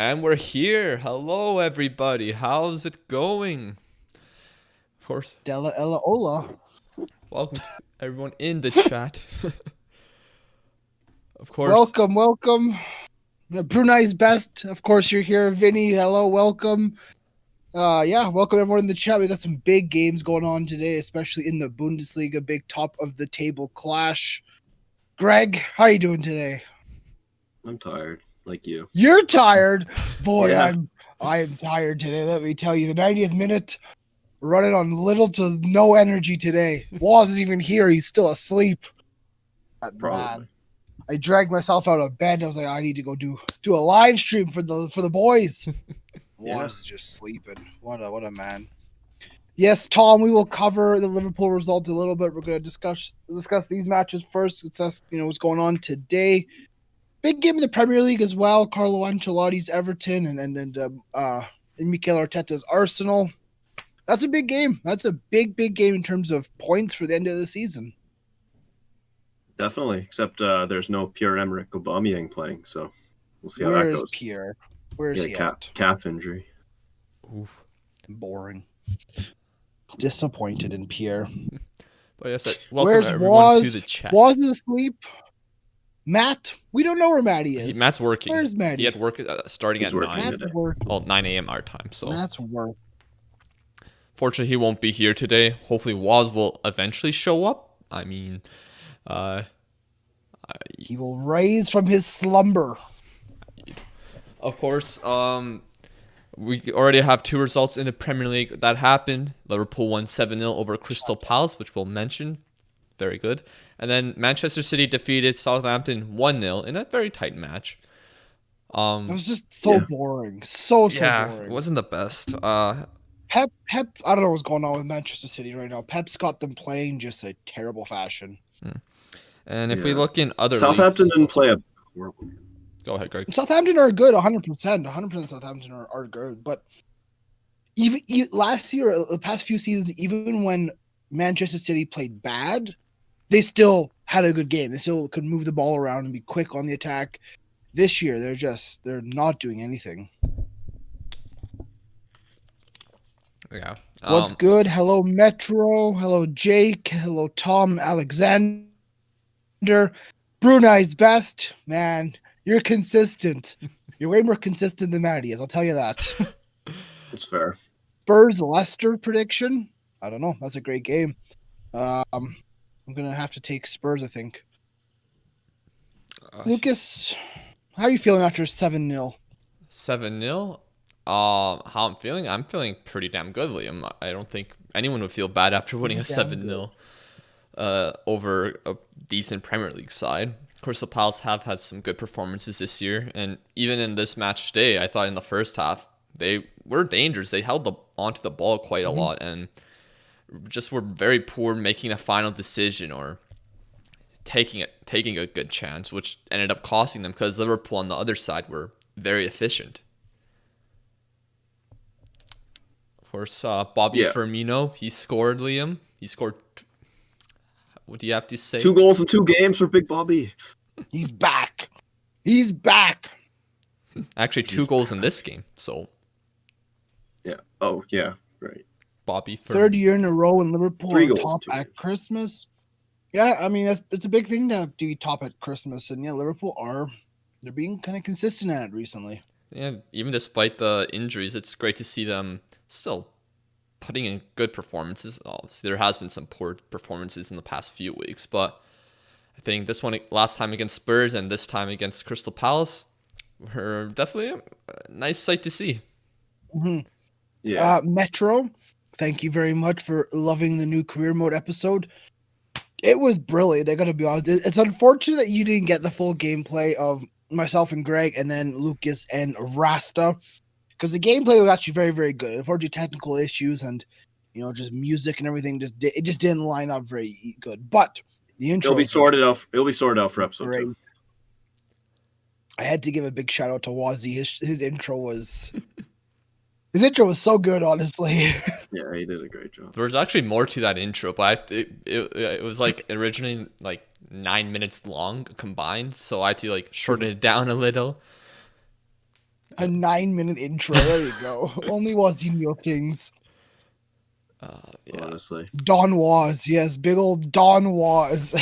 And we're here. Hello, everybody. How's it going? Of course, Della Ella Ola. welcome to everyone in the chat. Of course. Welcome. Brunei's best. Of course, you're here. Vinny, hello, welcome. Welcome everyone in the chat. We got some big games going on today, especially in the Bundesliga, big top of the table clash. Greg, how are you doing today? I'm tired, like you. You're tired? Boy, Yeah. I am tired today. Let me tell you, the 90th minute, running on little to no energy today. Woz is even here. He's still asleep. Probably. Man, I dragged myself out of bed. I was like, I need to go do a live stream for the boys. Yeah. Woz is just sleeping. What a man. Yes, Tom, we will cover the Liverpool result a little bit. We're going to discuss these matches first. Discuss, what's going on today. Big game in the Premier League as well. Carlo Ancelotti's Everton and Mikel Arteta's Arsenal. That's a big game. That's a big game in terms of points for the end of the season. Definitely, except there's no Pierre-Emerick Aubameyang playing, so we'll see how that Where's goes. Pierre? Where's he at? Calf injury. Oof. Boring. Disappointed in Pierre. But yes, welcome Where's everyone Woz? to the chat. Woz is asleep. Matt, we don't know where Matty is. Matt's working. Where's Matty? He had work starting He's at working 9. today. Matt's work. Well, 9 a.m. our time. So Matt's work. fortunately, he won't be here today. Hopefully, Woz will eventually show up. I mean, He will rise from his slumber. of course, we already have 2 results in the Premier League that happened. Liverpool won 7-0 over Crystal Palace, which we'll mention. Very good. And then Manchester City defeated Southampton 1-0 in a very tight match. It was just so boring. So boring. It wasn't the best. Pep, I don't know what's going on with Manchester City right now. Pep's got them playing just a terrible fashion. And if we look in other Southampton leagues, didn't play a horrible game. Go ahead, Greg. Southampton are good, 100%. 100% Southampton are good. But even last year, the past few seasons, even when Manchester City played bad, they still had a good game. They still could move the ball around and be quick on the attack. This year, they're not doing anything. Yeah. What's good? Hello, Metro. Hello, Jake. Hello, Tom Alexander. Brunei's best. Man, you're consistent. You're way more consistent than Matty is, I'll tell you that. It's fair. Spurs Leicester prediction? I don't know. That's a great game. I'm going to have to take Spurs, I think. Lucas, how are you feeling after 7-0? 7-0. How I'm feeling? I'm feeling pretty damn good, Liam. I don't think anyone would feel bad after winning a 7-0 over a decent Premier League side. Crystal Palace have had some good performances this year, and even in this match today, I thought in the first half they were dangerous. They held onto the ball quite a lot, and just were very poor making a final decision or taking a good chance, which ended up costing them because Liverpool on the other side were very efficient. Of course, Bobby Firmino, he scored, Liam. He scored. What do you have to say? 2 goals in 2 games for Big Bobby. He's back. He's back. Actually, 2 goals in this game. So. Yeah. Oh, yeah. Right. Bobby Firmino. 3rd year in a row in Liverpool 3 on goals top in 2 at games. Christmas. Yeah, I mean, it's a big thing to be top at Christmas. And yeah, Liverpool they're being kind of consistent at it recently. Yeah, even despite the injuries, it's great to see them still putting in good performances. Obviously, there has been some poor performances in the past few weeks, but I think this one, last time against Spurs and this time against Crystal Palace, were definitely a nice sight to see. Mm-hmm. Yeah. Metro, thank you very much for loving the new career mode episode. It was brilliant. I gotta be honest. It's unfortunate that you didn't get the full gameplay of myself and Greg and then Lucas and Rasta, because the gameplay was actually very, very good. Unfortunately, technical issues and just music and everything just didn't line up very good. But the intro It'll be sorted out for episode 2. I had to give a big shout out to Wazzy. His intro was His intro was so good, honestly. Yeah, he did a great job. There was actually more to that intro, but it was like originally like 9 minutes long combined, so I had to like shorten it down a little. A 9-minute intro. There you go. Only Wazinho things. Yeah. Honestly. Don Was. Yes, big old Don Was.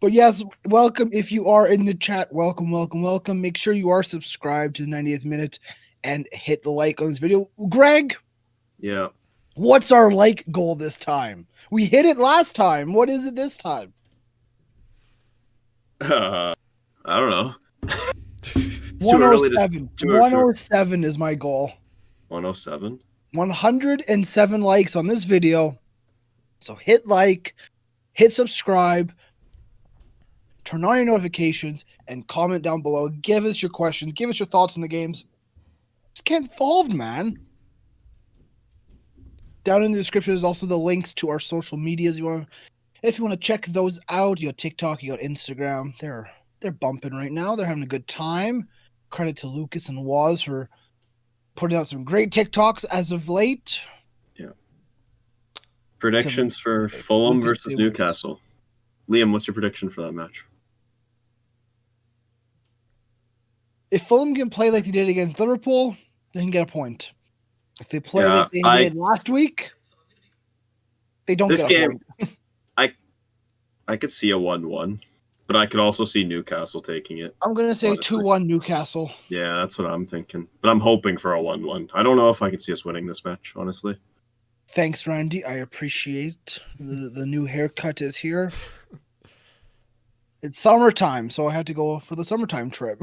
But yes, welcome. If you are in the chat, welcome, welcome, welcome. Make sure you are subscribed to the 90th minute and hit the like on this video. Greg, Yeah. what's our like goal this time? We hit it last time. What is it this time? I don't know. It's too early to 107. too early to- 107 is my goal. 107. 107 likes on this video. So hit like, hit subscribe, turn on your notifications, and comment down below. Give us your questions. Give us your thoughts on the games. Just get involved, man. Down in the description is also the links to our social medias. If you want to check those out, you got TikTok, you got Instagram. They're bumping right now. They're having a good time. Credit to Lucas and Waz for putting out some great TikToks as of late. Yeah. Predictions for Fulham Lucas versus Davies. Newcastle. Liam, what's your prediction for that match? If Fulham can play like they did against Liverpool, they can get a point. If they play Yeah, like they did last week, they don't This get a game- point. I could see a 1-1, but I could also see Newcastle taking it. I'm going to say honestly. 2-1 Newcastle. Yeah, that's what I'm thinking. But I'm hoping for a 1-1. I don't know if I can see us winning this match, honestly. Thanks, Randy. I appreciate the new haircut is here. It's summertime, so I had to go for the summertime trip.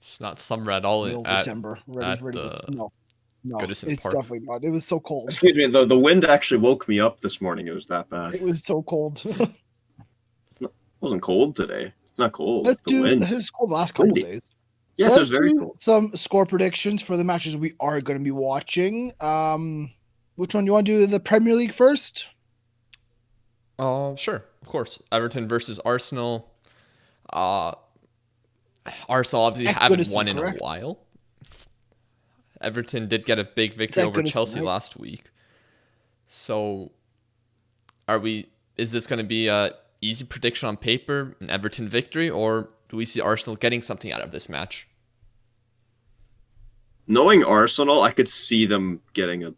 It's not summer at all. Middle At, December. Ready at to the snow. No, Goodison it's Park. definitely not. It was so cold. Excuse me, the wind actually woke me up this morning. It was that bad. It was so cold. It wasn't cold today. It's not cold. Let's the do. wind. It was cold the last couple Windy. days. Yes, it Let's was very do cold. some score predictions for the matches we are going to be watching. Which one do you want to do? The Premier League first? Sure, of course. Everton versus Arsenal. Arsenal obviously At haven't Goodison, won in a correct? while. Everton did get a big victory at over Goodison, Chelsea right? last week. So, is this going to be a easy prediction on paper, an Everton victory, or do we see Arsenal getting something out of this match? Knowing Arsenal, I could see them getting a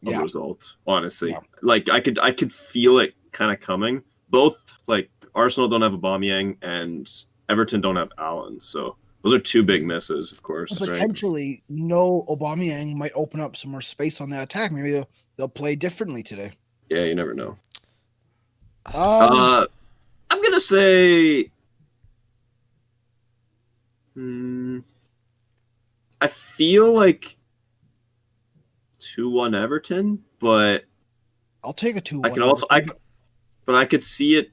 Yeah. result. Honestly, Yeah. like I could feel it kind of coming. Both like Arsenal don't have Aubameyang and Everton don't have Allen, so those are two big misses, of course. Right? Potentially, no Aubameyang might open up some more space on that attack. Maybe they'll play differently today. Yeah, you never know. Um, I'm gonna say. I feel like 2-1 Everton, but I'll take a 2-1. I can also but I could see it.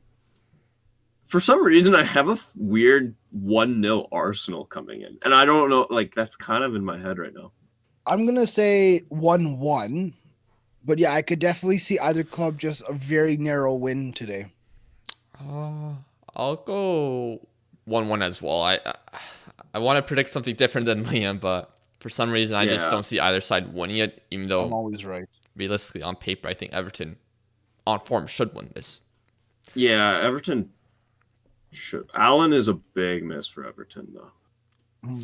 For some reason, I have a weird 1-0 Arsenal coming in, and I don't know. Like that's kind of in my head right now. I'm gonna say 1-1, but yeah, I could definitely see either club just a very narrow win today. I'll go 1-1 as well. I want to predict something different than Liam, but for some reason I just Yeah. don't see either side winning it, even I'm though always right. realistically on paper I think Everton on form should win this. Yeah, Everton should. Allen is a big miss for Everton, though.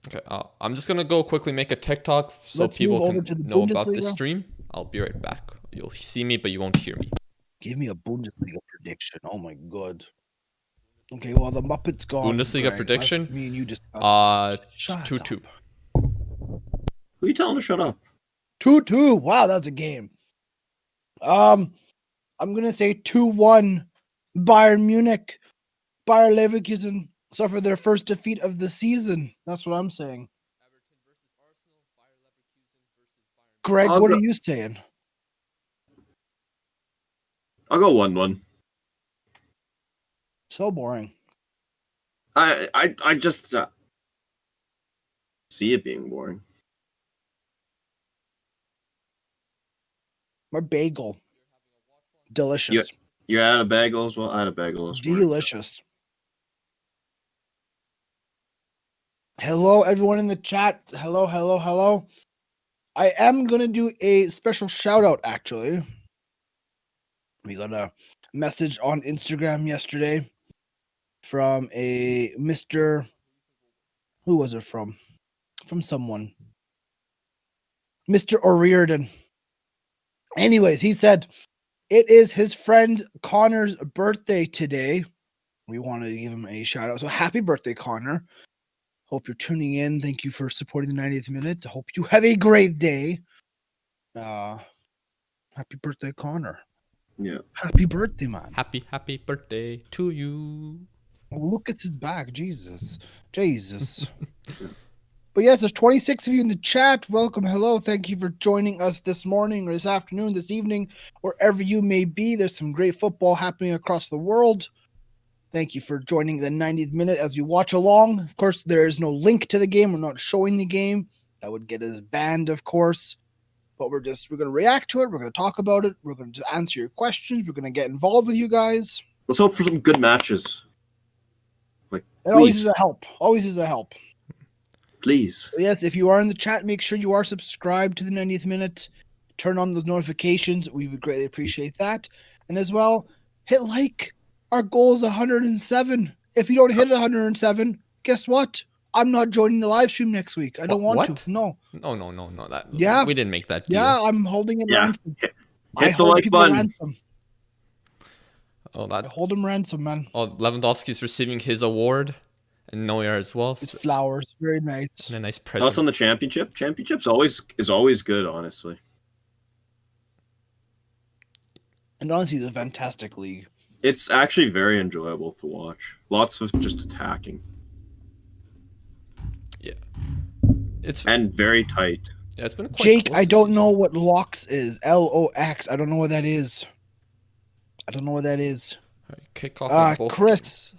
Okay, I'm just gonna go quickly make a TikTok so Let's people move over to can the know about this Bundesliga. stream. I'll be right back. You'll see me, but you won't hear me. Give me a Bundesliga prediction. Oh my god. Okay, well the Muppets gone. Bundesliga Greg. prediction? Let's- Me and you just. Shut 2-2. Who are you telling to shut up? 2-2. Wow, that's a game. I'm gonna say 2-1 Bayern Munich. Bayer Leverkusen suffered their first defeat of the season. That's what I'm saying. Greg, I'll what go- are you saying? I'll go 1-1. So boring. I just see it being boring. My bagel. Delicious. You had a bagel as well. I had a bagel as well. Delicious. Hello, everyone in the chat. Hello, hello, hello. I am going to do a special shout out, actually. We got a message on Instagram yesterday from a Mr. Who was it from? From someone. Mr. O'Riordan. Anyways, he said it is his friend Connor's birthday today. We wanted to give him a shout out. So happy birthday, Connor. Hope you're tuning in. Thank you for supporting the 90th minute. I hope you have a great day. Happy birthday, Connor. Yeah. Happy birthday, man. Happy birthday to you. Oh, Lucas is back. Jesus. But yes, there's 26 of you in the chat. Welcome. Hello. Thank you for joining us this morning or this afternoon, this evening, wherever you may be. There's some great football happening across the world. Thank you for joining the 90th minute as we watch along. Of course, there is no link to the game. We're not showing the game. That would get us banned, of course. But we're going to react to it. We're going to talk about it. We're going to answer your questions. We're going to get involved with you guys. Let's hope for some good matches. It always is a help. Always is a help. Please. Yes, if you are in the chat, make sure you are subscribed to the 90th minute. Turn on those notifications. We would greatly appreciate that. And as well, hit like. Our goal is 107. If you don't hit 107, guess what? I'm not joining the live stream next week. I don't want to. No. No. Yeah. We didn't make that deal. Yeah, I'm holding it ransom. Hit the like button. Ransom. Oh, I hold him ransom, man. Oh, Lewandowski's receiving his award, and Neuer as well. It's flowers. Very nice. And a nice present. Thoughts on the championship? Championship's always good, honestly. And honestly, it's a fantastic league. It's actually very enjoyable to watch. Lots of just attacking. Yeah. And very tight. Yeah, it's been quite Jake, close I this don't season. know what LOX is. LOX. I don't know what that is. All right, kick off both Chris.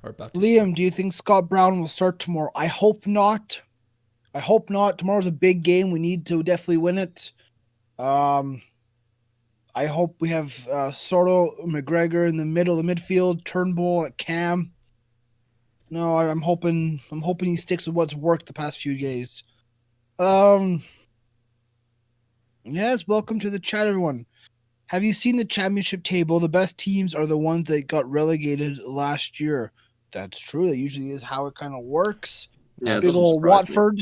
Are about to Liam, do you think Scott Brown will start tomorrow? I hope not. Tomorrow's a big game. We need to definitely win it. I hope we have Soto, McGregor in the middle of the midfield, Turnbull at Cam. No, I'm hoping he sticks with what's worked the past few days. Yes, welcome to the chat, everyone. Have you seen the championship table? The best teams are the ones that got relegated last year. That's true. That usually is how it kind of works. Yeah, Big old Watford.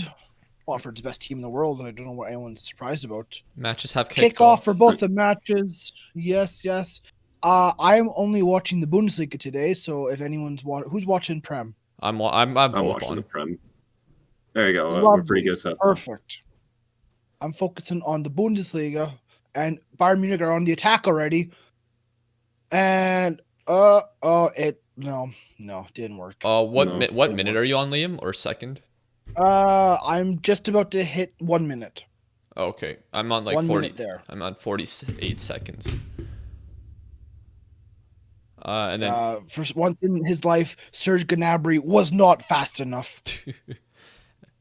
Watford's the best team in the world. I don't know what anyone's surprised about. Matches have kick off for both the matches. Yes. I'm only watching the Bundesliga today, so if anyone's who's watching Prem? I'm both watching on the Prem. There you go. Lovely. We're pretty good stuff. Perfect. I'm focusing on the Bundesliga, and Bayern Munich are on the attack already. And it didn't work. What minute are you on, Liam, or second? I'm just about to hit 1 minute. Okay, I'm on 1 40. minute there. I'm on 48 seconds. And then for once in his life, Serge Gnabry was not fast enough.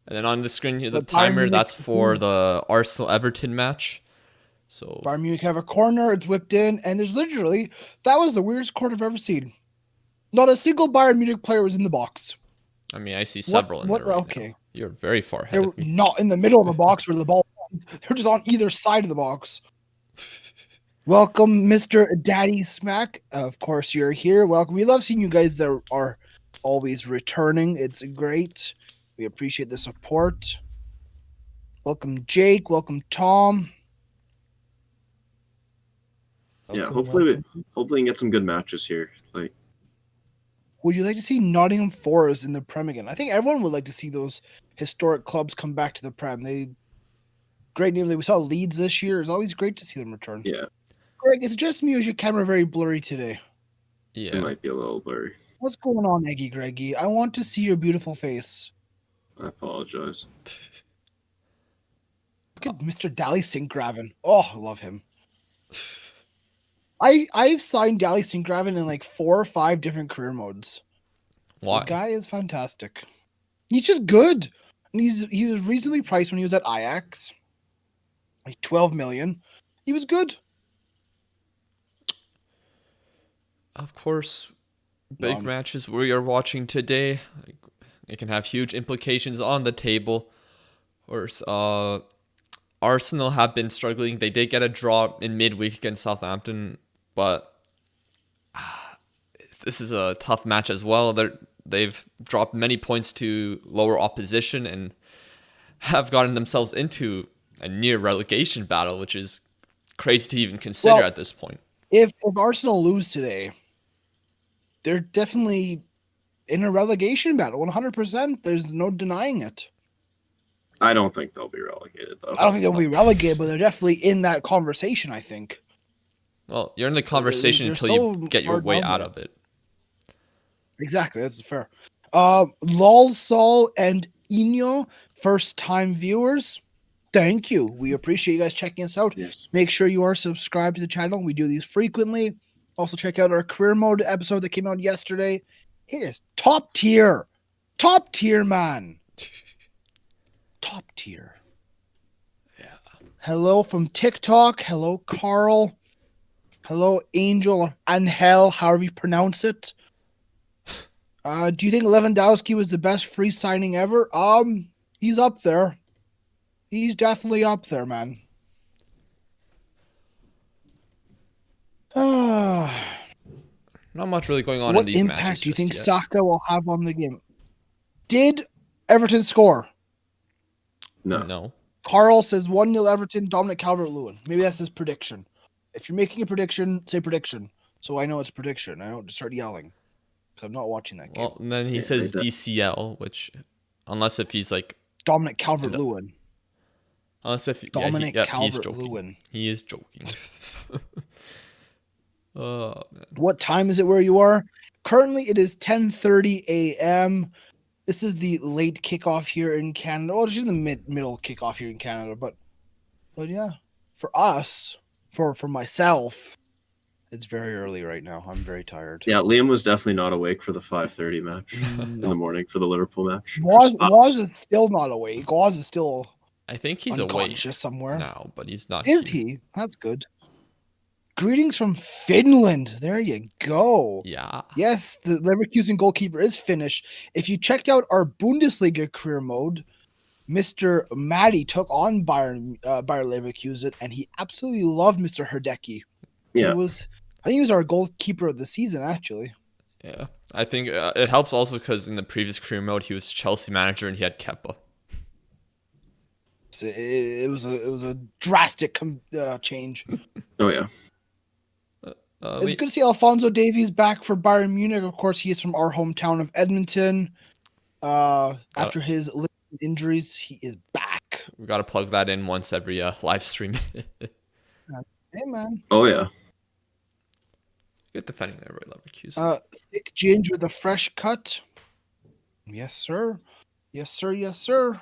And then on the screen here, the But Bayern timer, Munich- that's for the Arsenal-Everton match. So Bayern Munich have a corner, it's whipped in, and there's literally, that was the weirdest corner I've ever seen. Not a single Bayern Munich player was in the box. I mean, I see several in there right okay. now. You're very far They ahead were of me. not in the middle of the box where the ball was. They're just on either side of the box. Welcome, Mr. Daddy Smack. Of course, you're here. Welcome. We love seeing you guys that are always returning. It's great. We appreciate the support. Welcome, Jake. Welcome, Tom. Yeah, hopefully we can get some good matches here. Would you like to see Nottingham Forest in the Prem again? I think everyone would like to see those historic clubs come back to the Prem. Great name. We saw Leeds this year. It's always great to see them return. Yeah. Greg, is it just me or is your camera very blurry today? Yeah. It might be a little blurry. What's going on, Eggy Greggy? I want to see your beautiful face. I apologize. Look at Mr. Dally Sinkgraven. Oh, I love him. I've signed Dally Sinkgraven in 4 or 5 different career modes. Why? The guy is fantastic. He's just good. And he was reasonably priced when he was at Ajax. 12 million. He was good. Of course, big matches we are watching today. It can have huge implications on the table. Or Arsenal have been struggling. They did get a draw in midweek against Southampton, but this is a tough match as well. they've dropped many points to lower opposition and have gotten themselves into a near relegation battle, which is crazy to even consider at this point. If Arsenal lose today, they're definitely in a relegation battle, 100%. There's no denying it. I don't think they'll be relegated, though. I don't think they'll be relegated, but they're definitely in that conversation, I think. Well, you're in the conversation until you get your way out of it. Exactly, that's fair. Lol, Sol, and Ino, first-time viewers, thank you. We appreciate you guys checking us out. Yes. Make sure you are subscribed to the channel. We do these frequently. Also, check out our career mode episode that came out yesterday. It is top tier. Top tier, man. Top tier. Yeah. Hello from TikTok. Hello, Carl. Hello, Angel or Angel, however you pronounce it. Do you think Lewandowski was the best free signing ever? He's up there. He's definitely up there, man. Not much really going on in these matches. What impact do you think yet. Saka will have on the game? Did Everton score? No. Carl says 1-0 Everton, Dominic Calvert-Lewin. Maybe that's his prediction. If you're making a prediction, say prediction. So I know it's prediction. I don't just start yelling. Because I'm not watching that game. Well, and then he says DCL, which, unless if he's like... Dominic Calvert-Lewin. Unless if... Dominic he's Calvert-Lewin. joking. He is joking. Oh, man. What time is it where you are? Currently, it is 10:30 a.m. This is the late kickoff here in Canada. Well, it's just the middle kickoff here in Canada. But yeah, for us, for myself, it's very early right now. I'm very tired. Yeah, Liam was definitely not awake for the 5:30 match in the morning for the Liverpool match. Waz is still not awake. Waz is still I think he's awake unconscious somewhere. now, but he's not. Is he? That's good. Greetings from Finland. There you go. Yeah. Yes, the Leverkusen goalkeeper is Finnish. If you checked out our Bundesliga career mode, Mr. Matty took on Bayer Leverkusen, and he absolutely loved Mr. Herdecki. Yeah. I think he was our goalkeeper of the season, actually. Yeah. I think it helps also because in the previous career mode, he was Chelsea manager and he had Kepa. It was a drastic change. Oh, yeah. It's good to see Alphonso Davies back for Bayern Munich. Of course, he is from our hometown of Edmonton. After his injuries, he is back. We got to plug that in once every live stream. Hey, man. Oh, yeah. Good defending there, right, Leverkusen. Thick Ginge with a fresh cut. Yes, sir. Yes, sir. Yes, sir.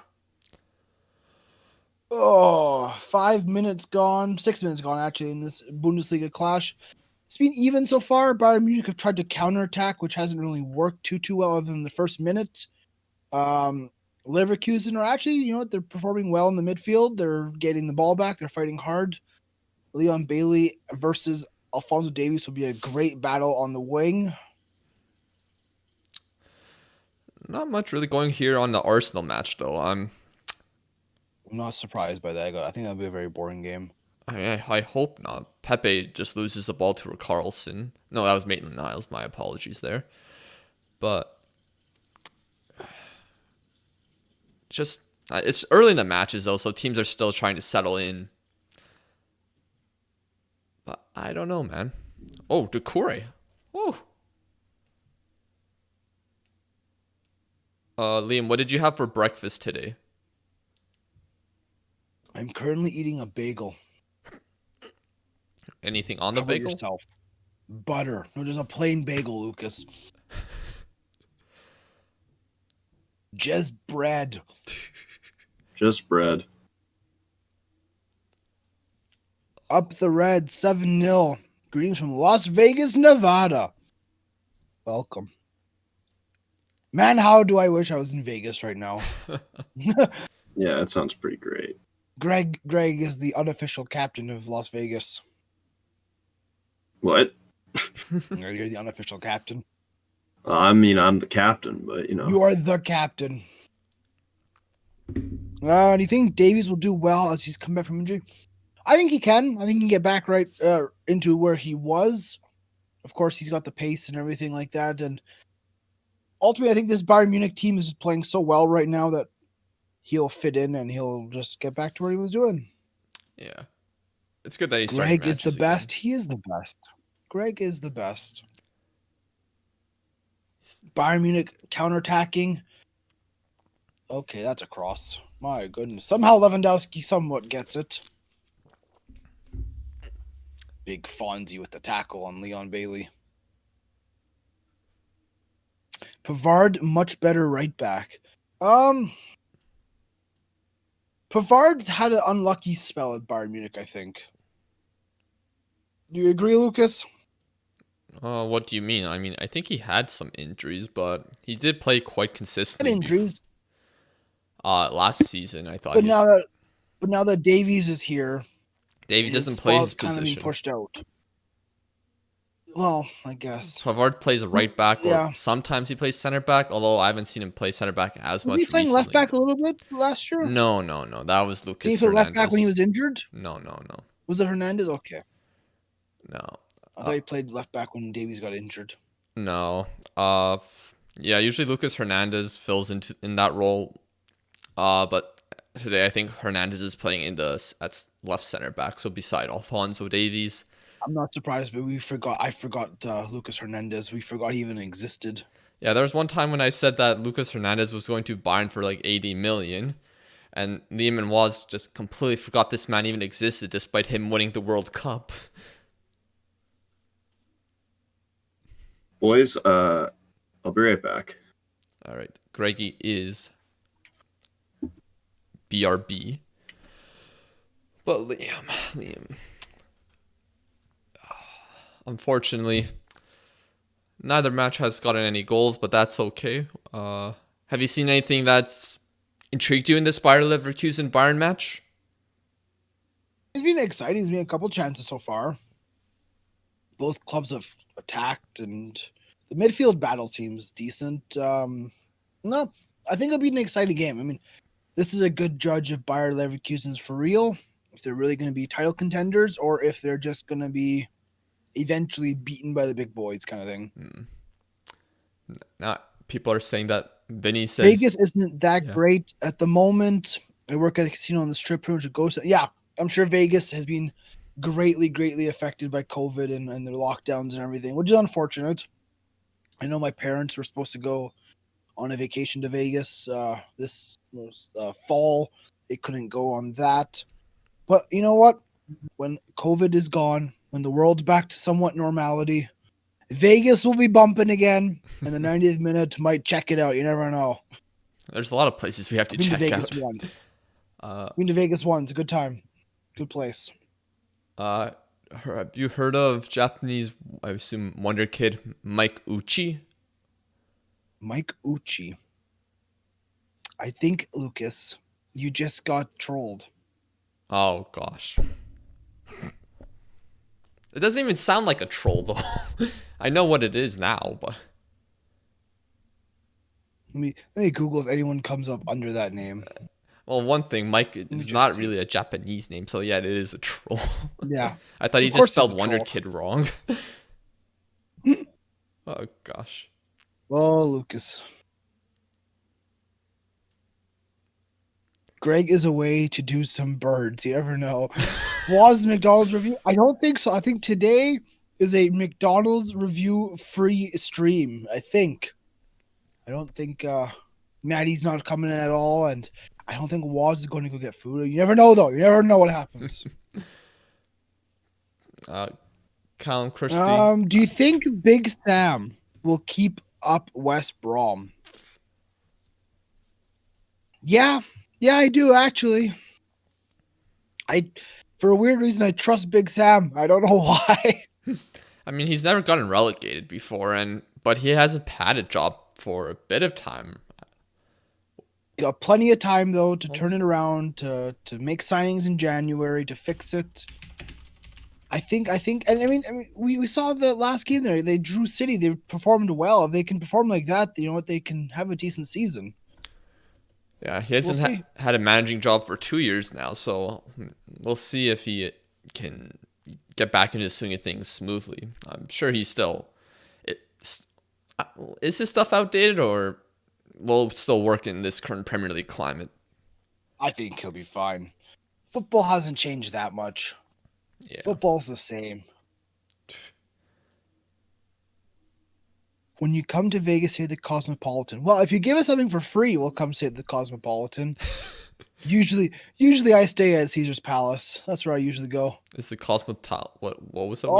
Oh, 5 minutes gone. 6 minutes gone, actually, in this Bundesliga clash. It's been even so far. Bayern Munich have tried to counterattack, which hasn't really worked too well other than the first minute. Leverkusen are actually, they're performing well in the midfield. They're getting the ball back. They're fighting hard. Leon Bailey versus Alphonso Davies will be a great battle on the wing. Not much really going here on the Arsenal match, though. I'm not surprised by that. I think that'll be a very boring game. I hope not. Pepe just loses the ball to Carlson. No, that was Maitland-Niles. My apologies there. But just it's early in the matches, though, so teams are still trying to settle in. But I don't know, man. Oh, Doucouré. Oh. Liam, what did you have for breakfast today? I'm currently eating a bagel. Anything on the How about bagel? yourself? Butter. No, just a plain bagel, Lucas. Just bread. Just bread. Up the red, 7-0. Greetings from Las Vegas, Nevada. Welcome. Man, how do I wish I was in Vegas right now. Yeah, that sounds pretty great. Greg is the unofficial captain of Las Vegas. What? You're the unofficial captain. I mean, I'm the captain, but You are the captain. Do you think Davies will do well as he's come back from injury? I think he can. I think he can get back right into where he was. Of course, he's got the pace and everything like that. And ultimately, I think this Bayern Munich team is playing so well right now that he'll fit in and he'll just get back to what he was doing. Yeah. It's good that he's starting Greg is the matches again. best. He is the best. Greg is the best. Bayern Munich counterattacking. Okay, that's a cross. My goodness. Somehow Lewandowski somewhat gets it. Big Fonzie with the tackle on Leon Bailey. Pavard, much better right back. Pavard's had an unlucky spell at Bayern Munich, I think. Do you agree, Lucas? What do you mean? I mean, I think he had some injuries, but he did play quite consistently. Injuries. Last season, I thought. But now that Davies is here, Davies doesn't play his kind of being position. pushed out. Well, I guess Pavard plays a right back, or Yeah. sometimes he plays center back. Although I haven't seen him play center back as was much he playing recently. left back a little bit last year? No. That was Did Lucas he play Hernandez. left back when he was injured? No. Was it Hernandez? Okay. No. I thought he played left back when Davies got injured. No. Yeah, usually Lucas Hernandez fills in that role. But today I think Hernandez is playing at left center back, so beside Alphonso Davies. I'm not surprised, but I forgot Lucas Hernandez. We forgot he even existed. Yeah, there was one time when I said that Lucas Hernandez was going to Bayern for like 80 million, and Liam and Woz just completely forgot this man even existed despite him winning the World Cup. Boys, I'll be right back. All right, Greggy is BRB. But Liam. Unfortunately, neither match has gotten any goals, but that's okay. Have you seen anything that's intrigued you in this Bayer Leverkusen Bayern match? It's been exciting. There's been a couple chances so far. Both clubs have attacked, and the midfield battle seems decent. No, I think it'll be an exciting game. I mean, this is a good judge if Bayer Leverkusen's for real, if they're really going to be title contenders, or if they're just going to be eventually beaten by the big boys kind of thing. Now, people are saying that Vinny says Vegas isn't that great at the moment. I work at a casino on the Strip, pretty much. It goes. Yeah, I'm sure Vegas has been greatly affected by COVID and their lockdowns and everything, which is unfortunate. I know my parents were supposed to go on a vacation to Vegas this fall. They couldn't go on that. But you know what? When COVID is gone, when the world's back to somewhat normality, Vegas will be bumping again, and the 90th minute might check it out. You never know. There's a lot of places we have to check Vegas out. Once. Been to Vegas once. A good time. Good place. Have you heard of Japanese, I assume, wonder kid Mike Uchi? Mike Uchi. I think, Lucas, you just got trolled. Oh, gosh. It doesn't even sound like a troll, though. I know what it is now, but... Let me Google if anyone comes up under that name. Well, one thing, Mike is not really a Japanese name, so yeah, it is a troll. Yeah. I thought he Of course just spelled it's a Wonder troll. Kid wrong. Oh, gosh. Oh, Lucas. Greg is away to do some birds. You never know. Was McDonald's review? I don't think so. I think today is a McDonald's review free stream. I think. I don't think Maddie's not coming in at all, and I don't think Waz is going to go get food. You never know, though. You never know what happens. Callum Christie. Do you think Big Sam will keep up West Brom? Yeah, I do actually. For a weird reason, I trust Big Sam. I don't know why. I mean, he's never gotten relegated before, but he hasn't had a job for a bit of time. Got plenty of time though to turn it around, to make signings in January, to fix it. I think, and I mean, we saw the last game there. They drew City. They performed well. If they can perform like that, you know what? They can have a decent season. Yeah, he hasn't had a managing job for 2 years now, so we'll see if he can get back into the swing of things smoothly. I'm sure he's still Is this stuff outdated, or will it still work in this current Premier League climate? I think he'll be fine. Football hasn't changed that much. Yeah. Football's the same. When you come to Vegas, say the Cosmopolitan. Well, if you give us something for free, we'll come say the Cosmopolitan. Usually I stay at Caesar's Palace. That's where I usually go. It's the Cosmopolitan. What was the word?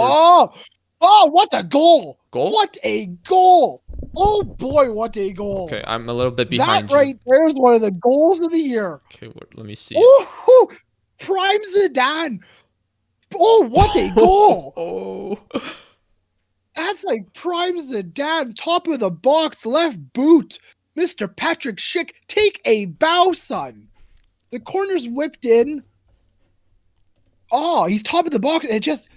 Oh, what a goal! Goal? What a goal! Oh boy, what a goal! Okay, I'm a little bit behind that right there is one of the goals of the year. Okay, let me see. Oh, prime Zidane! Oh, what a goal! Oh. That's like prime Zidane, top of the box, left boot. Mr. Patrick Schick, take a bow, son. The corner's whipped in. Oh, he's top of the box. It just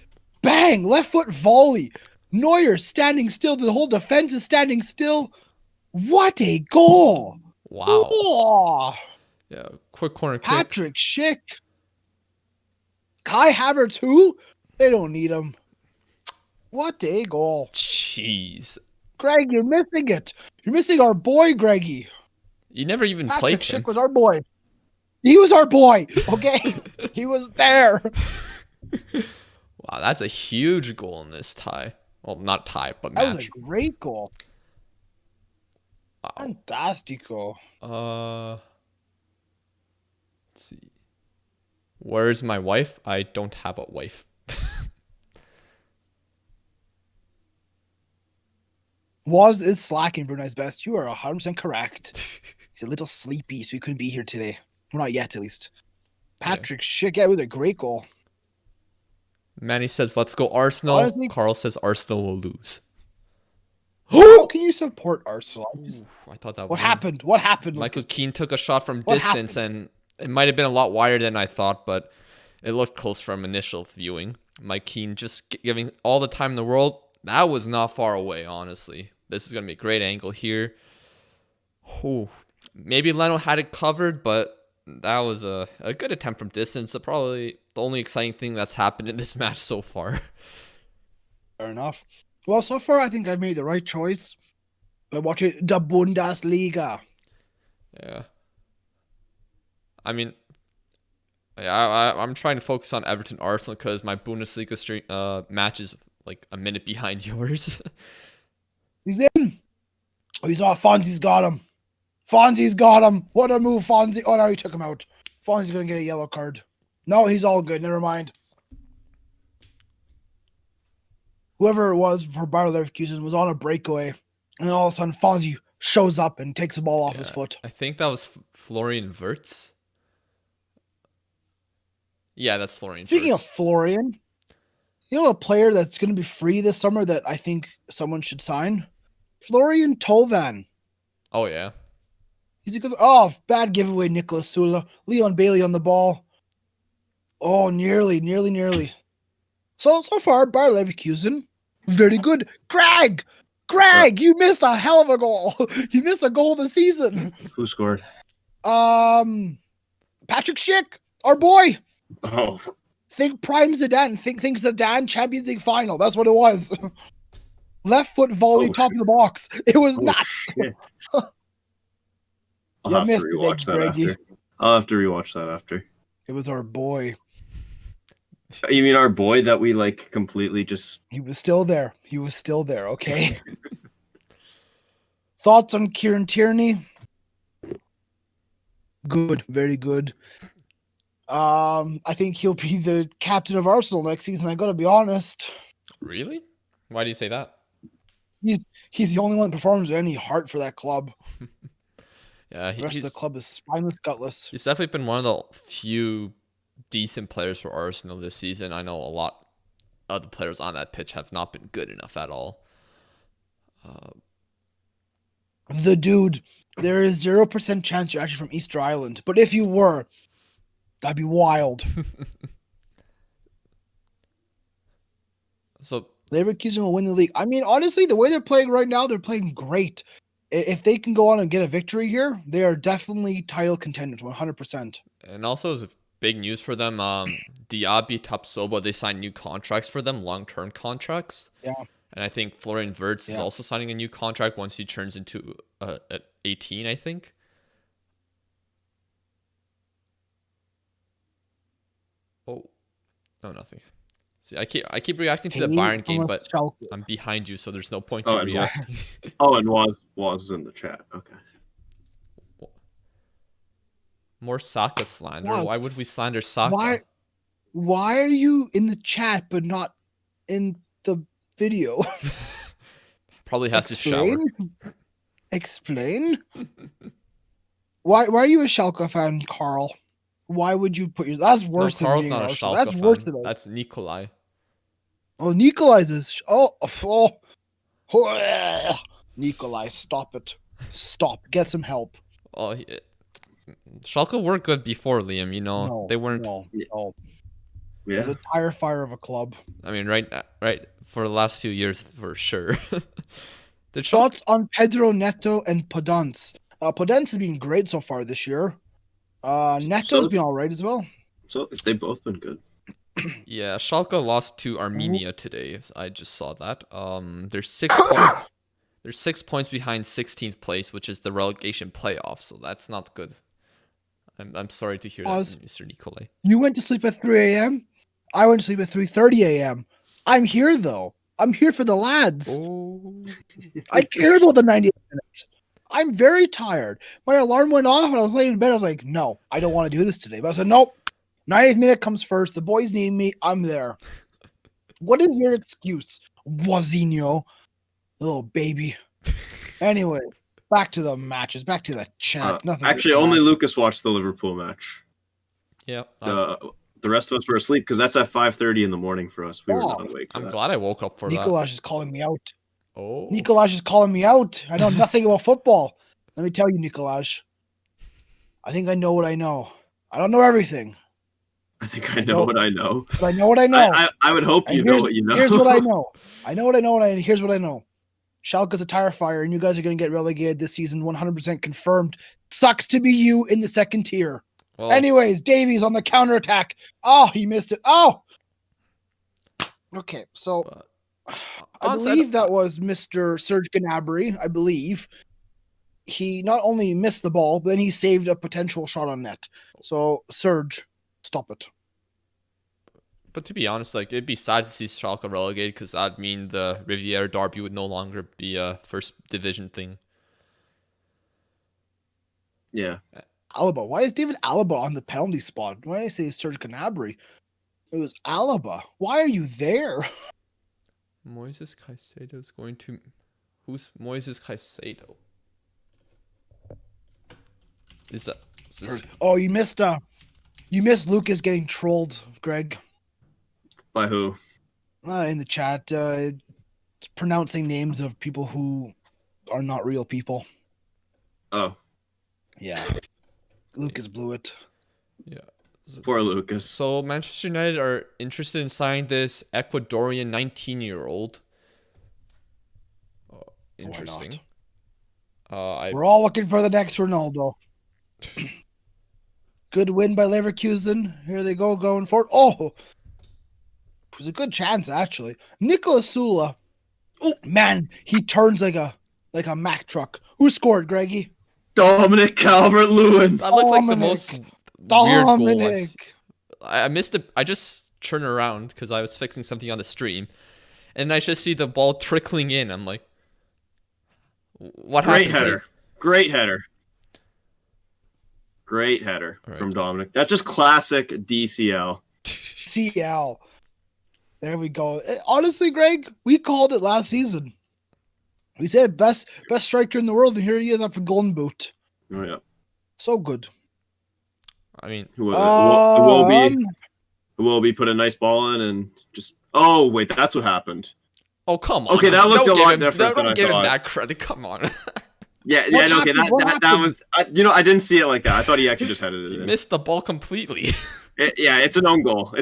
bang, left foot volley. Neuer standing still. The whole defense is standing still. What a goal! Wow. Oh, Yeah, quick corner kick. Patrick Schick. Kai Havertz, who? They don't need him. What a goal. Jeez. Greg, you're missing it. You're missing our boy, Greggy. You never even Patrick played Schick him. was our boy. He was our boy, okay? He was there. Wow, that's a huge goal in this tie. Well, not tie, but That was match. a great goal. Wow. Fantastico. Let's see. Where's my wife? I don't have a wife. Woz is slacking Brunei's best. You are 100% correct. He's a little sleepy, so he couldn't be here today. Well, not yet, at least. Patrick Schick, yeah, with a great goal. Manny says, let's go Arsenal. Honestly- Carl says Arsenal will lose. How can you support Arsenal? I thought that What was happened? What happened? Michael Keane took a shot from What distance, and it might have been a lot wider than I thought, but it looked close from initial viewing. Mike Keane just giving all the time in the world. That was not far away, honestly. This is going to be a great angle here. Oh, maybe Leno had it covered, but that was a good attempt from distance. Probably the only exciting thing that's happened in this match so far. Fair enough. Well, so far, I think I've made the right choice by watching the Bundesliga. Yeah. I mean, I'm trying to focus on Everton Arsenal because my Bundesliga match is like a minute behind yours. He's in. Oh, he's off. Fonzie's got him. Fonzie's got him. What a move, Fonzie. Oh, no, he took him out. Fonzie's going to get a yellow card. No, he's all good. Never mind. Whoever it was for Bayer Leverkusen was on a breakaway. And then all of a sudden, Fonzie shows up and takes the ball off his foot. I think that was Florian Wirtz. Yeah, that's Florian Speaking Wirtz. of Florian, you know a player that's going to be free this summer that I think someone should sign? Florian Tovan. Oh, yeah. He's a good. Oh, bad giveaway, Nicholas Sula. Leon Bailey on the ball. Oh, nearly. So far, Bayer Leverkusen, very good. Greg, you missed a hell of a goal. You missed a goal this season. Who scored? Patrick Schick, our boy. Oh, Think prime Zidane. Think Zidane Champions League final. That's what it was. Left foot volley, top of the box. It was nuts. shit. I'll You have to missed it, rewatch that Greggy. after. I'll have to rewatch that after. It was our boy. You mean our boy that we like completely just... He was still there. Okay. Thoughts on Kieran Tierney? Good, very good. I think he'll be the captain of Arsenal next season. I gotta be honest. Really? Why do you say that? He's the only one that performs with any heart for that club. Yeah, The rest of the club is spineless, gutless. He's definitely been one of the few decent players for Arsenal this season. I know a lot of the players on that pitch have not been good enough at all. The dude, there is 0% chance you're actually from Easter Island. But if you were, that'd be wild. So Leverkusen will win the league. I mean, honestly, the way they're playing right now, they're playing great. If they can go on and get a victory here, they are definitely title contenders, 100%. And also, is big news for them. Diaby, Tapsoba, they signed new contracts for them, long-term contracts. Yeah. And I think Florian Wirtz is Yeah. also signing a new contract once he turns into at 18, I think. Oh, nothing. See, I keep reacting to the Bayern game, but Schalke. I'm behind you, so there's no point Oh, to and reacting. and was is in the chat. Okay. More Saka slander. What? Why would we slander Saka? Why are you in the chat but not in the video? Probably has to shower. Explain. Why are you a Schalke fan, Carl? Why would you put your? That's worse No, Carl's than not a Arsenal. Schalke That's fan. worse than That's Nikolai. Oh, Nikolai's is. Oh. Nikolai, stop it. Stop. Get some help. Oh, Schalke were good before, Liam. You know, No, they weren't. No. Yeah. It's a tire fire of a club. I mean, right for the last few years, for sure. The Thoughts on Pedro Neto and Podence? Podence has been great so far this year. Neto's been all right as well. So they've both been good. Yeah, Schalke lost to Armenia today. I just saw that. They're 6 points behind 16th place, which is the relegation playoff. So that's not good. I'm sorry to hear that, Mr. Nikolai. You went to sleep at 3 a.m. I went to sleep at 3:30 a.m. I'm here though. I'm here for the lads. Oh. I care about the 90 minutes. I'm very tired. My alarm went off and I was laying in bed. I was like, no, I don't want to do this today. But I said, nope. 90th minute comes first. The boys need me. I'm there. What is your excuse, Wazinho? Little baby. Anyway, back to the matches. Back to the chat. Nothing. Actually, only Lucas watched the Liverpool match. Yeah. The rest of us were asleep because that's at 5:30 in the morning for us. We were not awake for I'm that. glad I woke up for Nikolaj is calling me out. Oh. Nikolaj is calling me out. I know nothing about football. Let me tell you, Nikolaj. I think I know what I know. I don't know everything. I think I know what I know. But I know what I know. I would hope you know what you know. Here's what I know. I know what I know, and here's what I know. Schalke's a tire fire, and you guys are going to get relegated this season, 100% confirmed. Sucks to be you in the second tier. Well, Anyways, Davies on the counterattack. Oh, he missed it. Oh! Okay, so I believe that was Mr. Serge Gnabry, I believe. He not only missed the ball, but then he saved a potential shot on net. So, Serge, stop it. But to be honest, like, it'd be sad to see Schalke relegated because that'd mean the Riviera derby would no longer be a first division thing. Yeah. Alaba. Why is David Alaba on the penalty spot? Why did I say Serge Gnabry? It was Alaba. Why are you there? Moises Caicedo is going to... Who's Moises Caicedo? Is this... Oh, you missed Lucas getting trolled, Greg. By who? In the chat. Pronouncing names of people who are not real people. Oh. Yeah. Lucas blew it. Yeah. Poor Lucas. So Manchester United are interested in signing this Ecuadorian 19-year-old. Oh, interesting. We're all looking for the next Ronaldo. Good win by Leverkusen. Here they go going forward. Oh, it was a good chance actually. Nicolas Sula. Oh man, he turns like a Mack truck. Who scored, Greggy? Dominic Calvert-Lewin. That looked like the most weird goal. I missed it. I just turned around because I was fixing something on the stream, and I just see the ball trickling in. I'm like, what happened? Great header. Great header from Dominic. That's just classic DCL. CL. There we go. Honestly, Greg, we called it last season. We said best striker in the world, and here he is up for Golden Boot. Oh yeah, so good. I mean, Iwobi put a nice ball in and just. Oh wait, that's what happened. Oh come on. Okay, that looked a lot different than I thought. Don't give him that credit. Come on. Yeah. Okay, that was. I didn't see it like that. I thought he actually just headed it in. He missed the ball completely. It's an own goal.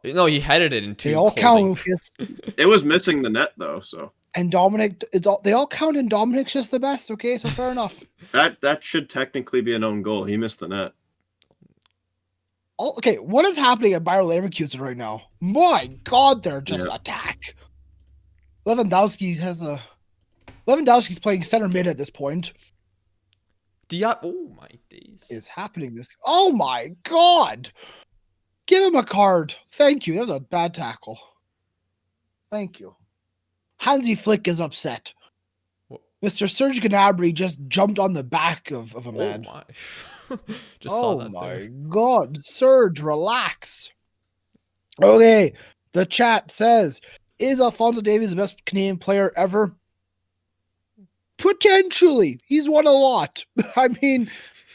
No, he headed it into. They all count, Lucas. It was missing the net though, so. And Dominic, they all count, and Dominic's just the best. Okay, so fair enough. That should technically be an own goal. He missed the net. Okay, what is happening at Bayer Leverkusen right now? My God, they're just attack. Lewandowski's playing center mid at this point. Oh my days. Is happening this? Oh my god! Give him a card. Thank you. That was a bad tackle. Thank you. Hansi Flick is upset. What? Mr. Serge Gnabry just jumped on the back of a man. Oh my. Just saw that my there. god. Serge, relax. Okay. The chat says, is Alphonso Davies the best Canadian player ever? Potentially. He's won a lot. I mean,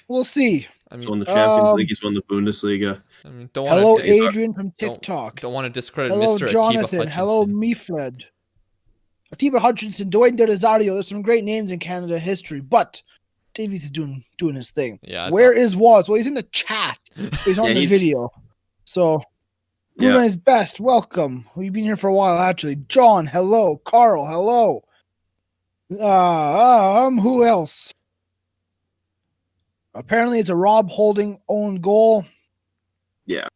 we'll see. He's won the Champions League. He's won the Bundesliga. I mean, don't hello, want to Adrian from TikTok. Don't want to discredit Hello, Mr. Jonathan. Atiba Hello, Mifred. Atiba Hutchinson, Dwayne De Rosario. There's some great names in Canada history, but Davies is doing his thing. Yeah. Where is Woz? Well, he's in the chat. He's on the video. So, doing his best. Welcome. We've been here for a while, actually. John, hello. Carl, hello. Who else? Apparently, it's a Rob Holding own goal. Yeah.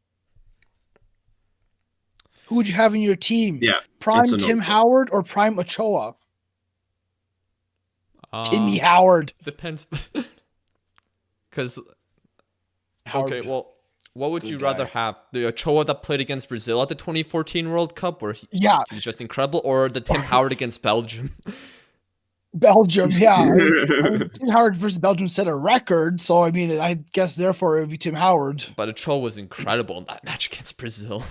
Who would you have in your team? Yeah. Prime Tim Howard or Prime Ochoa? Timmy Howard. Depends. Because, okay, well, what would you rather have? The Ochoa that played against Brazil at the 2014 World Cup, where he's just incredible, or the Tim Howard against Belgium? Belgium, yeah. I mean, Tim Howard versus Belgium set a record, so I mean, I guess therefore it would be Tim Howard. But Ochoa was incredible in that match against Brazil.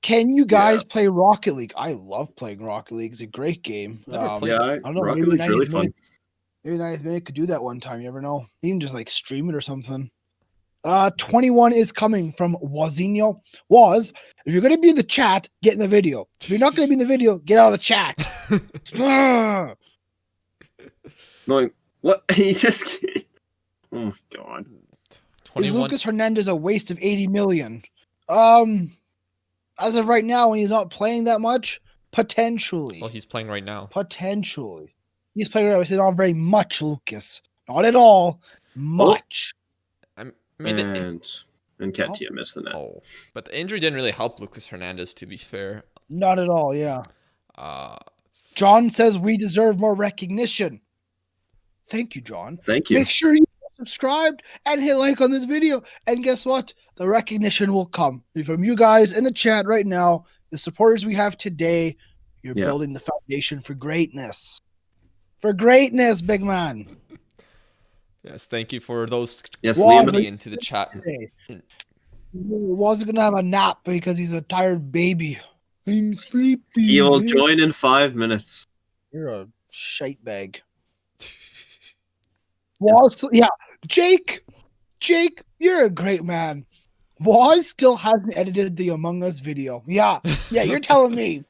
Can you guys play Rocket League? I love playing Rocket League. It's a great game. I don't know. Rocket maybe League's really fun. Maybe 90th minute could do that one time. You never know. Even just like stream it or something. 21 is coming from Wazinho. If you're going to be in the chat, get in the video. If you're not going to be in the video, get out of the chat. Like, what? He just... Oh, God. 21. Is Lucas Hernandez a waste of 80 million? As of right now, when he's not playing that much, potentially. Well, he's playing right now. Potentially. He's playing right now. I said not very much, Lucas. Not at all. Much. And Ketia missed the net. Oh, but the injury didn't really help Lucas Hernandez, to be fair. Not at all, yeah. John says we deserve more recognition. Thank you, John. Thank you. Make sure you subscribed and hit like on this video. And guess what? The recognition will come from you guys in the chat right now. The supporters we have today, you're building the foundation for greatness. For greatness, big man. Yes, thank you for those coming into the chat. Wasn't gonna have a nap because he's a tired baby. I'm sleepy. He'll join in 5 minutes. You're a shite bag. Yeah, Jake, you're a great man. Waz still hasn't edited the Among Us video. Yeah, you're telling me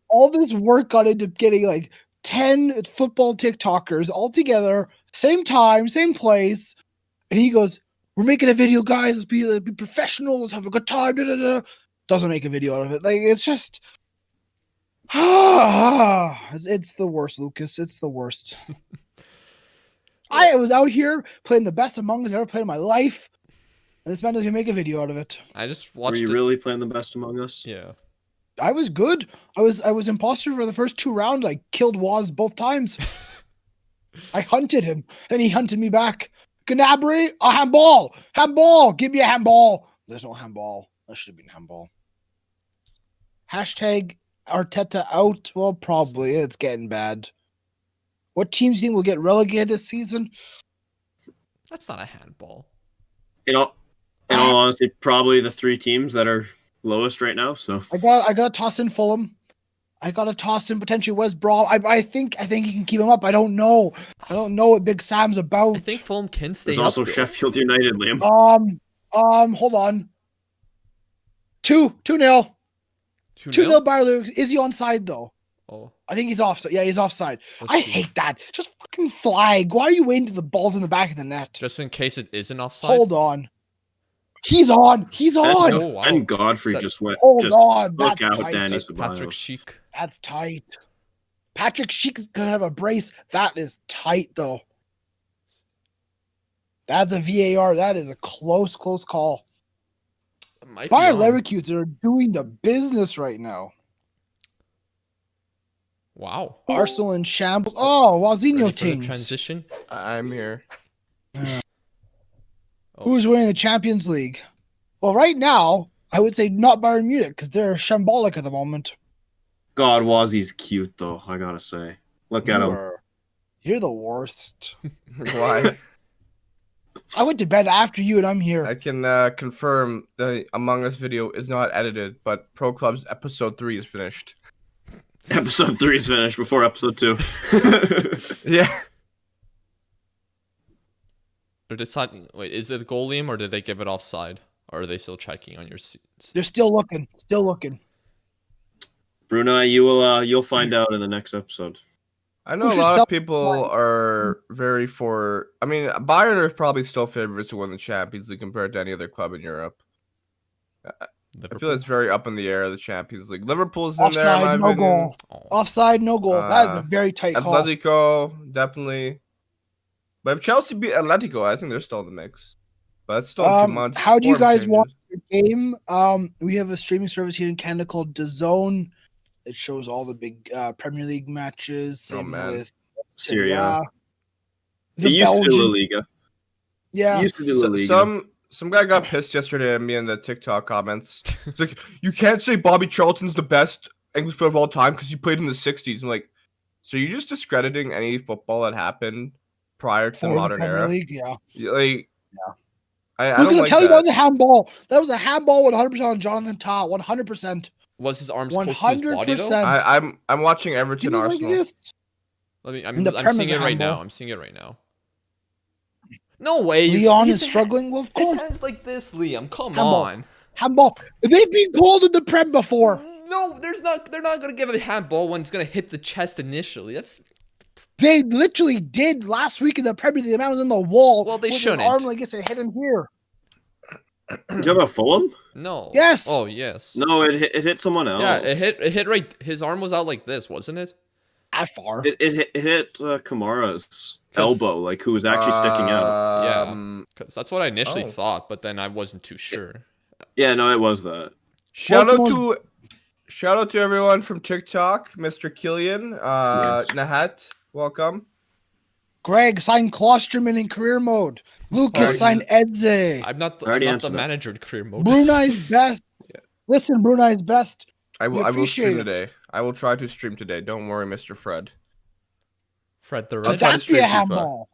all this work got into getting like 10 football TikTokers all together, same time, same place, and he goes, "We're making a video, guys. Let's be professional. Let's have a good time." Doesn't make a video out of it. Like, it's just, it's the worst, Lucas. It's the worst. I was out here playing the best Among Us I've ever played in my life, and this man doesn't even make a video out of it. I just watched. Were you really playing the best Among Us? Yeah. I was good. I was imposter for the first 2 rounds. I killed Woz both times. I hunted him, and he hunted me back. Gnabry, a handball. Handball. Give me a handball. There's no handball. That should have been handball. Hashtag Arteta out. Well, probably. It's getting bad. What teams do you think will get relegated this season? That's not a handball. In all honesty, probably the 3 teams that are lowest right now. So I got to toss in Fulham. I got to toss in potentially West Brom. I think he can keep him up. I don't know. I don't know what Big Sam's about. I think Fulham can stay. There's also Sheffield United, Liam. Hold on. 2-0. 2-0 Bayer Leverkusen. Is he onside though? Oh, I think he's offside. Yeah, he's offside. I hate that. Just fucking flag. Why are you waiting till the ball's in the back of the net? Just in case it isn't offside. Hold on. He's on. He's on. Oh, wow. And Godfrey just went. Hold on. Look That's out, tight. Danny Patrick Ceballos. Schick. That's tight. Patrick Schick's gonna have a brace. That is tight though. That's a VAR. That is a close call. Bayer Leverkusen are doing the business right now. Wow. Arsenal in shambles. Oh, Wazinho Ready for the Tings. transition. I'm here. Who's winning the Champions League? Well, right now, I would say not Bayern Munich because they're shambolic at the moment. God, Wazzy's cute though. I gotta say, look at him. You're the worst. Why? I went to bed after you, and I'm here. I can confirm the Among Us video is not edited, but Pro Club's episode 3 is finished. Episode 3 is finished before episode 2. Yeah. They're deciding. Wait, is it goal, Liam, or did they give it offside? Or are they still checking on your seats? They're still looking. Still looking. Brunei, you'll find out in the next episode. I know Who's a your lot of self- people are very for. I mean, Bayern are probably still favorites to win the Champions League compared to any other club in Europe. I feel it's very up in the air, the Champions League. Liverpool's in there, in my Offside, no opinion. goal. Oh. Offside, no goal. That is a very tight call. Atletico, definitely. But if Chelsea beat Atletico, I think they're still in the mix. But it's still 2 months. How do you form guys changes. watch the game? We have a streaming service here in Canada called DAZN. It shows all the big Premier League matches. Same man. with Serie A. A. They used to do La Liga. Yeah. They used to do La Liga. Some guy got pissed yesterday at me in the TikTok comments. It's like, you can't say Bobby Charlton's the best English player of all time because he played in the 60s. I'm like, so you're just discrediting any football that happened prior to the Or modern Premier era? League, yeah. Like, Yeah. I Lucas, don't I'm like telling you, that that. was a handball. That was a handball 100% on Jonathan Tah. 100%. Was his arms close to his body though? 100%. I'm watching He Everton was like Arsenal. this. I'm In the I'm Prem seeing is a it right now. handball. I'm seeing it right now. No way. Leon his is struggling. Well, of His course. hands like this, Liam. Come Handball. on. Handball. They've been called in the Prem before. No, they're not gonna give a handball when it's gonna hit the chest initially. That's They literally did last week in the Premier League. The man was in the wall. Well, they with his shouldn't. arm like it's a hit him here. You talking about Fulham? no. Yes. Oh yes. No, it hit someone else. Yeah, it hit right. His arm was out like this, wasn't it? That far. It hit Kamara's elbow, like who was actually sticking out. Yeah. Because that's what I initially Oh. thought, but then I wasn't too sure. Yeah, no, it was that. Shout What's out to everyone from TikTok, Mr. Killian, Yes. Nahat, welcome. Greg signed Klosterman in career mode. Lucas Alright. signed Edze. I'm not the, already I'm not the answered that. manager in career mode. Brunei's best. Yeah. Listen, Brunei's best. I We will appreciate stream it. today. I will try to stream today. Don't worry, Mr. Fred. Fred the I'll Could Red. try to that be stream a FIFA. handball?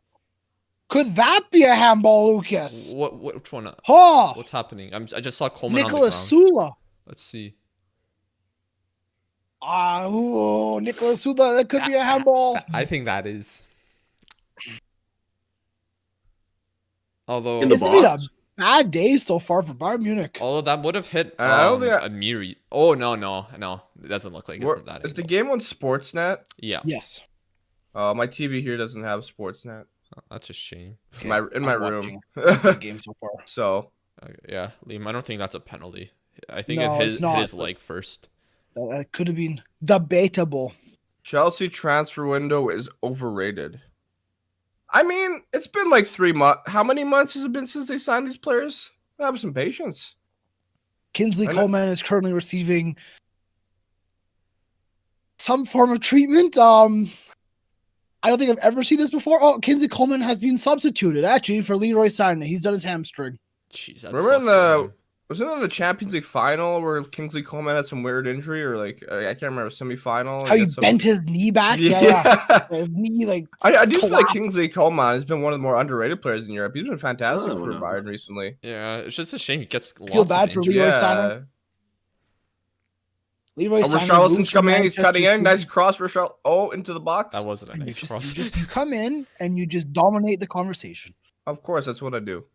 Could that be a handball, Lucas? Which one? Oh, What's happening? I just saw Coleman Nicholas on the ground. Sula. Let's see. Nicholas Sula. That could be a handball. I think that is. Although, In the It's been a box? bad day so far for Bayern Munich. although that would have hit I don't think I- Amiri. Oh no, it doesn't look like it from that Is the angle. game on Sportsnet? Yeah, Yes. My TV here doesn't have Sportsnet. that's a shame. In my I'm room. watching the game so far. So Yeah, Liam, I don't think that's a penalty. I think No, it it's hit not. his leg first. That could have been debatable. Chelsea transfer window is overrated. I mean, it's been like 3 months. How many months has it been since they signed these players? Have some patience. Kingsley I know- Coleman is currently receiving some form of treatment. I don't think I've ever seen this before. Oh, Kingsley Coleman has been substituted actually for Leroy Sané. He's done his hamstring. Jeez, that Remember in sucks for the him. wasn't it in the Champions League final where Kingsley Coleman had some weird injury or like I can't remember semi-final. How he had some- bent his knee back. Yeah. Yeah. His knee like I do feel like collapsed. Kingsley Coleman has been one of the more underrated players in Europe. He's been fantastic Oh, for no. Bayern recently. Yeah, it's just a shame he gets lots Feel bad of for injuries. Leroy Yeah. Sané. Leroy Oh, Sané Richarlison's moves coming from in. He's cutting Manchester in. Nice City. cross, Richarlison. Oh, into the box. That wasn't a And nice you cross. you come in and you just dominate the conversation. Of course, that's what I do.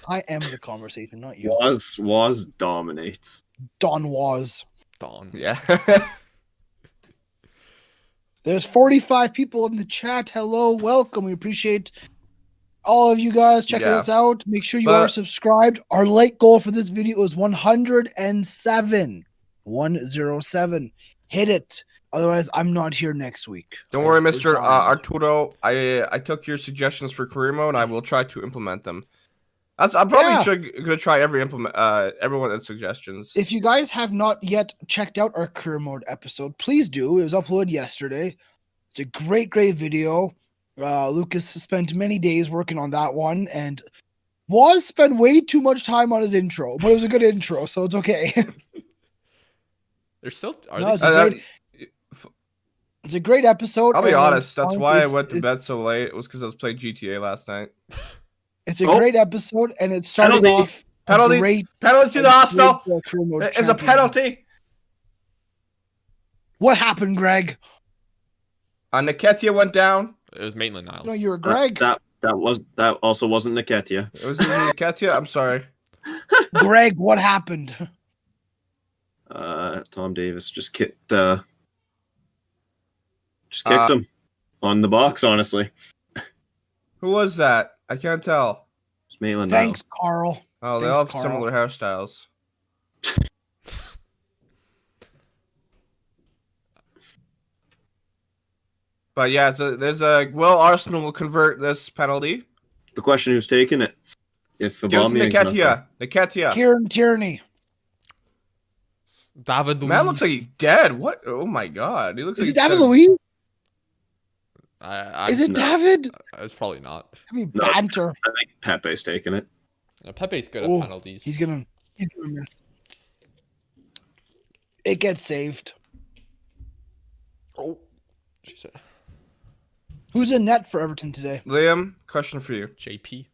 I am the conversation, not you. Was dominates. Don was. Dawn. Yeah. There's 45 people in the chat. Hello, welcome. We appreciate all of you guys checking Yeah. us out. Make sure you But- are subscribed. Our like goal for this video is 107. 107. Hit it. Otherwise, I'm not here next week. Don't worry, I Mr. resigned. Arturo. I took your suggestions for career mode. I will try to implement them. I'm probably gonna try everyone's suggestions. If you guys have not yet checked out our career mode episode, please do. It was uploaded yesterday. It's a great video. Lucas spent many days working on that one, and Woz spent way too much time on his intro, but it was a good intro, so it's okay. They're still It's a great episode. I'll be honest. That's why I went to bed so late. It was because I was playing GTA last night. It's a great episode, and it started off penalty to the Arsenal. It's a penalty. What happened, Greg? Nketiah went down. It was Maitland-Niles. No, you were Greg. That also wasn't Nketiah. It was Nketiah. I'm sorry. Greg, what happened? Tom Davis just kicked him on the box. Honestly, who was that? I can't tell. It's Maitland. Thanks, Carl. Oh, they all have similar hairstyles. But yeah, will Arsenal convert this penalty? The question: who's taking it? If Give it to Nketiah. Kieran Tierney. David Luiz. Man looks like he's dead. What? Oh my god, he looks. Is like it David Luiz? Is it no. David? It's probably not. I mean, banter. I think Pepe's taking it. Pepe's good at penalties. He's gonna miss. It gets saved. Oh, Jesus. Who's in net for Everton today? Liam, question for you. JP.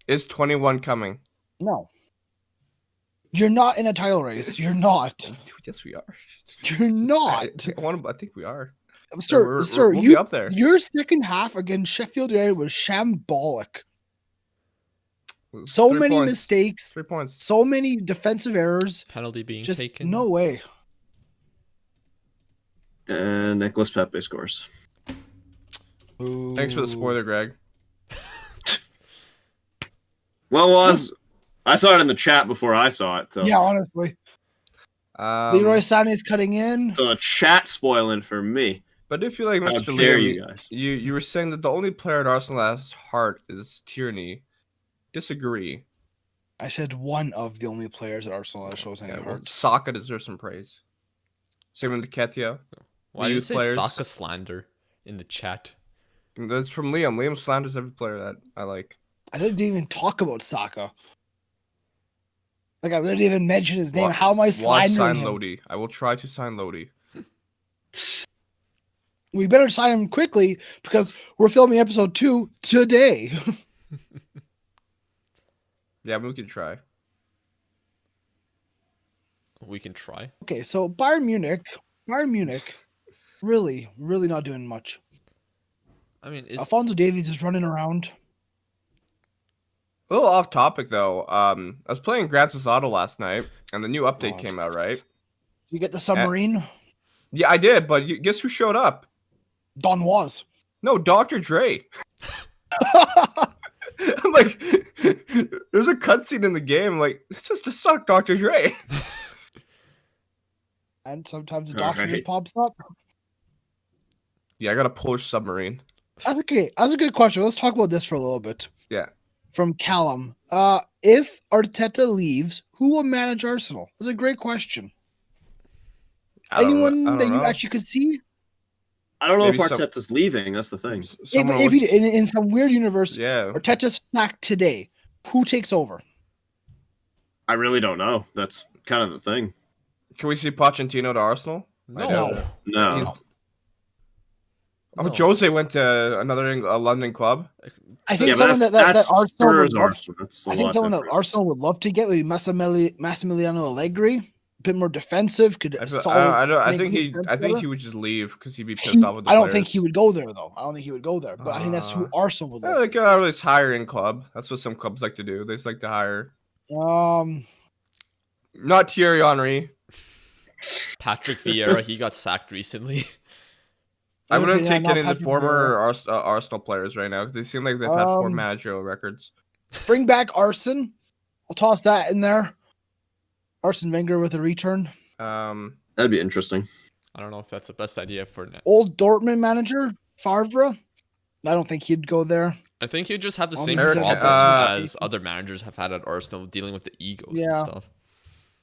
Is 21 coming? No. You're not in a title race. You're not. Yes, we are. You're not. I think we are. Sir, we'll be up there. Your second half against Sheffield United was shambolic. So many mistakes. 3 points. So many defensive errors. Penalty being just taken. No way. And Nicholas Pepe scores. Ooh. Thanks for the spoiler, Greg. Well, I saw it in the chat before I saw it. So. Yeah, honestly. Leroy Sané's cutting in. So a chat spoiling for me. But if you like Mr. How dare Liam, you guys? You were saying that the only player at Arsenal that has heart is Tierney. Disagree. I said one of the only players at Arsenal that shows any heart. Saka deserves some praise. Same with Nketiah. Why did you say Saka slander in the chat? That's from Liam. Liam slanders every player that I like. I didn't even talk about Saka. Like, I didn't even mention his name. How am I slandering him? Lodi. I will try to sign Lodi. We better sign him quickly because we're filming episode 2 today. Yeah, but we can try. We can try. Okay, so Bayern Munich, really, really not doing much. I mean, Alphonso Davies is running around. A little off topic though. I was playing Grand Theft Auto last night, and the new update came out. Right? You get the submarine. Yeah, I did. But guess who showed up? Don Was. No, Dr. Dre. I'm like, there's a cutscene in the game. Like, it's just to suck Dr. Dre. And sometimes the doctor just pops up. Yeah, I got a Polish submarine. That's okay. That's a good question. Let's talk about this for a little bit. Yeah. From Callum. If Arteta leaves, who will manage Arsenal? That's a great question. Anyone that you actually could see? I don't know if Arteta's leaving. That's the thing. If he in some weird universe, yeah, Arteta's sacked today. Who takes over? I really don't know. That's kind of the thing. Can we see Pochettino to Arsenal? No. Oh, Jose went to a London club. I think someone that Arsenal would love. I think someone that Arsenal would love to get would be Massimiliano Allegri. A bit more defensive. I think he would just leave because he'd be pissed off with the I don't players. think he would go there though. I don't think he would go there. But I think that's who Arsenal would love. Like this hiring club. That's what some clubs like to do. They just like to hire. Not Thierry Henry. Patrick Vieira, he got sacked recently. I wouldn't take any of the former Arsenal players right now because they seem like they've had poor managerial records. Bring back Arsene. I'll toss that in there. Arsene Wenger with a return. That'd be interesting. I don't know if that's the best idea for old Dortmund manager Favre. I don't think he'd go there. I think he'll just have the Oh, same Eric, problems as other managers have had at Arsenal, dealing with the egos and stuff.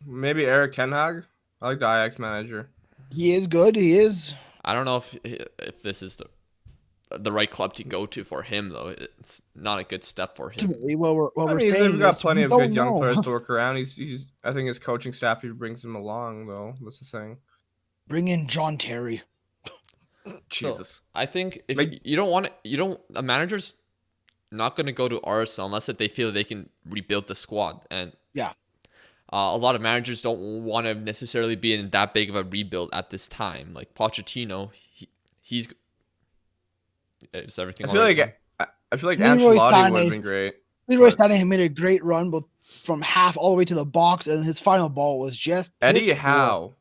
Maybe Eric Ten Hag. I like the Ajax manager. He is good. He is. I don't know if this is the right club to go to for him, though. It's not a good step for him. Ultimately, what we're I mean, saying they've got is plenty we of good don't young know. players to work around. He's. I think his coaching staff, he brings him along, though. That's the thing. Bring in John Terry. Jesus. So, I think if a manager's not going to go to Arsenal unless if they feel they can rebuild the squad. And Yeah. A lot of managers don't want to necessarily be in that big of a rebuild at this time. Like Pochettino, he's is everything. I feel like Leroy Ancelotti Sané. would have been great. Leroy Sané made a great run, both from half all the way to the box, and his final ball was just Eddie piss poor. Howe.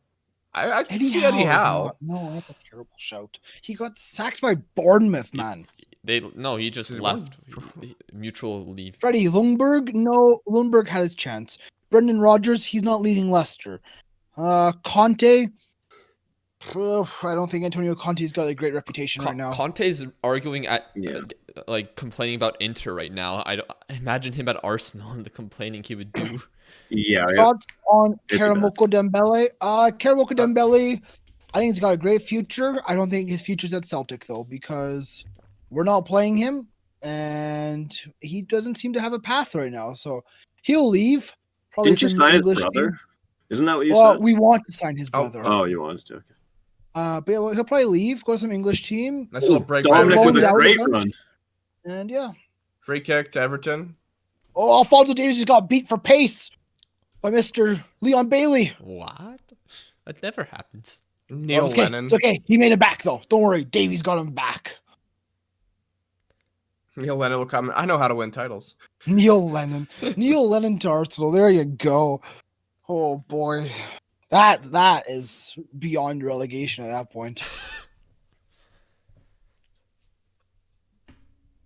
I can see Eddie is Howe. no, that's a terrible shout. He got sacked by Bournemouth, man. He just Did he left. win? Mutual leave. Freddie Ljungberg, no, Ljungberg had his chance. Brendan Rodgers, he's not leaving Leicester. Conte, I don't think Antonio Conte's got a great reputation right now. Conte's arguing at Yeah. complaining about Inter right now. I don't imagine him at Arsenal and the complaining he would do. Yeah. Thoughts on It's Karamoko Dembele? Karamoko Dembele, I think he's got a great future. I don't think his future's at Celtic, though, because we're not playing him, and he doesn't seem to have a path right now. So he'll leave. Probably Didn't you some sign his English brother? team. Isn't that what you Well, said? we want to sign his brother. Oh, you wanted to. Okay. But yeah, he'll probably leave, go to some English team, Nice little break. Dominic Going with a down great the bench. run. and yeah. Free kick to Everton. Oh, Alphonso Davies just got beat for pace by Mr. Leon Bailey. What? That never happens. Neil It's okay. Lennon. It's okay. He made it back, though. Don't worry. Davies got him back. Neil Lennon will come. I know how to win titles. Neil Lennon. Neil Lennon to Arsenal. There you go. Oh, boy. That is beyond relegation at that point.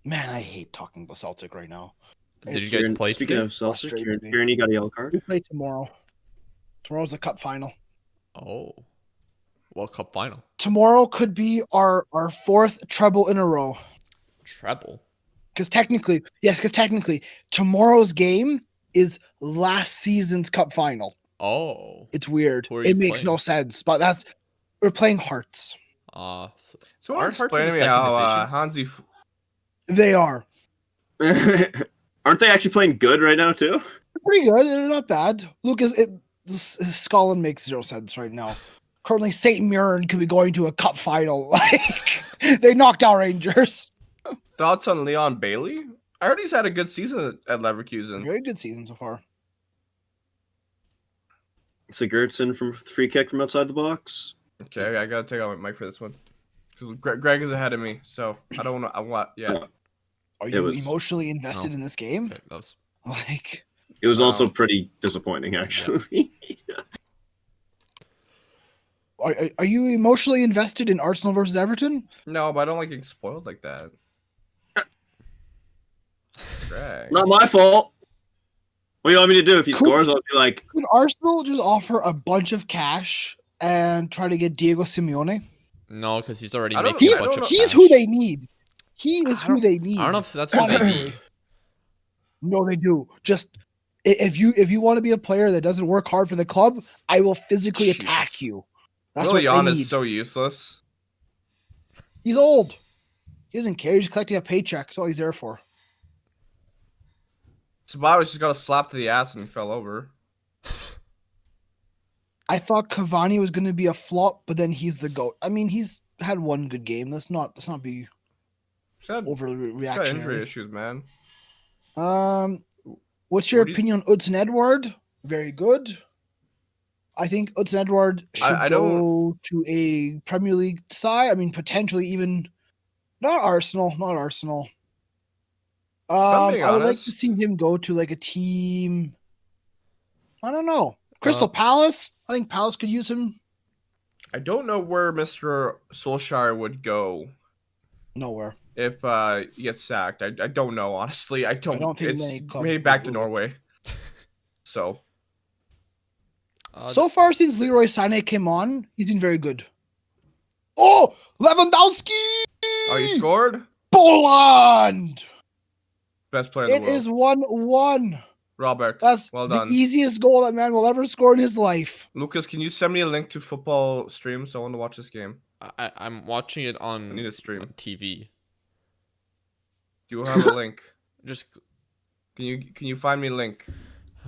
Man, I hate talking about Celtic right now. Did you guys play Speaking today? of Celtic, Frustrated me. Kieran, you got a yellow card. We play tomorrow. Tomorrow's the cup final. Oh, World Cup final. Tomorrow could be our fourth treble in a row. Treble. Because technically, tomorrow's game is last season's cup final. Oh. It's weird. Who are It you makes playing? no sense, but we're playing Hearts. So So Aren't Hearts explain in the to me second how division? Hansi. They are Aren't they actually playing good right now too? pretty good. They're not bad. Lucas, Scotland makes zero sense right now. Currently, St. Mirren could be going to a cup final. Like they knocked out Rangers. Thoughts on Leon Bailey? I heard he's had a good season at Leverkusen. Very good season so far. Sigurdsson from free kick from outside the box. Okay, I gotta take out my mic for this one. Because Greg is ahead of me, so I don't want. Yeah. Are It you was- emotionally invested in this game? okay, that was Like, It was Wow. also pretty disappointing, actually. are you emotionally invested in Arsenal versus Everton? No, but I don't like getting spoiled like that. Greg. Not my fault. What do you want me to do? If he Cool. scores, I'll be like, Could Arsenal just offer a bunch of cash and try to get Diego Simeone? no, because he's already I don't- making He's, a bunch of he's cash. who they need. He is who they need. I don't know if that's what they need. No, they do. Just if you want to be a player that doesn't work hard for the club, I will physically attack Jeez. you. That's Willian what they need. is so useless. He's old. He doesn't care. He's collecting a paycheck. That's all he's there for. Sabados just got a slap to the ass and he fell over. I thought Cavani was going to be a flop, but then he's the GOAT. I mean, he's had one good game. Let's not be He's got overly injury reactionary. issues, man. What's your What do you- opinion on Hudson Edward? Very good. I think Hudson Edward should I go to a Premier League side. I mean, potentially even not Arsenal. I'm being I would like honest- to see him go to like a team. I don't know. Crystal Palace. I think Palace could use him. I don't know where Mr. Solskjaer would go Nowhere. if he gets sacked. I don't know, honestly. I don't think it's many clubs maybe back to would. Norway. So So far since Leroy Sané came on, he's been very good. Oh, Lewandowski! oh, you scored? Poland! Best player in the It world. is 1-1. Robert. That's well the done. easiest goal that man will ever score in his life. Lucas, can you send me a link to football streams? I want to watch this game. I'm watching it I need on a stream. TV. Do you have a link? Just Can you find me a link?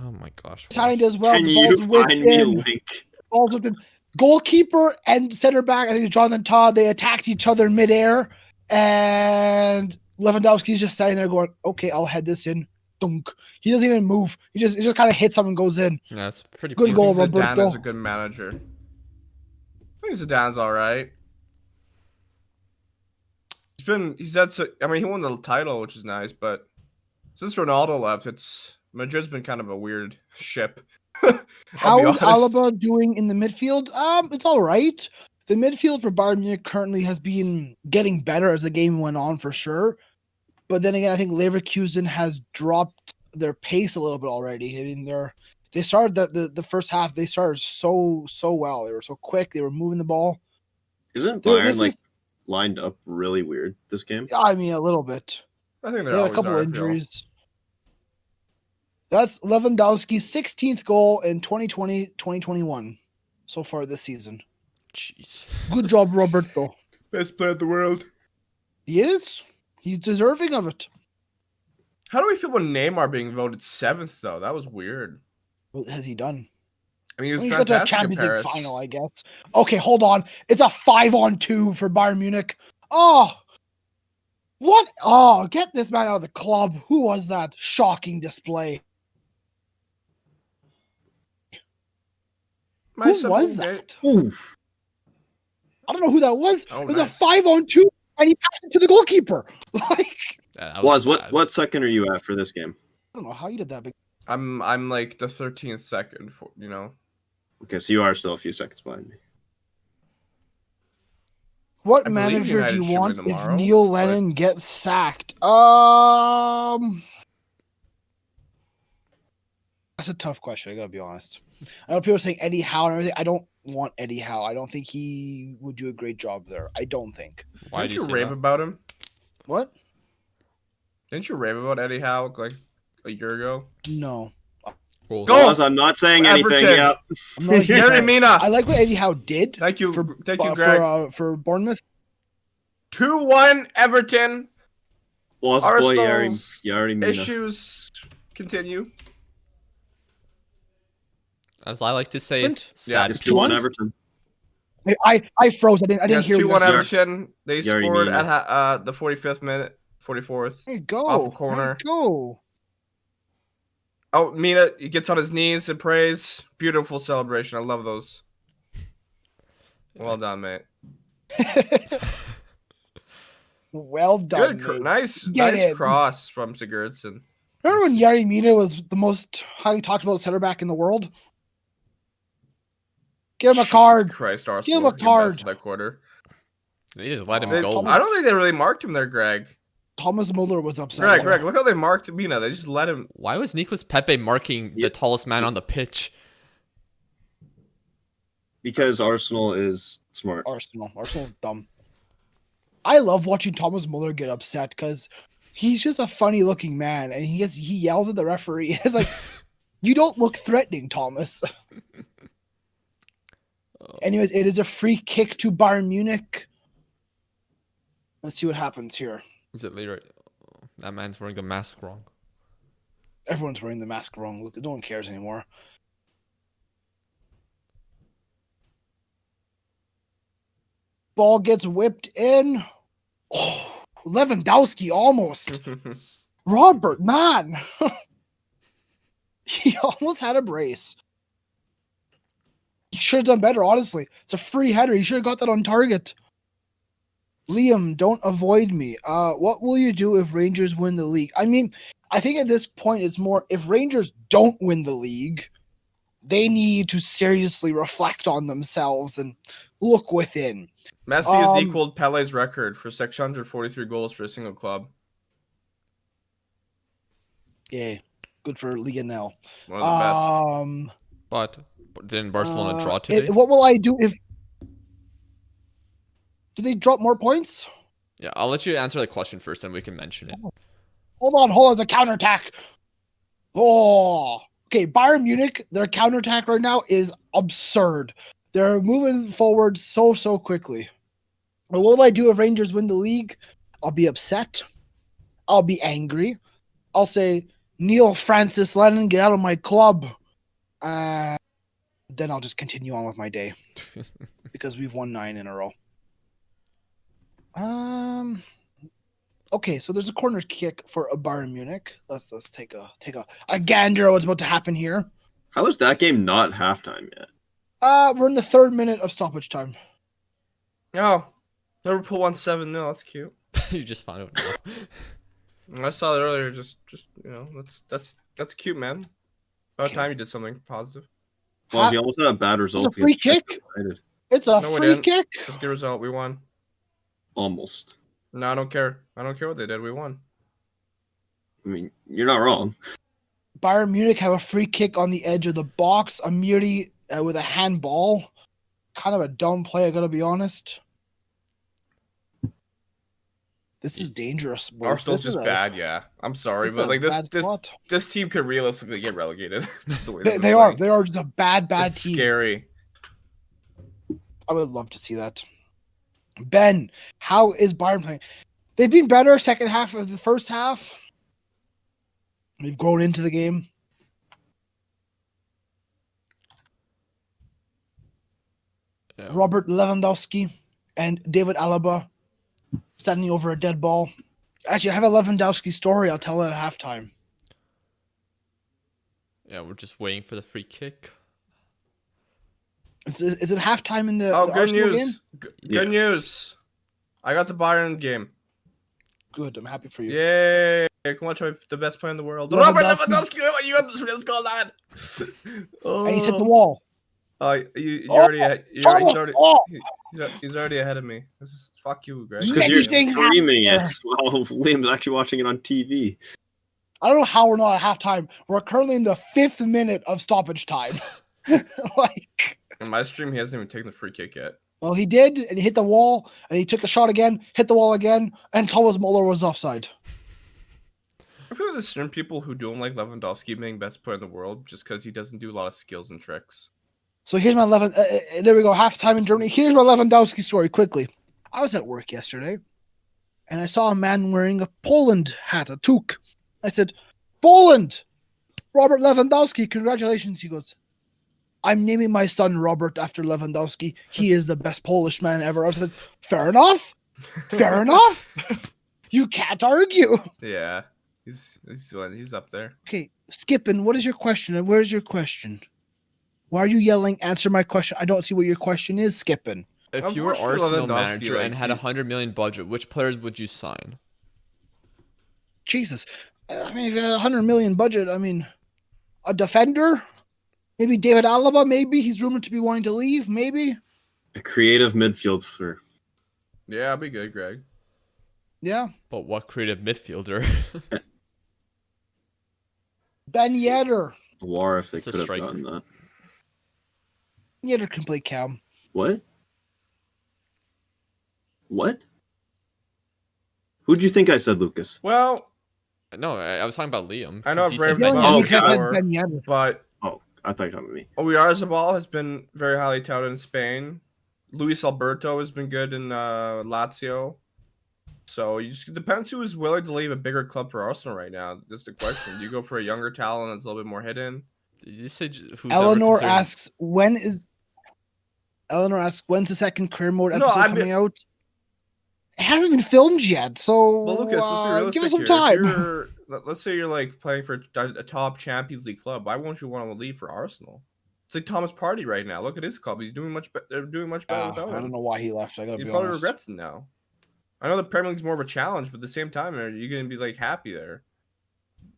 oh my gosh. Signed as well. Can The you ball's whipped find me a in. link? Ball's whipped in. Goalkeeper and center back, I think it's Jonathan Todd, they attacked each other midair. And Lewandowski's just standing there going, okay, I'll head this in. Dunk. He doesn't even move. He just kind of hits something and goes in. Yeah, it's pretty Good easy. goal, I think Zidane Roberto. is a good manager. I think Zidane's all right. He's had so, I mean, he won the title, which is nice, but since Ronaldo left, Madrid's been kind of a weird ship. How is honest. Alaba doing in the midfield? It's all right. The midfield for Bayern Munich currently has been getting better as the game went on, for sure. But then again, I think Leverkusen has dropped their pace a little bit already. I mean, they started the first half. They started so well. They were so quick. They were moving the ball. Isn't Dude, Bayern lined up really weird this game? I mean, a little bit. I think They had a couple injuries. That's Lewandowski's 16th goal in 2020-2021 so far this season. Jeez. Good job, Roberto. Best player in the world. He is. He's deserving of it. How do we feel about Neymar being voted 7th, though? That was weird. What has he done? I mean, he was He got to a fantastic in Champions League Paris. final, I guess. Okay, hold on. It's a 5-on-2 for Bayern Munich. Oh, what? Oh, get this man out of the club. Who was that? Shocking display. Who Nice was simple that? Ooh, I don't know who that was. Oh, it was nice. a 5-on-2, and he passed it to the goalkeeper. Like, Yeah, that was bad. what second are you at for this game? I don't know how you did that. But I'm like the 13th second, you know. Okay, so you are still a few seconds behind me. what I believe manager United do you should win want if tomorrow, Neil but- Lennon gets sacked? That's a tough question. I gotta be honest. I know people are saying Eddie Howe and everything. I don't want Eddie Howe. I don't think he would do a great job there. I don't think. Why Didn't do you you say rave that? about him? What? Didn't you rave about Eddie Howe like a year ago? No. Cool. Go! Pause, I'm not saying anything. Everton. Yep. I'm not a huge Yerry fan. Mina. I like what Eddie Howe did Thank you, for thank you, Greg. for Bournemouth. 2-1 Everton. Boss boy, Arsenal's Yari Mina. Issues continue. As I like to say, Sprint? sad It's Two 2-1 ones? Everton. I froze. I didn't Yes, hear you 2-1 guys say. Everton. They Yerry scored Mina. at the 45th minute, 44th. There you go. Off a corner. There you go. Oh, Mina, he gets on his knees and prays. Beautiful celebration. I love those. Well done, mate. Well done. Good, mate. nice Get in. cross from Sigurdsson. Remember when Yerry Mina was the most highly talked about center back in the world? Give him a Jesus Card. Christ, Arsenal Give him a looking best card. in that quarter. They just let him They- go. I don't think they really marked him there, Greg. Thomas Muller was upset. Greg, look how they marked Mina. They just let him. Why was Nicolas Pepe marking the Yep. tallest man on the pitch? Because Arsenal is smart. Arsenal's dumb. I love watching Thomas Muller get upset because he's just a funny looking man and he yells at the referee. It's like, you don't look threatening, Thomas. Anyways, it is a free kick to Bayern Munich. Let's see what happens here. Is it later? That man's wearing the mask wrong. Everyone's wearing the mask wrong. Look, no one cares anymore. Ball gets whipped in. Oh, Lewandowski almost. Robert, man. He almost had a brace. He should have done better, honestly. It's a free header. He should have got that on target. Liam, don't avoid me. What will you do if Rangers win the league? I mean, I think at this point it's more if Rangers don't win the league, they need to seriously reflect on themselves and look within. Messi has equaled Pele's record for 643 goals for a single club. Yeah, good for Liga now. One of the best. But didn't Barcelona draw today? What will I do if? Do they drop more points? Yeah, I'll let you answer the question first, then we can mention it. Hold on. It's a counterattack. Oh, okay. Bayern Munich, their counterattack right now is absurd. They're moving forward so quickly. But what will I do if Rangers win the league? I'll be upset. I'll be angry. I'll say, Neil Francis Lennon, get out of my club. Then I'll just continue on with my day because we've won 9 in a row. Okay, so there's a corner kick for a Bayern Munich. Let's take a gander at what's about to happen here. How is that game not halftime yet? We're in the 3rd minute of stoppage time. Oh, Liverpool won 7-0. That's cute. You just found out now. I saw that earlier. Just that's cute, man. About Okay. time you did something positive. Well, he almost had a bad result. It's a free against kick? United. It's a No, we free didn't. kick. That's a good result. We won. Almost. No, I don't care. I don't care what they did. We won. I mean, you're not wrong. Bayern Munich have a free kick on the edge of the box. Amiri with a handball. Kind of a dumb play, I gotta be honest. This is dangerous. boys. Arsenal's This is just bad, yeah. I'm sorry, it's but a like bad spot. this team could realistically get relegated. The way They they've been are. playing. They are just a bad It's team. scary. I would love to see that. Ben, how is Bayern playing? They've been better second half of the first half. They've grown into the game. Yeah. Robert Lewandowski and David Alaba standing over a dead ball. Actually, I have a Lewandowski story. I'll tell it at halftime. Yeah, we're just waiting for the free kick. Is it halftime in the, Oh, the good Arsenal game? news. Good news. I got the Bayern game. Good. I'm happy for you. Yay! Come watch the best player in the world. Lewandowski. Robert Lewandowski! You got this real goal, lad. And he's hit the wall. Oh, he's Oh, already ahead of me. This is fuck you, Greg. Just because Many you're things streaming happen it while Liam's actually watching it on TV. I don't know how we're not at halftime. We're currently in the 5th minute of stoppage time. Like, In my stream, he hasn't even taken the free kick yet. well, he did, and he hit the wall, and he took a shot again, hit the wall again, and Thomas Muller was offside. I feel like there's certain people who don't like Lewandowski being best player in the world just because he doesn't do a lot of skills and tricks. So here's my there we go, halftime in Germany. Here's my Lewandowski story quickly. I was at work yesterday, and I saw a man wearing a Poland hat, a toque. I said, Poland! Robert Lewandowski, congratulations. He goes, I'm naming my son Robert after Lewandowski. He is the best Polish man ever. I said, fair enough. Fair enough. You can't argue. Yeah, he's up there. Okay, Skippin, what is your question? And where's your question? Why are you yelling? Answer my question. I don't see what your question is, Skippin. If you were Unfortunately, Arsenal Lewandowski, manager like, and had he- 100 million budget, which players would you sign? Jesus. I mean, if you had 100 million budget, I mean, a defender? Maybe David Alaba, maybe. He's rumored to be wanting to leave, maybe. A creative midfielder. Yeah, I'll be good, Greg. Yeah. But what creative midfielder? Ben Yedder. War if they It's a could have striker. gotten that. Yedder can play cam. What? What? Who'd you think I said, Lucas? Well, No, I was talking about Liam. I know 'cause he very said The Ben only Oh, thing Yedder. I said God. Ben Yedder. but Oh, I thought you were talking about me. Oyarzabal has been very highly touted in Spain. Luis Alberto has been good in Lazio. So it depends who is willing to leave a bigger club for Arsenal right now. Just a question. Do you go for a younger talent that's a little bit more hidden? Did you say who's Eleanor ever considered- asks, when's the second career mode No, episode I mean- coming out? It hasn't been filmed yet, so Well, Lucas, let's be realistic give us some here. time. Let's say you're like playing for a top Champions League club. Why won't you want to leave for Arsenal? It's like Thomas Partey right now. Look at his club. He's doing much better. They're doing much better without I don't him. know why he left. I gotta He be probably honest. regrets it now. I know the Premier League's more of a challenge, but at the same time, are you gonna be like happy there?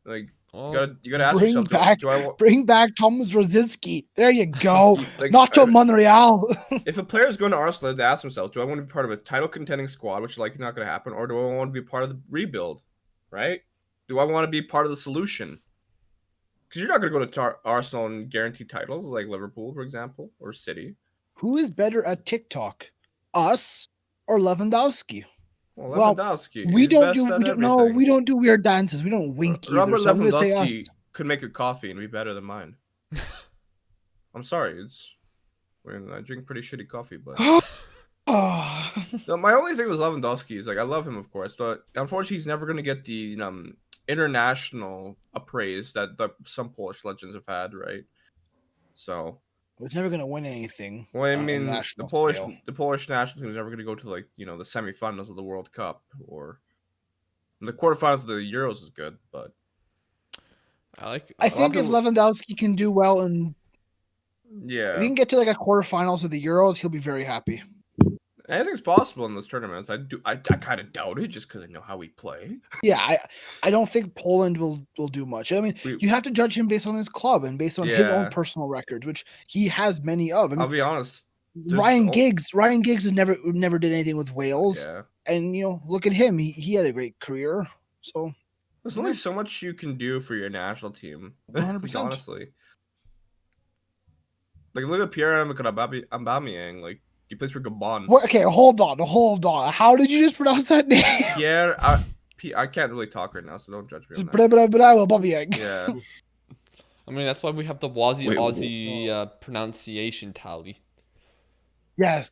Like Well, you gotta ask Bring yourself, back- do I want? Bring back Thomas Rosicki. There you go. Like, Nacho Monreal. if a player's going to Arsenal, they ask themselves, do I want to be part of a title contending squad, which like not going to happen, or do I want to be part of the rebuild? Right? Do I want to be part of the solution? Because you're not going to go to Arsenal and guarantee titles like Liverpool, for example, or City. Who is better at TikTok, us or Lewandowski? Well, Lewandowski. we he's don't best do. at We don't, no, everything. we don't do weird dances. We don't wink either. Robert So I'm gonna say us. Lewandowski could make a coffee and be better than mine. I'm sorry, I drink pretty shitty coffee, but Oh. no, my only thing with Lewandowski is like I love him, of course, but unfortunately he's never gonna get the international appraise that some Polish legends have had, right? So It's never gonna win anything. well, I on a mean, national the scale. Polish national team is never going to go to like the semifinals of the World Cup or the quarterfinals of the Euros is good, but I think if Lewandowski can do well and if he can get to like a quarterfinals of the Euros, he'll be very happy. Anything's possible in those tournaments. I kind of doubt it just because I know how we play. Yeah, I don't think Poland will do much. I mean, you have to judge him based on his club and based on his own personal records, which he has many of. I mean, I'll be honest. Ryan Giggs has never did anything with Wales, and look at him. He had a great career. So there's only so much you can do for your national team. 100%. Honestly, like look at Pierre-Emerick Aubameyang. Like he plays for Gabon. Okay, hold on. How did you just pronounce that name? Pierre, I can't really talk right now, so don't judge me on that. Aubameyang. Yeah. I mean, that's why we have the Aussie pronunciation tally. Yes.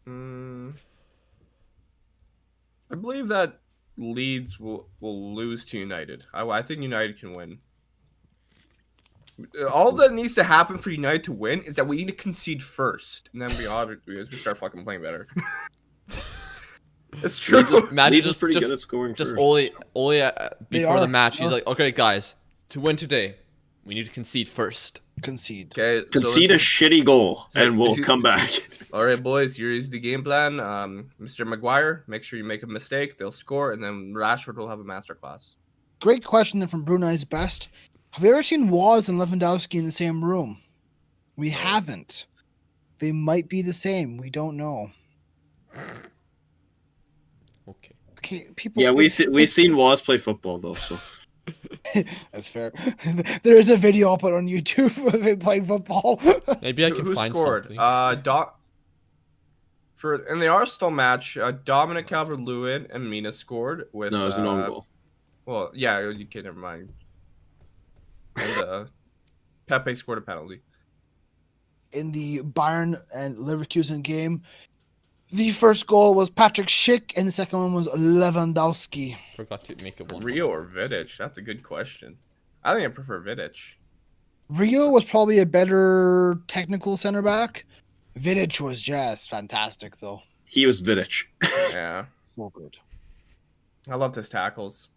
I believe that Leeds will lose to United. I think United can win. All that needs to happen for United to win is that we need to concede first, and then we start fucking playing better. It's true. Leeds is pretty good at scoring just first. Ole before the match, he's like, okay, guys, to win today, we need to concede first. Concede. Okay, concede a shitty goal, and we'll come back. All right, boys, here's the game plan. Mr. Maguire, make sure you make a mistake. They'll score, and then Rashford will have a masterclass. Great question then from Brunei's Best. Have you ever seen Woz and Lewandowski in the same room? We haven't. They might be the same. We don't know. Okay, people. Yeah, we've seen Woz play football though, so. That's fair. There is a video I'll put on YouTube of him playing football. Maybe I can find scored? something. In the Arsenal match, Dominic Calvert-Lewin and Mina scored with. No, it was an own goal. Well, yeah, okay, never mind. And Pepe scored a penalty. In the Bayern and Leverkusen game, the first goal was Patrick Schick, and the second one was Lewandowski. Forgot to make it one. Rio or Vidic? That's a good question. I think I prefer Vidic. Rio was probably a better technical center back. Vidic was just fantastic, though. He was Vidic. Yeah. So good. I loved his tackles.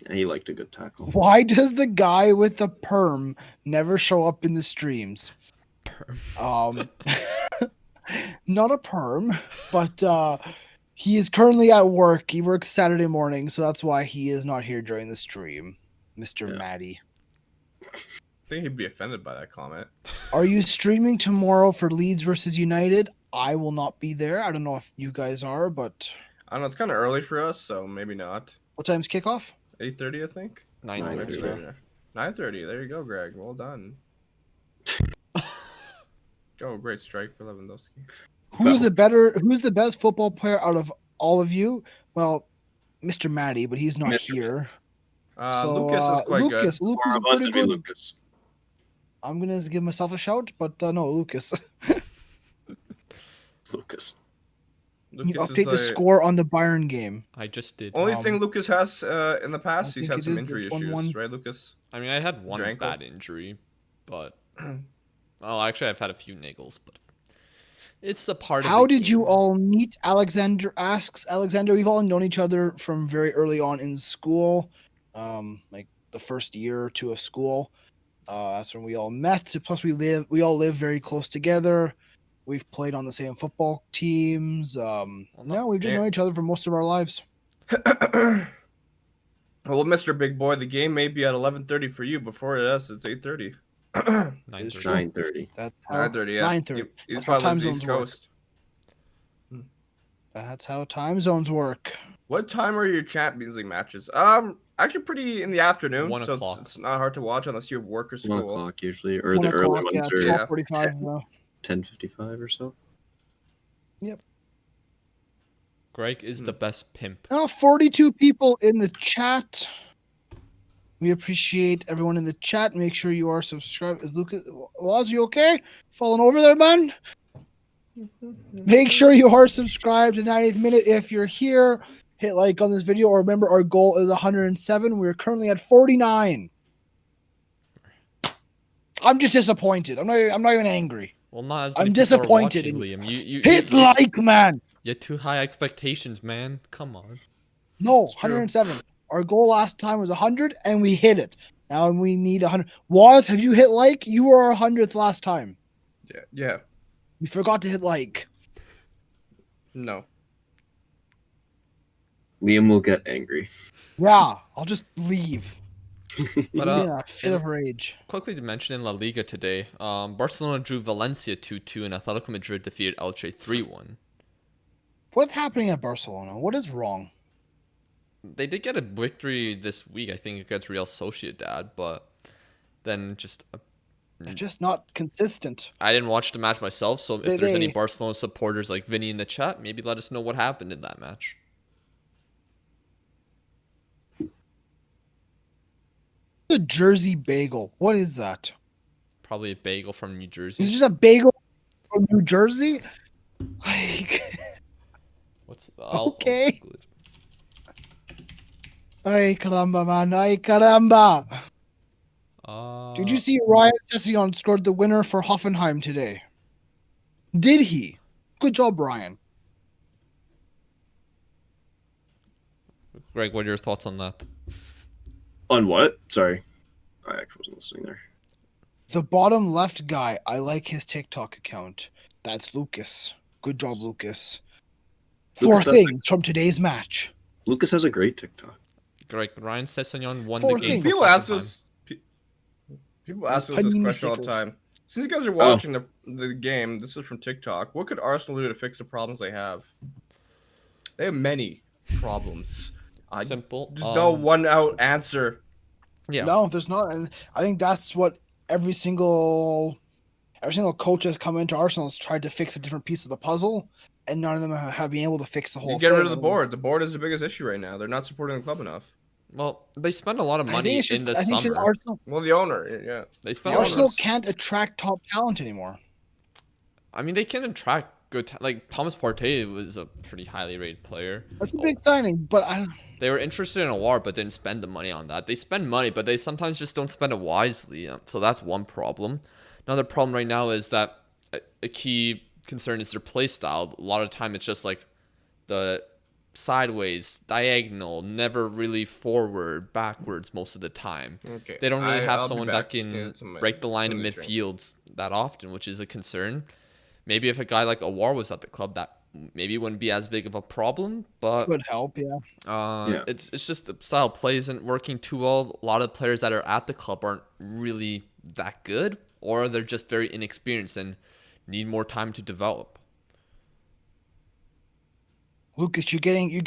Yeah, he liked a good tackle. Why does the guy with the perm never show up in the streams? Not a perm, but he is currently at work. He works Saturday morning, so that's why he is not here during the stream, Mr. Maddie. I think he'd be offended by that comment. Are you streaming tomorrow for Leeds versus United? I will not be there. I don't know if you guys are, but I don't know. It's kind of early for us, so maybe not. What time's kickoff? 8:30, I think. 9:30. 9:30. There you go, Greg. Well done. Oh, great strike for Lewandowski. Who's the best football player out of all of you? Well, Mr. Maddie, but he's not here. Lucas is quite good. Lucas is pretty good. Lucas. I'm gonna give myself a shout, but no, Lucas. It's Lucas. Can you update the score on the Bayern game? I just did. Only thing Lucas has in the past, he's had some it is injury the issues, 1-1. right, Lucas? I mean, I had one Your ankle? bad injury, but actually, I've had a few niggles, but it's a part of. How did you all meet? Alexander asks. Alexander, we've all known each other from very early on in school, like the first year or two of school. That's when we all met. Plus, we all live very close together. We've played on the same football teams. We've just known each other for most of our lives. Well, Mr. Big Boy, the game may be at 11:30 for you. Before us, it's 8:30. 9:30. That's how 9:30. Yeah. 9:30. He's That's how probably time East zones work. Coast. That's how time zones work. What time are your Champions League matches? Actually, pretty in the afternoon. 1 so o'clock. it's not hard to watch unless you have work or school. 1 o'clock usually, or 1 the early o'clock, ones are 12:45. 10:55 or so. Greg is the best pimp. Now, 42 people in the chat. We appreciate everyone in the chat. Make sure you are subscribed. Is Lucas, was you okay? Falling over there, man? Make sure you are subscribed to 90th Minute if you're here. Hit like on this video. Or remember, our goal is 107. We're currently at 49. I'm just disappointed. I'm not even angry. Well, not as I'm many people are disappointed watching, in Liam. You Hit like, man. You had too high expectations, man. Come on. No, It's true. 107. Our goal last time was 100, and we hit it. Now we need 100. Waz, have you hit like? You were our 100th last time. Yeah. You forgot to hit like. No. Liam will get angry. Yeah, I'll just leave. But In a fit of rage. quickly to mention in La Liga today, Barcelona drew Valencia 2-2 and Atletico Madrid defeated Elche 3-1. What's happening at Barcelona? What is wrong? They did get a victory this week, I think, against Real Sociedad, but then just They're just not consistent. I didn't watch the match myself, so if They- there's any they- Barcelona supporters like Vinny in the chat, maybe let us know what happened in that match. The Jersey bagel. What is that? Probably a bagel from New Is it Jersey. just a bagel from New Jersey? Like, What's Okay. Google it. ay caramba, man. Ay caramba. Did you see Ryan Session scored the winner for Hoffenheim today? Did he? Good job, Ryan. Greg, what are your thoughts on that? On what? Sorry. I actually wasn't listening there. The bottom left guy, I like his TikTok account. That's Lucas. Good job, Lucas. Four Lucas does things from today's match. Lucas has a great TikTok. Greg, Ryan Sessegnon won Four the game. things. for People ask Hoffenheim. us. People ask us I this mean, question all the stickers. time. Since you guys are watching the game, this is from TikTok. What could Arsenal do to fix the problems they have? They have many problems. Simple. There's no one out answer. Yeah. No, there's not. And I think that's what every single coach has come into Arsenal has tried to fix a different piece of the puzzle, and none of them have been able to fix the whole You get thing. rid of the board. The board is the biggest issue right now. They're not supporting the club enough. Well, they spend a lot of I money think it's just, in the I think just summer. Arsenal, Well, the owner, yeah. They spend a lot of Arsenal can't attract top talent anymore. I mean, they can attract good. Like Thomas Partey was a pretty highly rated player. That's a big signing, but I don't. They were interested in a war, but didn't spend the money on that. They spend money, but they sometimes just don't spend it wisely. So that's one problem. Another problem right now is that a key concern is their play style. A lot of time it's just like the sideways, diagonal, never really forward, backwards most of the time. Okay. They don't really have I'll be someone back. that can Yeah, it's break the line in in the train. midfields that often, which is a concern. Maybe if a guy like Awar was at the club, that maybe wouldn't be as big of a problem. But Would help, yeah. Yeah. it's just the style of play isn't working too well. A lot of players that are at the club aren't really that good, or they're just very inexperienced and need more time to develop. Lucas, you're getting your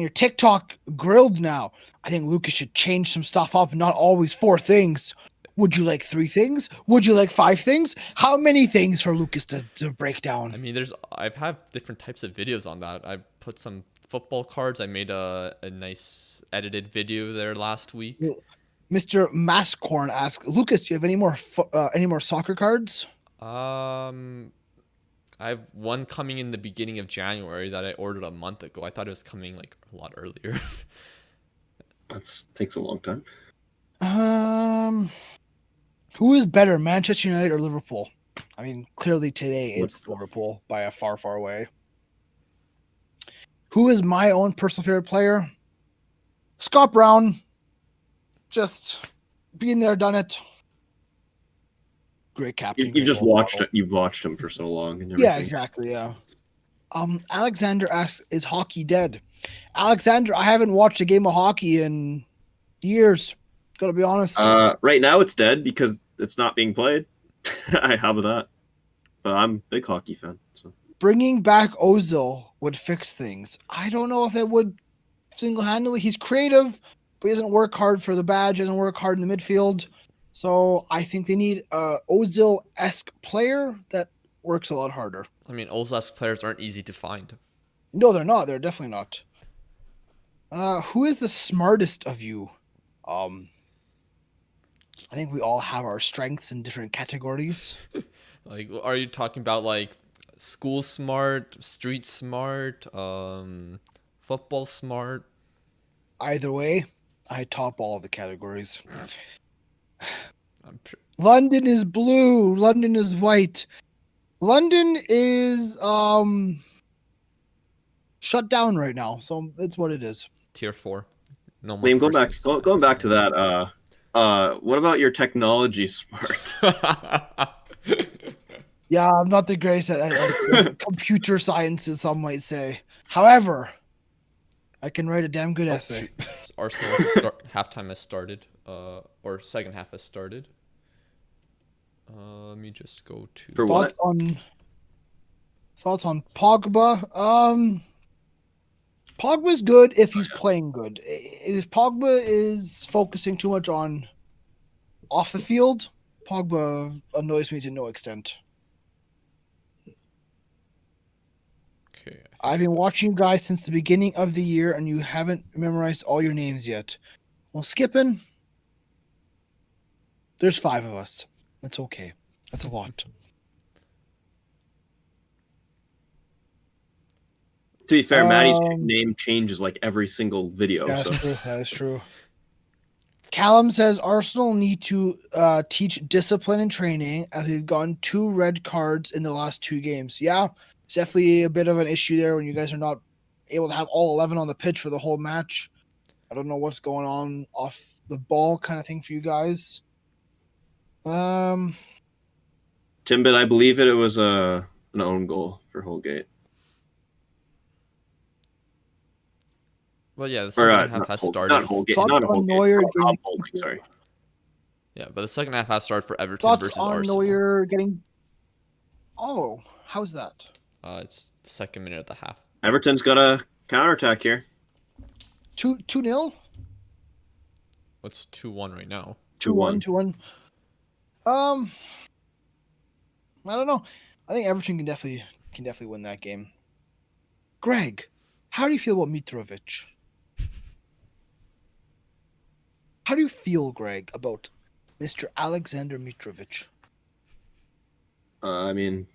TikTok grilled now. I think Lucas should change some stuff up, not always four things. Would you like 3 things? Would you like 5 things? How many things for Lucas to break down? I mean, I've had different types of videos on that. I put some football cards. I made a nice edited video there last week. Mr. Mascorn asks, Lucas, do you have any more soccer cards? I have one coming in the beginning of January that I ordered a month ago. I thought it was coming like a lot earlier. That takes a long time. Who is better, Manchester United or Liverpool? I mean, clearly today it's Liverpool by a far, far way. Who is my own personal favorite player? Scott Brown. Just been there, done it. Great captain. You've watched him for so long and everything. Yeah, exactly. Yeah. Alexander asks, "Is hockey dead?" Alexander, I haven't watched a game of hockey in years. Gotta be honest. Right now it's dead because it's not being played. How about that? But I'm a big hockey fan. So Bringing back Ozil would fix things. I don't know if it would single-handedly. He's creative, but he doesn't work hard for the badge. Doesn't work hard in the midfield. So I think they need a Ozil-esque player that works a lot harder. I mean, Ozlask players aren't easy to find. No, they're not. They're definitely not. Who is the smartest of you? I think we all have our strengths in different categories. Like, are you talking about like school smart, street smart, football smart? Either way, I top all of the categories. I'm London is blue. London is white. London is shut down right now, so it's what it is. Tier 4. No more. Liam, Christmas. going back to that. What about your technology smart? Yeah, I'm not the greatest at computer sciences, some might say. However, I can write a damn good essay. Arsenal halftime has started, or second half has started. Let me just go to For Thoughts on Pogba. Pogba's good if he's playing good. If Pogba is focusing too much on off the field, Pogba annoys me to no extent. Okay. I've been watching you guys since the beginning of the year, and you haven't memorized all your names yet. Well, skipping. There's 5 of us. That's okay. That's a lot. To be fair, Maddie's name changes like every single video. Yeah, So. that's true. That is true. Callum says Arsenal need to teach discipline and training as they've gotten 2 red cards in the last 2 games. Yeah, it's definitely a bit of an issue there when you guys are not able to have all 11 on the pitch for the whole match. I don't know what's going on off the ball kind of thing for you guys. Timbit, I believe it was an own goal for Holgate. Well, yeah, the second half has started. Not Holgate. Thoughts Not on Holgate. Neuer Rob Holding, sorry. Yeah, but the second half has started for Everton Thoughts versus on Arsenal. Neuer getting... Oh, how's that? It's the second minute of the half. Everton's got a counterattack here. 2-0? What's 2-1 right now? 2-1. 2-1. I don't know. I think Everton can definitely win that game. Greg, how do you feel about Mitrovic? How do you feel, Greg, about Mr. Alexander Mitrovic? I mean,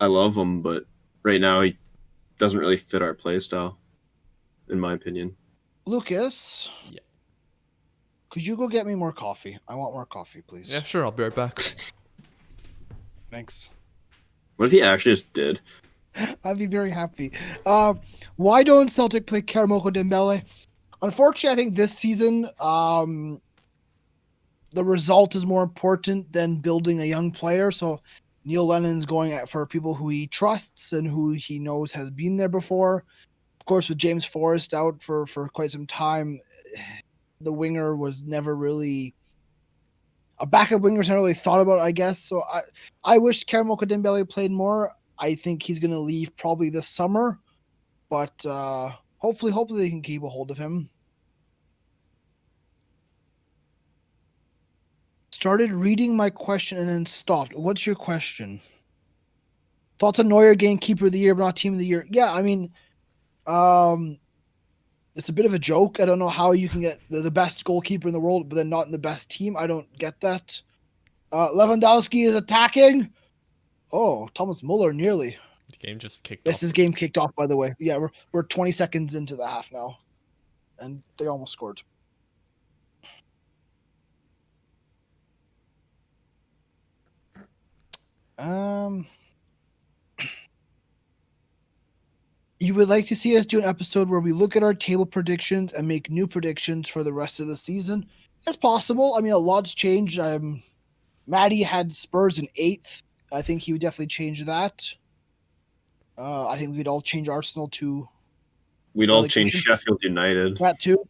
I love him, but right now he doesn't really fit our play style, in my opinion. Lucas? Yeah. Could you go get me more coffee? I want more coffee, please. Yeah, sure. I'll be right back. Thanks. What if he actually just did? I'd be very happy. Why don't Celtic play Karamoko Dembele? Unfortunately, I think this season, the result is more important than building a young player. So Neil Lennon's going for people who he trusts and who he knows has been there before. Of course, with James Forrest out for quite some time, the winger was never really... A backup winger was never really thought about, I guess. So I wish Karamoko Dembele played more. I think he's going to leave probably this summer. But hopefully they can keep a hold of him. Started reading my question and then stopped. What's your question? Thoughts on Neuer getting keeper of the year but not team of the year? Yeah, I mean, it's a bit of a joke. I don't know how you can get the best goalkeeper in the world but then not in the best team. I don't get that. Lewandowski is attacking. Oh, Thomas Muller nearly. The game just kicked off. Yes, this game kicked off, by the way. Yeah, we're 20 seconds into the half now. And they almost scored. You would like to see us do an episode where we look at our table predictions and make new predictions for the rest of the season? It's possible. I mean, a lot's changed. Maddie had Spurs in 8th. I think he would definitely change that. I think we'd all change Arsenal to... We'd all change Sheffield United. That too.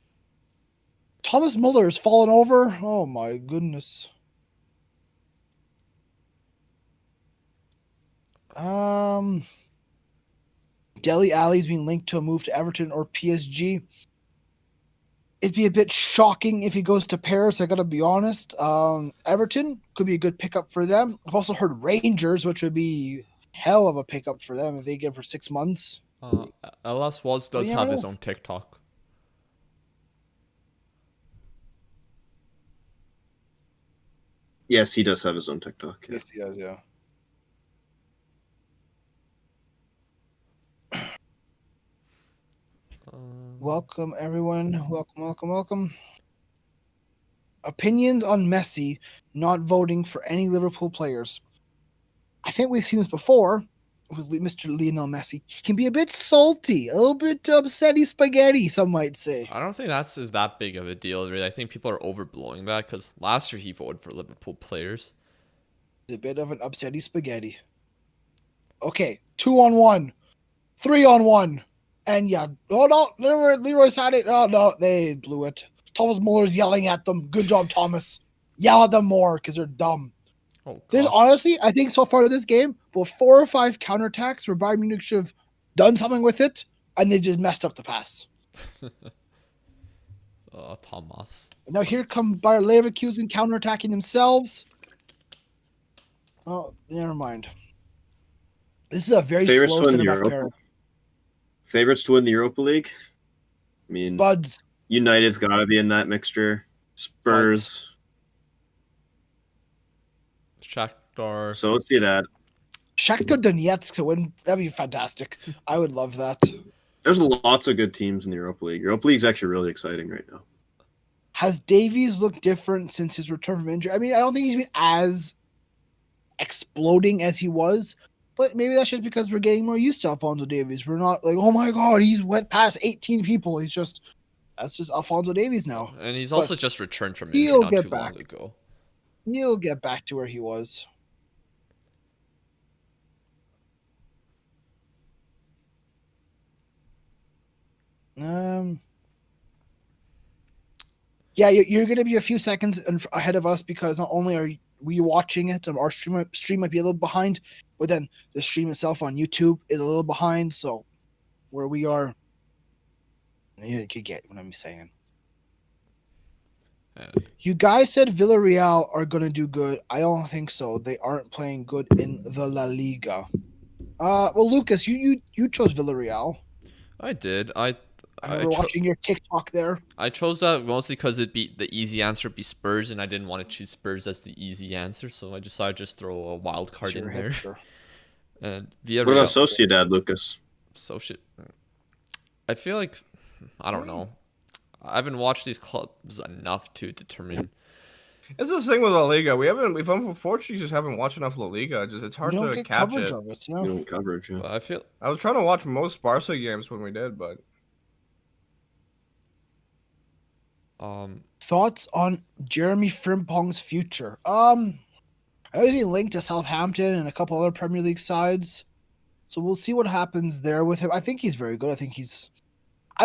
Thomas Muller has fallen over. Oh my goodness. Dele Alli's being linked to a move to Everton or PSG. It'd be a bit shocking if he goes to Paris, I gotta be honest. Everton could be a good pickup for them. I've also heard Rangers, which would be hell of a pickup for them if they get him for 6 months. itswoz does you have never his know. own TikTok. Yes, he does have his own TikTok. Yeah. Yes, he does. Yeah. Welcome, everyone. Welcome. Opinions on Messi not voting for any Liverpool players. I think we've seen this before with Mr. Lionel Messi. He can be a bit salty, a little bit upsetty spaghetti, some might say. I don't think that's that big of a deal, really. I think people are overblowing that because last year he voted for Liverpool players. A bit of an upsetty spaghetti. Okay, 2-on-1, 3-on-1. And yeah, oh no, Leroy's had it. Oh no, they blew it. Thomas Muller's yelling at them. Good job, Thomas. Yell at them more because they're dumb. Oh, There's gosh. honestly, I think so far in this game, about 4 or 5 counterattacks where Bayern Munich should have done something with it, and they just messed up the pass. Thomas. Now here come Bayer Leverkusen counterattacking themselves. Oh, never mind. This is a very Favorites slow to win the center back Europa. pair. Favorites to win the Europa League. I mean, Buds. United's got to be in that mixture. Spurs. Shakhtar. Sociedad. Shakhtar Donetsk to win. That'd be fantastic. I would love that. There's lots of good teams in the Europa League. Europa League's actually really exciting right now. Has Davies looked different since his return from injury? I mean, I don't think he's been as exploding as he was, but maybe that's just because we're getting more used to Alphonso Davies. We're not like, oh my god, he's went past 18 people. That's just Alphonso Davies now. And he's also But just returned from he'll injury not get too back. long ago. He'll get back to where he was. Yeah, you're going to be a few seconds ahead of us because not only are we watching it, our stream might be a little behind, but then the stream itself on YouTube is a little behind. So where we are, you could get what I'm saying. You guys said Villarreal are going to do good. I don't think so. They aren't playing good in the La Liga. Well, Lucas, you chose Villarreal. I did. I remember watching your TikTok there. I chose that mostly because it'd be the easy answer would be Spurs, and I didn't want to choose Spurs as the easy answer, so I decided to just throw a wild card in there. Sure. And What about Villarreal. Sociedad, Lucas? I feel like I don't know. I haven't watched these clubs enough to determine. This is the thing with La Liga. We've unfortunately just haven't watched enough La Liga. It's hard You don't to get catch coverage it. of it. You Yeah. don't coverage. Yeah. But I feel I was trying to watch most Barca games when we did, but Thoughts on Jeremy Frimpong's future? I know he's been linked to Southampton and a couple other Premier League sides, so we'll see what happens there with him. I think he's very good. I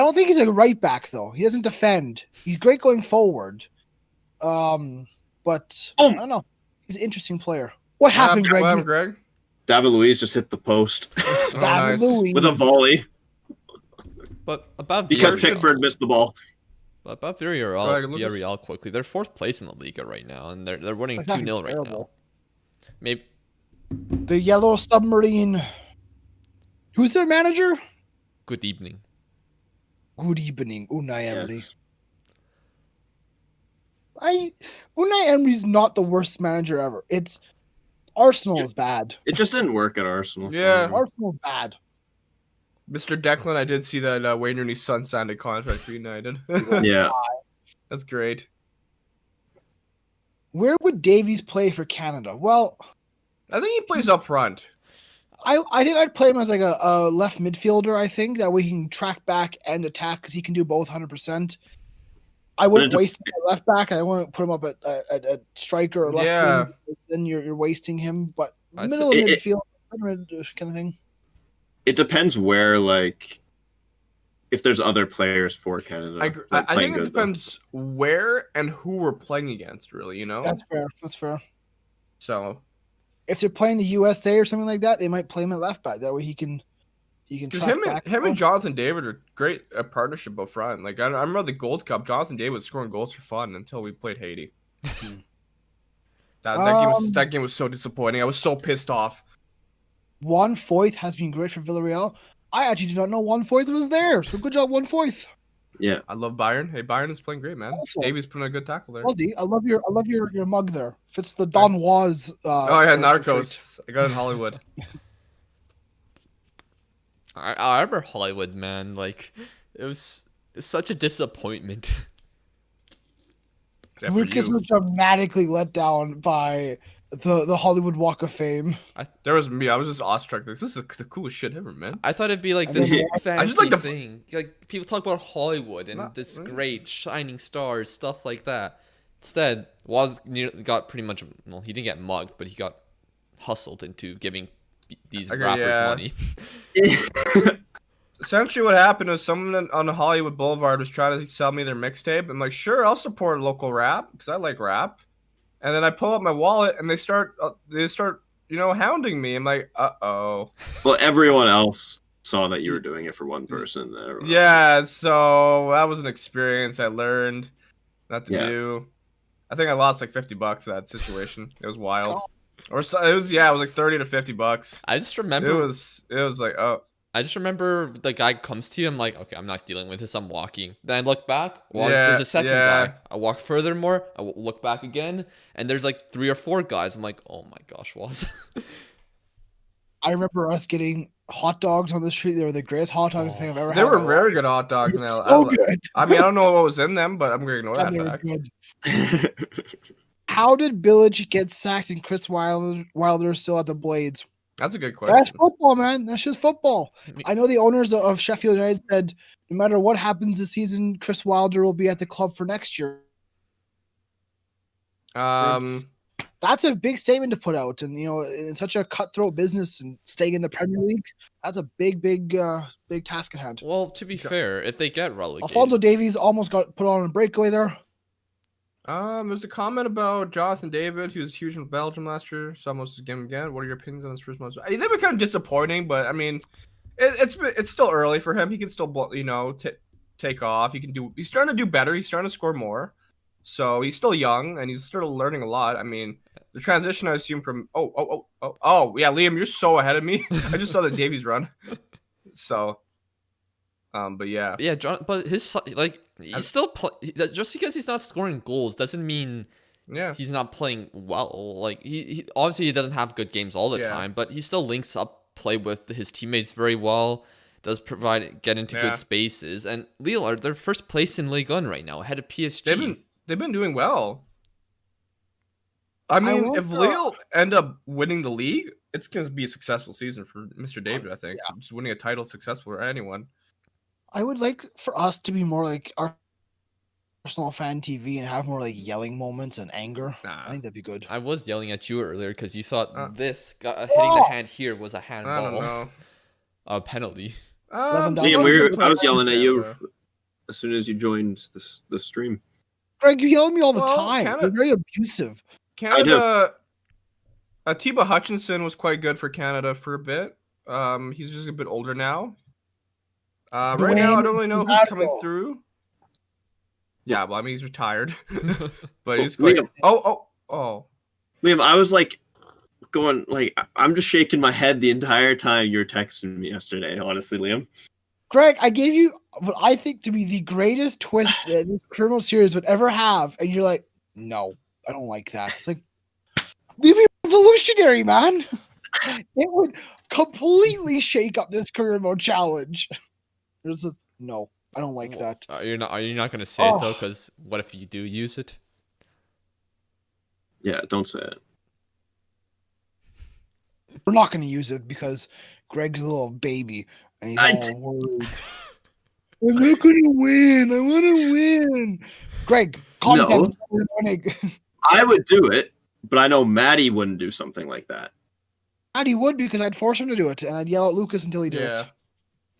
don't think he's a right back though. He doesn't defend. He's great going forward. But I don't know. He's an interesting player. What happened, Greg? What happened, Greg? David Luiz just hit the post Oh, David nice. Luiz. with a volley but about because Villarreal, Pickford missed the ball. about Greg, Villarreal, look Villarreal quickly. They're fourth place in the Liga right now, and they're winning That's 2-0 right now. terrible. Maybe The Yellow Submarine. Who's their manager? good evening. Good evening, Unai Emery. Yes. Unai Emery's not the worst manager ever. It's Arsenal is bad. It just didn't work at Arsenal. Yeah. Arsenal's bad. Mr. Declan, I did see that Wayne Rooney's son signed a contract for United. Yeah. That's great. Where would Davies play for Canada? Well, I think he plays up front. I think I'd play him as like a left midfielder. I think that way he can track back and attack because he can do both 100%. I wouldn't waste him at left back. I wouldn't put him up at striker or left Yeah. wing. Because then you're wasting him. But I'd middle of say- midfield, kind of thing. It depends where, like, if there's other players for Canada. I think it depends where and who we're playing against, really, you know? That's fair. That's fair. So, If they're playing the USA or something like that, they might play him at left back. That way he can because track him back. and Jonathan David are great a partnership up front. Like, I remember the Gold Cup, Jonathan David was scoring goals for fun until we played Haiti. That game was so disappointing. I was so pissed off. Juan Foyth has been great for Villarreal. I actually did not know Juan Foyth was there, so good job, Juan Foyth. Yeah. I love Bayern. Hey, Bayern is playing great, man. Also- Davies putting a good tackle there. Ozzy, I love your mug there. Fits the Don Waz. Oh yeah, character trait. Narcos. I got it in Hollywood. I remember Hollywood, man. Like, it's such a disappointment. Yeah, for Lucas you. was dramatically let down by the Hollywood Walk of Fame. There was me. I was just awestruck. This is the coolest shit ever, man. I thought it'd be like I this just fancy like the- thing. Like people talk about Hollywood and Not this really. great shining stars, stuff like that. Instead, got pretty much. Well, he didn't get mugged, but he got hustled into giving these Okay, rappers yeah. money. Essentially, what happened is someone on the Hollywood Boulevard was trying to sell me their mixtape. I'm like, sure, I'll support local rap because I like rap. And then I pull up my wallet and they start, hounding me. I'm like, uh-oh. Well, everyone else saw that you were doing it for one person. There. Yeah, so that was an experience I learned not to Yeah. do. I think I lost like $50 in that situation. It was wild. Or so, it was like $30 to $50. I just It remember. was like, oh. I just remember the guy comes to you. I'm like, okay, I'm not dealing with this. I'm walking. Then I look back. Well, Yeah, there's a second yeah. guy. I walk furthermore. I look back again, and there's like 3 or 4 guys. I'm like, oh my gosh, was. I remember us getting hot dogs on the street. They were the greatest hot dogs thing I've ever had. They were in my very life. good hot dogs. They And were so good. I mean, I don't know what was in them, but I'm going to ignore Yeah, that they were fact. good. How did Bilic get sacked and Chris Wilder is still at the Blades? That's a good question. That's football, man. That's just football. I mean- I know the owners of Sheffield United said no matter what happens this season, Chris Wilder will be at the club for next year. That's a big statement to put out, and in such a cutthroat business and staying in the Premier League, that's a big task at hand. Well, to be fair, if they get relegated, Alphonso Davies almost got put on a breakaway there. There's a comment about Jonathan David, who was huge in Belgium last year. So almost again. What are your opinions on his first month? They've been kind of disappointing, but I mean, it's still early for him. He can still take off. He's starting to do better. He's starting to score more. So he's still young and he's still learning a lot. I mean, the transition I assume from yeah, Liam, you're so ahead of me. I just saw the Davies run. So, but yeah. yeah, John. But his he's still just because he's not scoring goals doesn't mean Yeah. he's not playing well. Like he obviously he doesn't have good games all the Yeah. time, but he still links up play with his teammates very well. Does get into Yeah. good spaces, and Lille are they're first place in Ligue 1 right now, ahead of PSG. They've been doing well. I mean, if Lille end up winning the league, it's going to be a successful season for Mr. David, I think. Just winning a title is successful for anyone. I would like for us to be more like our Arsenal fan TV and have more like yelling moments and anger. Nah. I think that'd be good. I was yelling at you earlier because you thought hitting the Oh! hand here was a I don't handball, know. a penalty. Lewandowski. I was yelling at you as soon as you joined the stream. Greg, you yell at me all the Well, time. Canada- You're very abusive. Canada, Atiba Hutchinson was quite good for Canada for a bit. He's just a bit older now. Right now, I don't really know who's coming Ronaldo. through. Yeah, well, I mean, he's retired. But he's quite... Liam. Oh. Liam, I was like going I'm just shaking my head the entire time you were texting me yesterday. Honestly, Liam. Greg, I gave you what I think to be the greatest twist that this criminal series would ever have, and you're like, no, I don't like that. It's like, leave me revolutionary, man. It would completely shake up this career mode challenge. There's no, I don't like that. Are you not gonna say it though? Oh. Because what if you do use it? Yeah, don't say it. We're not going to use it because Greg's a little baby and he's all worried. I'm not going to win. I want to win. Greg, calm No. down. We're winning. I would do it, but I know Maddie wouldn't do something like that. Maddie would because I'd force him to do it and I'd yell at Lucas until he did Yeah. it.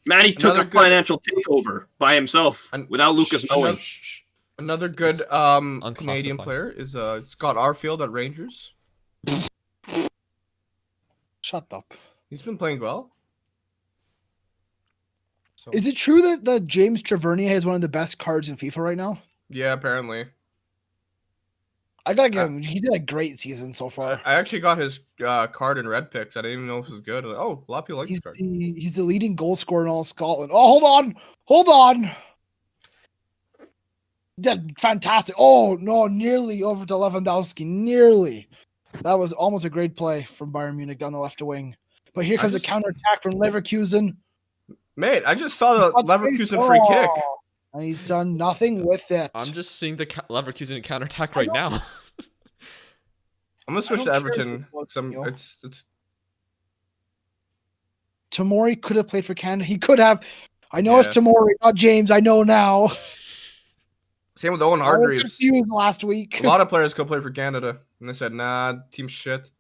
Maddie took a Another good- financial takeover by himself without Lucas knowing. Another good It's Canadian unclassified. player is Scott Arfield at Rangers. Shut up. He's been playing well. So, Is it true that James Tavernier has one of the best cards in FIFA right now? yeah, apparently. I gotta give him. He did a great season so far. I actually got his card in red picks. I didn't even know this was good. Like, oh, a lot of people like He's this card. he's the leading goal scorer in all of Scotland. Oh, hold on. Did fantastic. Oh no, nearly over to Lewandowski. Nearly. That was almost a great play from Bayern Munich down the left wing. But here comes a counter attack from Leverkusen. Mate, I just saw the Leverkusen free kick. And he's done nothing with it. I'm just seeing the Leverkusen counterattack right now. I'm gonna switch to Everton. It's It's Tomori could have played for Canada. He could have. I know it's Tomori, not James. I know now. Same with Owen Hargreaves. Confused last week. A lot of players could play for Canada, and they said, "Nah, team shit."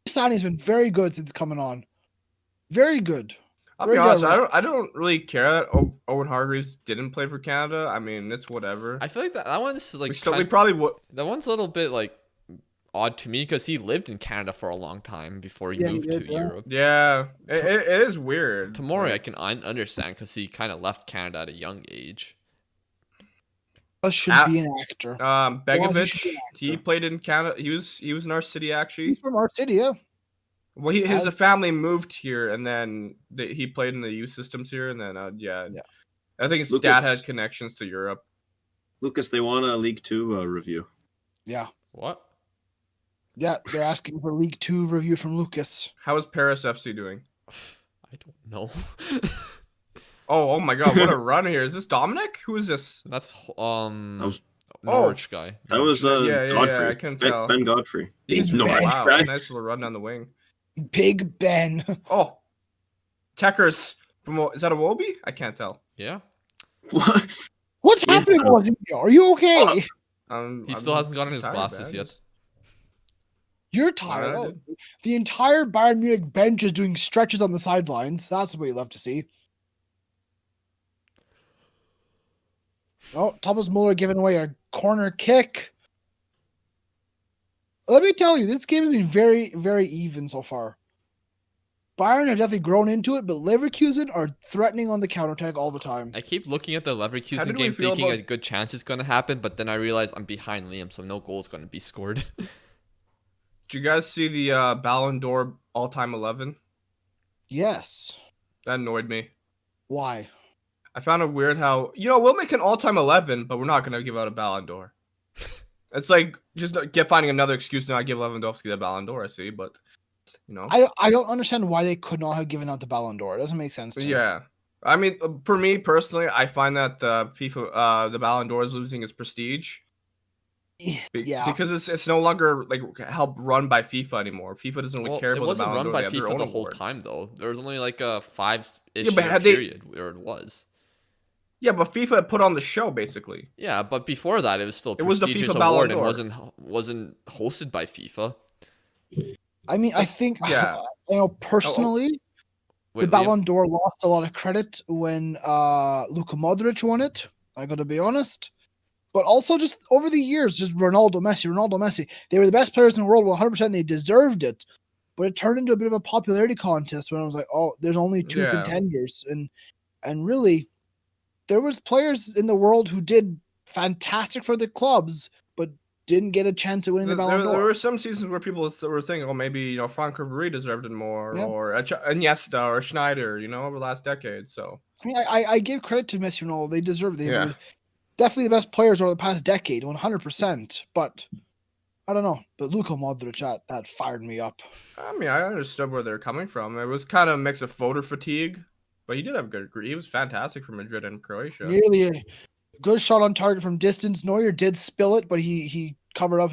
Sané's been very good since coming on. Very good. I'll be honest. I don't really care that Owen Hargreaves didn't play for Canada. I mean, it's whatever. I feel like that one's like we probably would. That one's a little bit like odd to me because he lived in Canada for a long time before he moved to Europe. Yeah, it is weird. Tomori, I can understand because he kind of left Canada at a young age. Should be an actor. Begovic, he played in Canada. He was in our city actually. He's from our city, yeah. Well, his family moved here, and then he played in the youth systems here, and then I think his dad had connections to Europe. Lucas, they want a League Two review. Yeah. What? Yeah, they're asking for League Two review from Lucas. How is Paris FC doing? I don't know. Oh my God! What a run here! Is this Dominic? Who is this? That's Norwich guy. That was Godfrey. I couldn't tell. Ben Godfrey. He's Norwich guy. Nice little run down the wing. Big Ben. Oh, Techers from is that a Wobie? I can't tell. Yeah. What? What's happening, Wazimio? Are you okay? He still hasn't gotten his glasses yet. You're tired. The entire Bayern Munich bench is doing stretches on the sidelines. That's what you love to see. Oh, Thomas Muller giving away a corner kick. Let me tell you, this game has been very, very even so far. Bayern have definitely grown into it, but Leverkusen are threatening on the counterattack all the time. I keep looking at the Leverkusen game thinking a good chance is going to happen, but then I realize I'm behind Liam, so no goal is going to be scored. Did you guys see the Ballon d'Or all-time 11? Yes. That annoyed me. Why? I found it weird how, we'll make an all-time 11, but we're not going to give out a Ballon d'Or. It's like just finding another excuse to not give Lewandowski the Ballon d'Or, I see, but, I don't understand why they could not have given out the Ballon d'Or. It doesn't make sense to me. Yeah. I mean, for me personally, I find that the the Ballon d'Or is losing its prestige. Yeah. Because it's no longer like help run by FIFA anymore. FIFA doesn't really care about the Ballon d'Or. It wasn't run by FIFA the whole time, though. There was only like a 5-ish year period where it was. Yeah, but FIFA put on the show basically. Yeah, but before that, it was still a prestigious FIFA award and wasn't hosted by FIFA. I mean, I think personally, the Ballon d'Or lost a lot of credit when Luka Modric won it. I got to be honest, but also just over the years, just Ronaldo, Messi. They were the best players in the world, 100%. They deserved it, but it turned into a bit of a popularity contest when I was like, oh, there's only two contenders, and really. There was players in the world who did fantastic for the clubs, but didn't get a chance at winning the Ballon d'Or. There were some seasons where people were thinking, oh, maybe Franck Ribéry deserved it more, or Iniesta or Schneider, over the last decade. So I mean, I give credit to Messi and all; they deserve it. They were definitely the best players over the past decade, 100%. But I don't know. But Luka Modric, that fired me up. I mean, I understood where they're coming from. It was kind of a mix of voter fatigue. But he did have he was fantastic for Madrid and Croatia. Really a good shot on target from distance. Neuer did spill it, but he covered up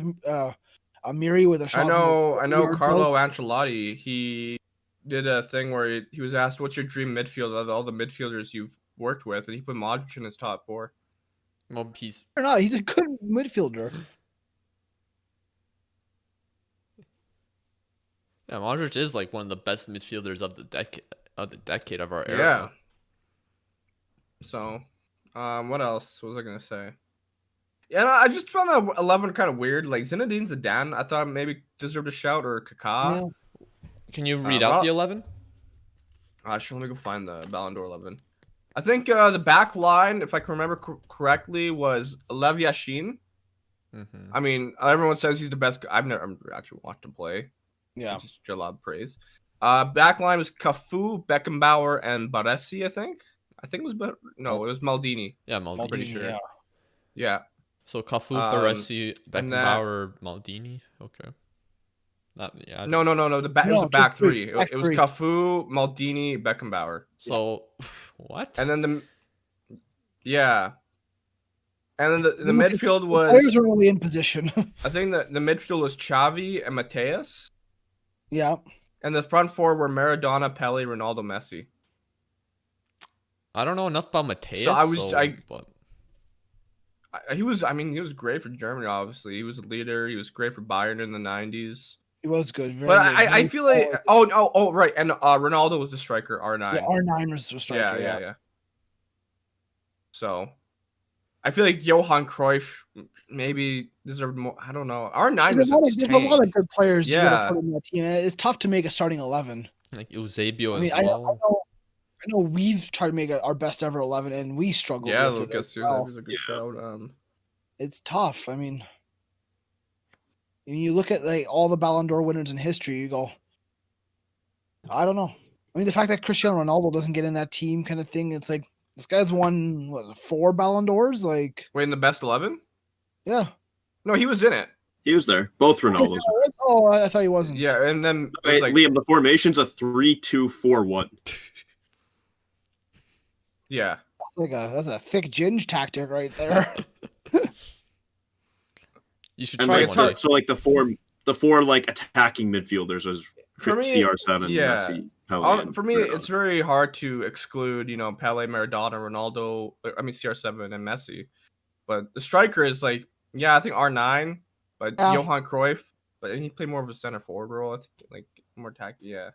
Amiri with a shot. I know Carlo Ancelotti, he did a thing where he was asked, what's your dream midfield of all the midfielders you've worked with? And he put Modric in his top 4. Well, he's a good midfielder. Yeah, Modric is like one of the best midfielders of the decade of our era. Yeah. So, what else was I gonna say? Yeah, no, I just found that 11 kind of weird. Like Zinedine Zidane, I thought maybe deserved a shout, or Kaká. Yeah. Can you read out the 11? Sure, let me go find the Ballon d'Or 11. I think the back line, if I can remember correctly, was Lev Yashin. Mm-hmm. I mean, everyone says he's the best. I've never actually watched him play. Yeah. Just a lot of praise. Backline was Cafu, Beckenbauer, and Baresi. I think it was it was Maldini. Yeah, Maldini. Pretty sure. Yeah. Yeah. So Cafu, Baresi, and Beckenbauer, Maldini. Okay. Yeah. No. It was No, a back just three. back It was three. Cafu, Maldini, Beckenbauer. So, what? And then and then the The midfield Players was are really in position. I think the midfield was Xavi and Mateus, Yeah. and the front four were Maradona, Pele, Ronaldo, Messi. I don't know enough about Mateus. But he was great for Germany. Obviously, he was a leader. He was great for Bayern in the '90s. He was good. Very But good. I feel like right, and Ronaldo was the striker, R9. Yeah, R9 was the striker. Yeah. So, I feel like Johan Cruyff maybe deserved more. I don't know. R9 There's was a lot of good players you Yeah. gotta put in that team. It's tough to make a starting 11. Like Eusebio I mean, as well. I know we've tried to make our best ever 11, and we struggled Yeah, with it. Lucas, as well. was a good shout. It's tough. I mean, when you look at like all the Ballon d'Or winners in history, you go, I don't know. I mean, the fact that Cristiano Ronaldo doesn't get in that team kind of thing, it's like this guy's won 4 Ballon d'Ors. Like, Wait, in the best 11? yeah. No, he was in it. He was there. Both Ronaldos. Oh, I thought he wasn't. Yeah, and then it was Wait, like, Liam, the formation's a 3-2-4-1. yeah. That's a thick ginge tactic right there. You should And try like one day. so, like the four like attacking midfielders was For me, CR7, yeah. Messi, Pele, and For me, Maradona. it's very hard to exclude, Pele, Maradona, Ronaldo. I mean, CR7 and Messi. But the striker is like, I think R9, but Yeah. Johan Cruyff. But he played more of a center forward role. I think, like more tactical. Yeah, it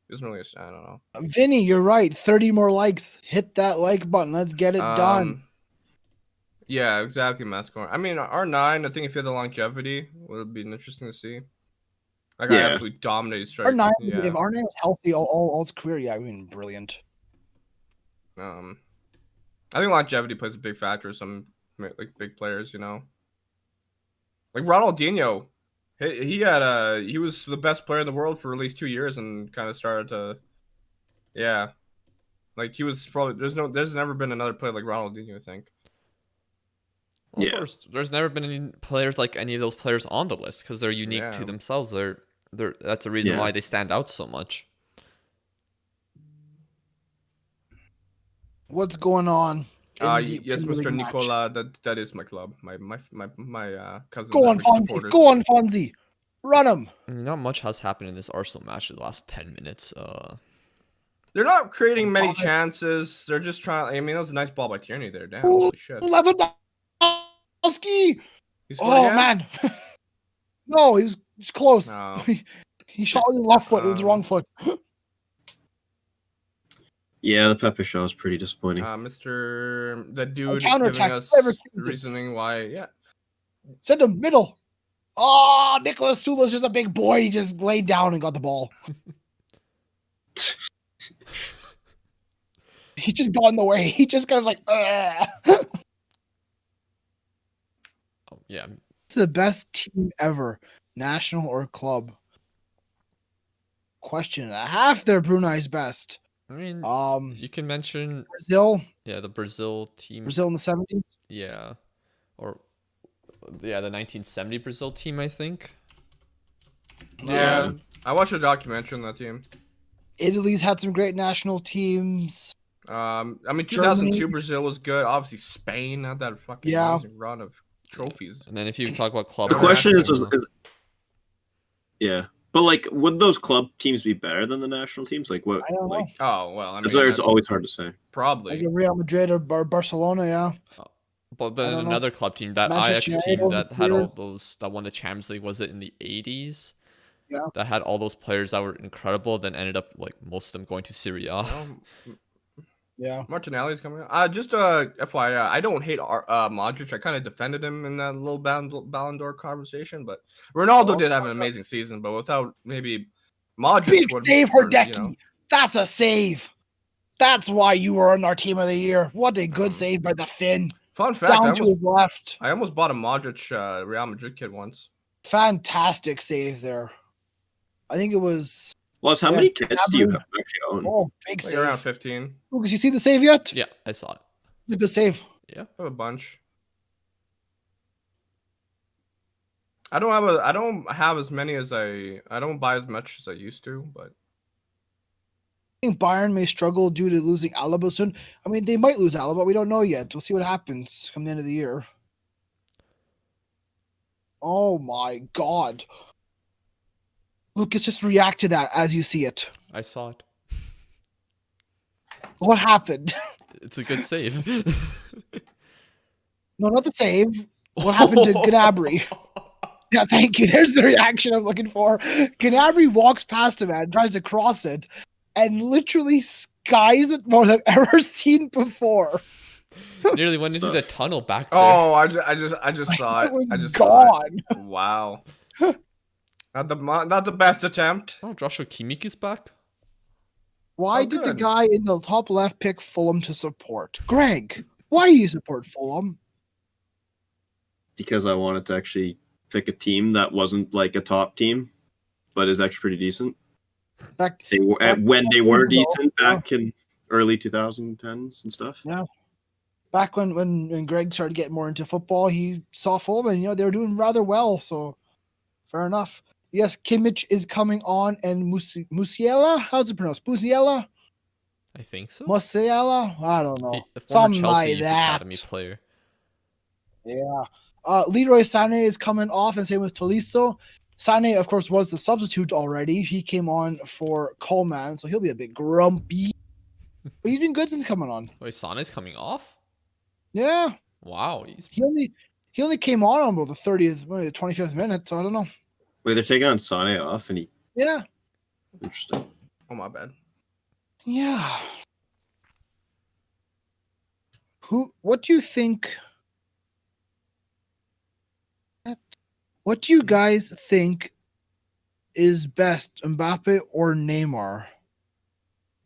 wasn't really. I don't know. Vinny, you're right. 30 more likes. Hit that like button. Let's get it done. Yeah, exactly, Mascor. I mean, R9, I think if he had the longevity, would be interesting to see. Like, I absolutely dominated striker. R9, Yeah. if R9 was healthy all his career, I mean, brilliant. I think longevity plays a big factor. Some like big players, like Ronaldinho. He was the best player in the world for at least 2 years, and kind of started to, like he was probably there's never been another player like Ronaldinho, I think. Well, of course, there's never been any players like any of those players on the list because they're unique Yeah. to themselves. That's the reason why they stand out so much. What's going on? Yes, Mr. Nicola, that is my club. My cousin. Go on, Fonzie. Go on, Fonzie. Run him. Not much has happened in this Arsenal match in the last 10 minutes. They're not creating many chances. They're just trying. I mean, that was a nice ball by Tierney there. Damn, holy shit. Lewandowski. Oh, man. No, he was close. No. He shot with his left foot. It was the wrong foot. Yeah, the Pepe show is pretty disappointing. The dude counterattack. giving us Leverkusen. reasoning why. Yeah. Send him middle. Oh, Nicholas Sula's just a big boy. He just laid down and got the ball. He just got in the way. He just kind of like, oh, yeah. It's the best team ever, national or club. Question and a half. They're Brunei's best. I mean, you can mention Brazil. Yeah, the Brazil team. Brazil in the 70s. Yeah, or the 1970 Brazil team, I think. Yeah, I watched a documentary on that team. Italy's had some great national teams. I mean, 2002 Brazil was good. Obviously, Spain had that fucking amazing run of trophies. And then if you talk about club, The question is, but like, would those club teams be better than the national teams? Like, what? I don't know. Oh well, I mean, it's always hard to say. Probably like Real Madrid or Barcelona, yeah. But another club team, that Manchester Ajax team United that had all years. those, that won the Champions League, was it in the 80s? Yeah. That had all those players that were incredible, then ended up like most of them going to Serie A. Yeah. Martinelli's coming out. Just FYI, I don't hate Modric. I kind of defended him in that little Ballon d'Or conversation, but Ronaldo did have an amazing season. But without maybe Modric, Big save, Herdecki. That's a save. That's why you were on our team of the year. What a good save by the Finn. Fun fact, down to his left. I almost bought a Modric Real Madrid kid once. Fantastic save there. I think it was. Well, how many kids do you actually own? Oh, big Like save. around 15. Lucas, you see the save yet? Yeah, I saw it. It's a good save. Yeah. I have a bunch. I don't have as many as I don't buy as much as I used to, but I think Bayern may struggle due to losing Alaba soon. I mean, they might lose Alaba. We don't know yet. We'll see what happens come the end of the year. Oh my God. Lucas, just react to that as you see it. I saw it. What happened? It's a good save. No, not the save. What happened to Gnabry? Yeah, thank you. There's the reaction I'm looking for. Gnabry walks past him and tries to cross it and literally skies it more than I've ever seen before. Nearly went into the tunnel back there. oh, I just saw it. was I just gone. saw it. Wow. Not the best attempt. Oh, Joshua Kimmich is back. Why Oh, did the good. guy in the top left pick Fulham to support? Greg, why do you support Fulham? Because I wanted to actually pick a team that wasn't like a top team, but is actually pretty decent. Back, They were when they years were ago, decent back in early 2010s and stuff. Yeah. back when Greg started getting more into football, he saw Fulham and they were doing rather well. So fair enough. Yes, Kimmich is coming on, and Musiala, how's it pronounced? Musiala? I think so. Musiala? I don't know. A former Something Chelsea like Youth that. Academy player. Yeah. Leroy Sané is coming off, and same with Tolisso. Sané, of course, was the substitute already. He came on for Coleman, so he'll be a bit grumpy. But he's been good since coming on. Wait, Sane's coming off? Yeah. Wow. He only came on about the 25th minute, so I don't know. Wait, they're taking on Sane off, and he Yeah. interesting. Oh, my bad. Yeah. What do you think? What do you guys think is best, Mbappe or Neymar?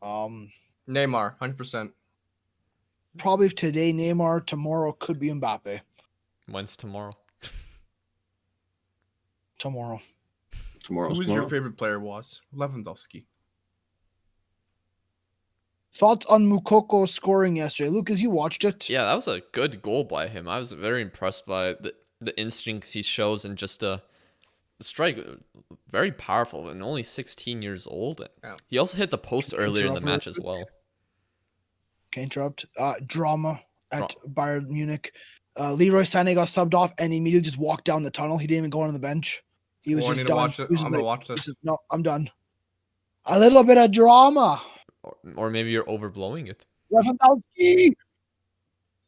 Neymar, 100%. Probably today Neymar, tomorrow could be Mbappe. When's tomorrow? Tomorrow. Tomorrow's Who's your favorite player was? Lewandowski. Thoughts on Mukoko scoring yesterday? Lucas, you watched it. Yeah, that was a good goal by him. I was very impressed by the instincts he shows and just the strike. Very powerful and only 16 years old. Yeah. He also hit the post earlier in the match as well. Can't interrupt. Drama at Bayern Munich. Leroy Sané got subbed off and he immediately just walked down the tunnel. He didn't even go on the bench. He was I just need to done. watch it. He was I'm like- gonna watch he this. said, no, I'm done. A little bit of drama. Or maybe you're overblowing it. Lewandowski.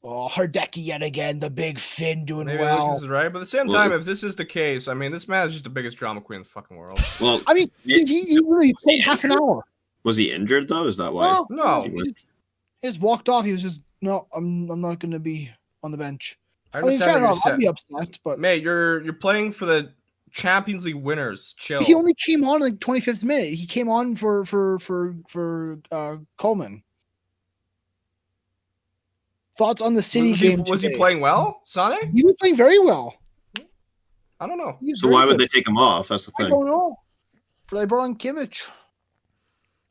Oh, Herdecki yet again. The big Finn doing Maybe well. Lucas is right, but at the same Well, time, if this is the case, I mean, this man is just the biggest drama queen in the fucking world. Well, I mean, he really played half an hour. was he injured though? Is that why? No. He just walked off. He was just, no, I'm not going to be on the bench. I I mean, understand fair what enough. you're I'd be saying. upset, but Mate, you're playing for the Champions League winners. Chill. he only came on in like 25th minute. He came on for Coleman. Thoughts on the City game? Was he today? playing well, Sane? He was playing very well. I don't know. He was So very why would good. they take him off? That's the I thing. don't know. But they brought on Kimmich.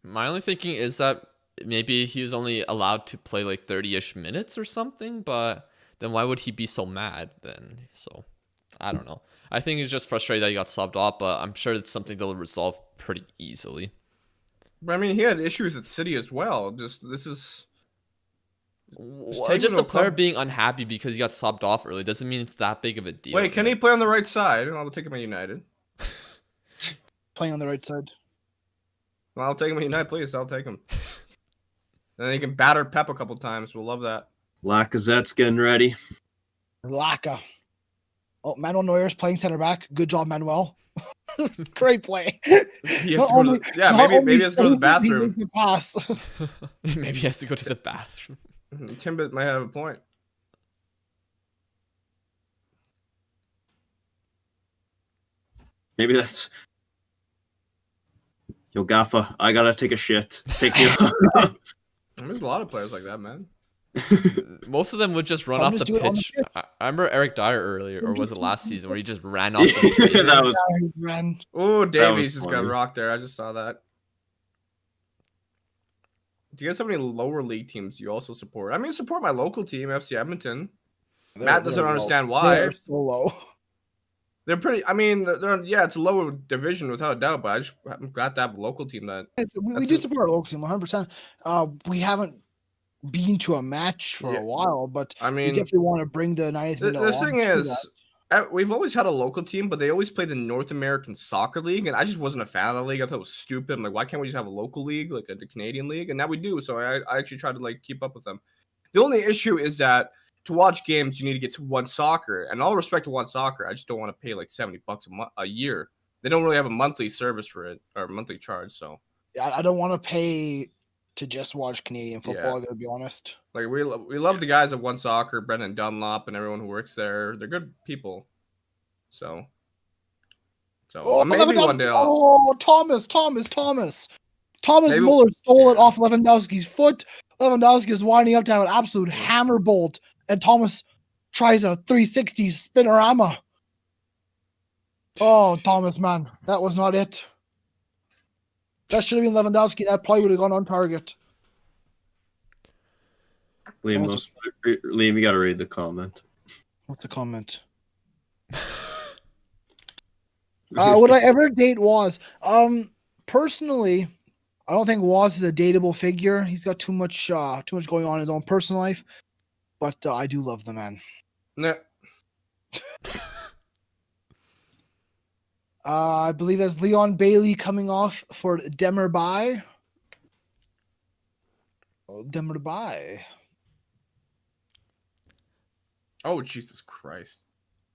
My only thinking is that maybe he was only allowed to play like 30-ish minutes or something, but then why would he be so mad then? So, I don't know. I think he's just frustrated that he got subbed off, but I'm sure it's something they'll resolve pretty easily. But I mean, he had issues at City as well. Just this is Well, take just him to a a player club. being unhappy because he got subbed off early doesn't mean it's that big of a deal. wait. Can he play on the right side? I'll take him at United. Playing on the right side. Well, I'll take him at United, please. I'll take him. And then he can batter Pep a couple times. We'll love that. Lacazette's getting ready. Laka. Oh, Manuel Neuer's playing center back. Good job, Manuel. Great play. He has to go to maybe he has to go to the bathroom. He pass. Maybe he has to go to the bathroom. Timbit might have a point. Maybe that's. Yo, Gaffa, I gotta take a shit. Take you. There's a lot of players like that, man. Most of them would just run Some off just the do it on the pitch. pitch. I remember Eric Dyer earlier, or was it last season, where he just ran off the pitch. That was Ran. Oh, Davies was just got funny. rocked there. I just saw that. Do you guys have any lower league teams you also support? I mean, support my local team, FC Edmonton. Matt doesn't understand why. They're so low. They're pretty. I mean, yeah, it's a lower division without a doubt. But I'm glad to have a local team that. We do support our local team 100%. We haven't been to a match for a while, but I we mean, definitely want to bring the 90th minute. the thing is, we've always had a local team, but they always played the North American Soccer League, and I just wasn't a fan of the league. I thought it was stupid. I'm like, why can't we just have a local league, like the Canadian league? And now we do. So I actually try to like keep up with them. The only issue is that to watch games, you need to get to One Soccer, and all respect to One Soccer, I just don't want to pay like $70 a year. They don't really have a monthly service for it or monthly charge, so I don't want to pay to just watch Canadian football. Yeah. To be honest, like we love the guys at One Soccer, Brendan Dunlop, and everyone who works there. They're good people. So maybe one day. Thomas Maybe- Muller stole it off Lewandowski's foot. Lewandowski is winding up to have an absolute hammer bolt, and Thomas tries a 360 spinorama. Oh, Thomas, man, that was not it. That should have been Lewandowski. That probably would have gone on target. Liam, you got to read the comment. What's the comment? Would I ever date Waz? Personally, I don't think Waz is a dateable figure. He's got too much going on in his own personal life. But I do love the man. Nah. I believe that's Leon Bailey coming off for Demirbai. Oh, Jesus Christ.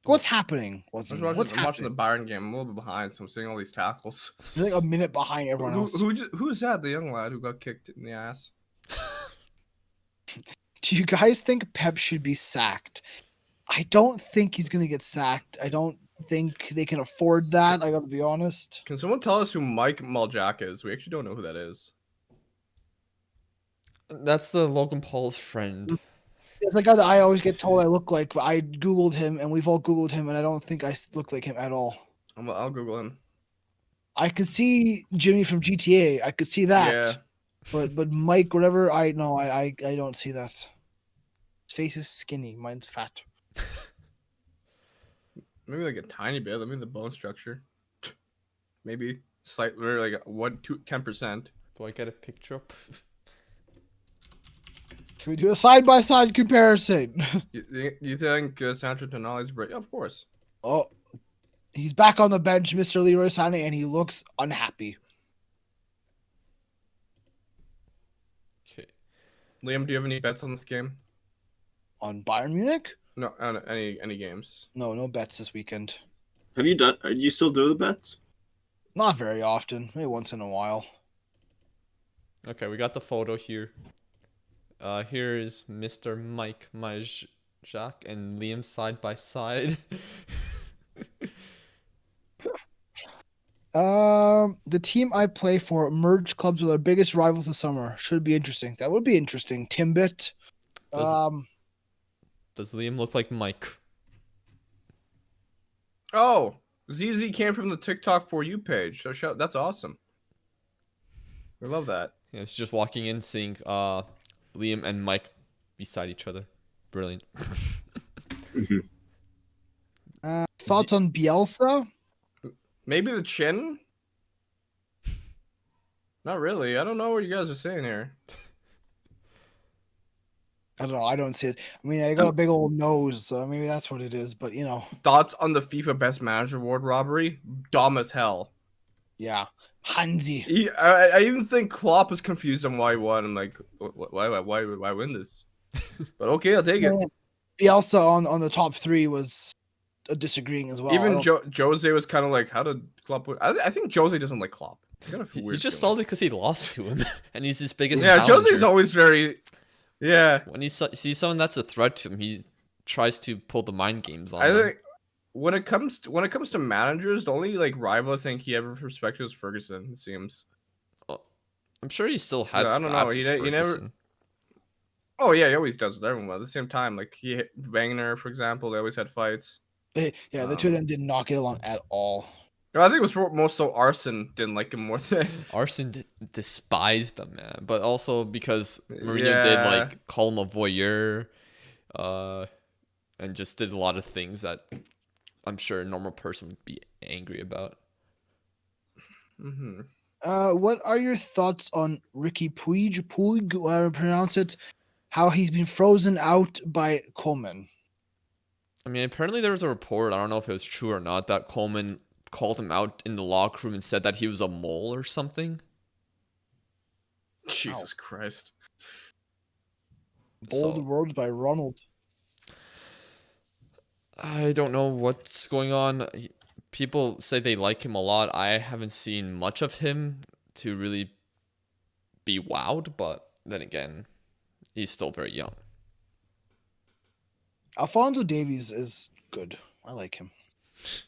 What's happening? I'm watching happening? the Bayern game. I'm a little bit behind, so I'm seeing all these tackles. You're like a minute behind everyone else. Who is that? The young lad who got kicked in the ass? Do you guys think Pep should be sacked? I don't think he's going to get sacked. I don't think they can afford that. I got to be honest. Can someone tell us who Mike Muljak is? We actually don't know who that is. That's the Logan Paul's friend. It's the guy that I always get told I look like, but I Googled him, and we've all Googled him, and I don't think I look like him at all. I'll Google him. I could see Jimmy from GTA. I could see that. Yeah. But Mike, whatever, I don't see that. His face is skinny. Mine's fat. Maybe like a tiny bit. Let me the bone structure. Maybe slightly, like 10%. Do I get a picture up? Can we do a side-by-side comparison? You think Sandro Tonali's break? Yeah, of course. Oh, he's back on the bench, Mr. Leroy Sané, and he looks unhappy. Okay. Liam, do you have any bets on this game? On Bayern Munich? No, on any games. No bets this weekend. Are you still do the bets? Not very often. Maybe once in a while. Okay, we got the photo here. Here is Mr. Mike Majak and Liam side by side. The team I play for merged clubs with our biggest rivals this summer. Should be interesting. That would be interesting. Timbit. Does Liam look like Mike? Oh, ZZ came from the TikTok For You page. So that's awesome. We love that. Yeah, it's just walking in, seeing Liam and Mike beside each other. Brilliant. Thoughts on Bielsa? Maybe the chin? Not really. I don't know what you guys are saying here. I don't know. I don't see it. I mean, I got a big old nose, so maybe that's what it is. But, you know. Thoughts on the FIFA Best Manager Award robbery? Dumb as hell. Yeah. Hansi. I even think Klopp is confused on why he won. I'm like, why win this? But okay, I'll take it. Bielsa on the top three was disagreeing as well. Even Jose was kind of like, how did Klopp win? I think Jose doesn't like Klopp. He just salty because he lost to him, and he's his biggest. Yeah, challenger. Jose's always very. Yeah. When he sees someone that's a threat to him, he tries to pull the mind games on. I them. think when it comes to managers, the only like rival I think he ever respected was Ferguson. It seems. I'm sure he still had. I don't know. He never. Oh yeah, he always does with everyone. At the same time, like he hit Wagner, for example, they always had fights. The two of them did not get along at all. I think it was more so Arsene didn't like him more than Arsene despised him, man. But also because Mourinho Yeah. did like call him a voyeur, and just did a lot of things that I'm sure a normal person would be angry about. Mm-hmm. What are your thoughts on Ricky Puig, however you pronounce it, how he's been frozen out by Coleman? I mean, apparently there was a report, I don't know if it was true or not, that Coleman called him out in the locker room and said that he was a mole or something. Jesus Christ. Bold words by Ronald. I don't know what's going on. People say they like him a lot. I haven't seen much of him to really be wowed, but then again, he's still very young. Alphonso Davies is good. I like him.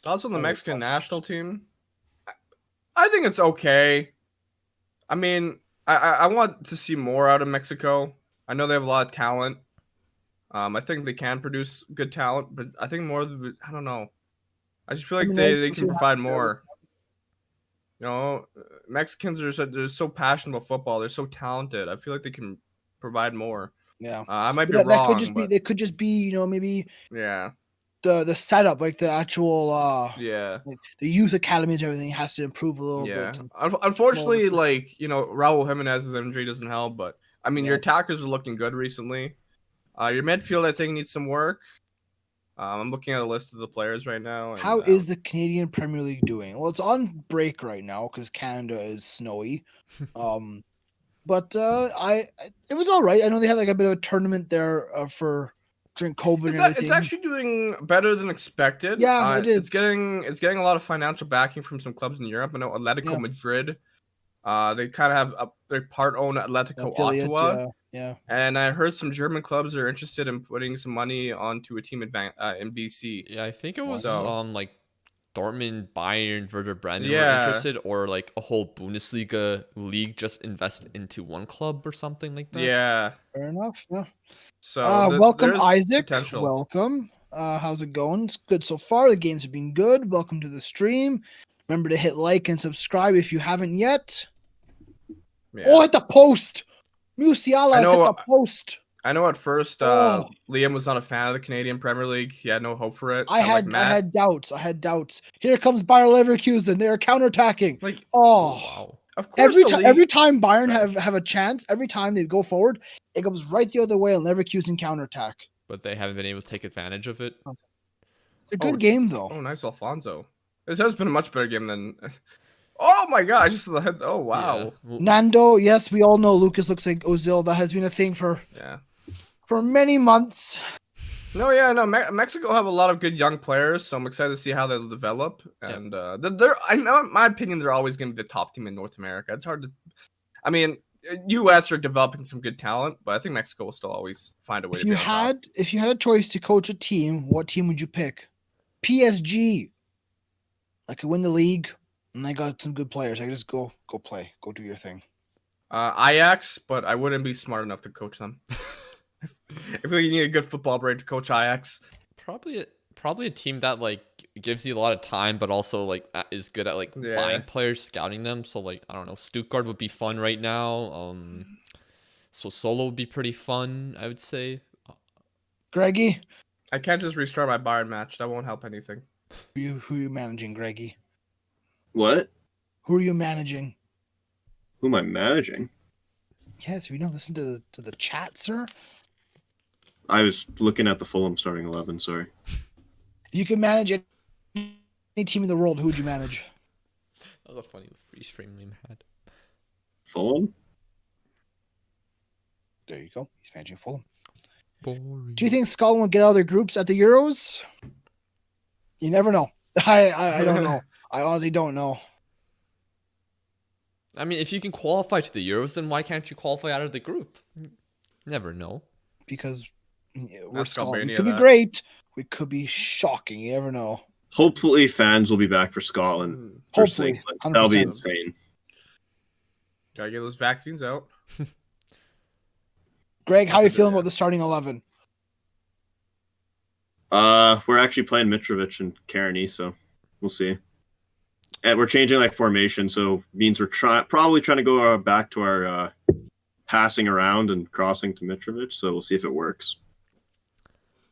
Also on the Mexican national team, I think it's okay. I mean, I want to see more out of Mexico. I know they have a lot of talent. I think they can produce good talent, but I think more of the, I don't know. I just feel like they can provide more. You know, Mexicans they're so passionate about football. They're so talented. I feel like they can provide more. Yeah, I might be that wrong. They could just be maybe yeah, the setup, like the actual yeah, like the youth academies, everything has to improve a little bit. Unfortunately, like Raul Jimenez's injury doesn't help, but I mean your attackers are looking good recently. Your midfield, I think, needs some work. I'm looking at a list of the players right now. And, how is the Canadian Premier League doing? Well, it's on break right now because Canada is snowy. But it was all right. I know they had like a bit of a tournament there for during COVID and everything. It's actually doing better than expected. Yeah, it is. It's getting a lot of financial backing from some clubs in Europe. I know Atletico Madrid. They kind of have their part-owned Atletico Ottawa. Yeah. And I heard some German clubs are interested in putting some money onto a team in BC. Yeah, I think it was like Dortmund, Bayern, Werder Bremen were interested, or like a whole Bundesliga league just invest into one club or something like that. Yeah. Fair enough. Yeah. So welcome, Isaac. Potential. Welcome. How's it going? It's good so far. The games have been good. Welcome to the stream. Remember to hit like and subscribe if you haven't yet. Yeah. Oh, hit the post. Musiala hit the post. I know at first Liam was not a fan of the Canadian Premier League. He had no hope for it. I had doubts. Here comes Bayer Leverkusen. They're counterattacking. Wow. Of course, every time Bayern have a chance, every time they go forward, it goes right the other way and Leverkusen counterattack. But they haven't been able to take advantage of it. It's a good game though. Oh, nice Alphonso. This has been a much better game than. Oh my god! Oh wow. Yeah. Nando, yes, we all know Lucas looks like Ozil. That has been a thing for many months. No, Mexico have a lot of good young players, so I'm excited to see how they'll develop. And I know, in my opinion, they're always going to be the top team in North America. It's hard to. I mean, U.S. are developing some good talent, but I think Mexico will still always find a way. If you had a choice to coach a team, what team would you pick? PSG. I could win the league, and I got some good players. I could just go play, go do your thing. Ajax, but I wouldn't be smart enough to coach them. I feel like you need a good football brain to coach Ajax. Probably a team that like gives you a lot of time, but also like is good at like buying players, scouting them. So like I don't know, Stuttgart would be fun right now. So Solo would be pretty fun, I would say. Greggy, I can't just restart my Bayern match. That won't help anything. Who are you managing, Greggy? What? Who are you managing? Who am I managing? Yes, we don't listen to the chat, sir. I was looking at the Fulham starting 11. Sorry. If you could manage any team in the world, who would you manage? That was a funny freeze frame Liam had. Fulham? There you go. He's managing Fulham. Boring. Do you think Scotland will get out of their groups at the Euros? You never know. I don't know. I honestly don't know. I mean, if you can qualify to the Euros, then why can't you qualify out of the group? Never know. Because we're That's Scotland. Albania, We could be that. great. We could be shocking. You never know. Hopefully, fans will be back for Scotland. Hopefully, that'll be 100%. insane. Gotta get those vaccines out. Greg, how are you feeling Yeah. about the starting 11? We're actually playing Mitrovic and Carney, so we'll see. And we're changing like formation, so means we're probably trying to go back to our passing around and crossing to Mitrovic. So we'll see if it works.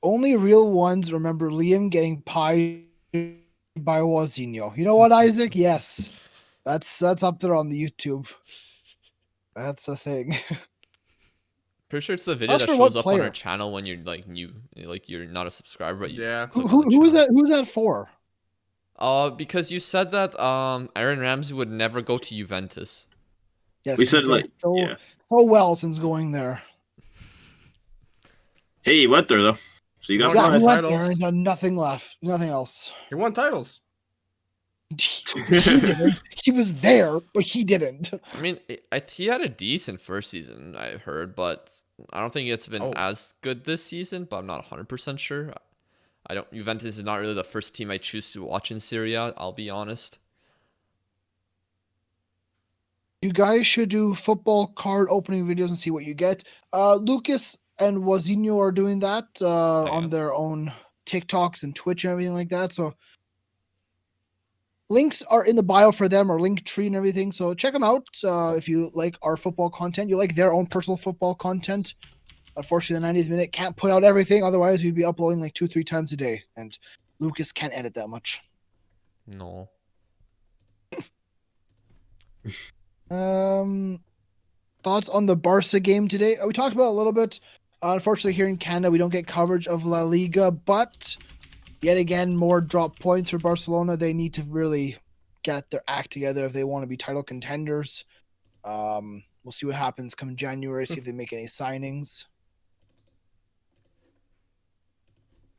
Only real ones remember Liam getting pied by Wazinho. You know what, Isaac? Yes. That's up there on the YouTube. That's a thing. Pretty sure it's the video That's that for what shows up on our player? channel when you're like new, like you're not a subscriber, but you Yeah. click on the Who is channel. that? Who's that for? Because you said that Aaron Ramsey would never go to Juventus. Yes, We he said did like, so yeah. well since going there. Hey, he went there though, so you got Yeah, won he went there titles. and done nothing left, nothing else. He won titles. He didn't. He was there, but he didn't. I mean, he had a decent first season, I heard, but I don't think it's been Oh. as good this season. But I'm not 100% sure. I don't. Juventus is not really the first team I choose to watch in Serie A, I'll be honest. You guys should do football card opening videos and see what you get. Lucas and Wazinho are doing that on am. their own TikToks and Twitch and everything like that. So links are in the bio for them, or link tree and everything. So check them out if you like our football content. You like their own personal football content. Unfortunately, the 90th minute can't put out everything. Otherwise, we'd be uploading like 2-3 times a day. And Lucas can't edit that much. No. Thoughts on the Barca game today? We talked about it a little bit. Unfortunately, here in Canada, we don't get coverage of La Liga, but yet again, more drop points for Barcelona. They need to really get their act together if they want to be title contenders. We'll see what happens come January, see if they make any signings.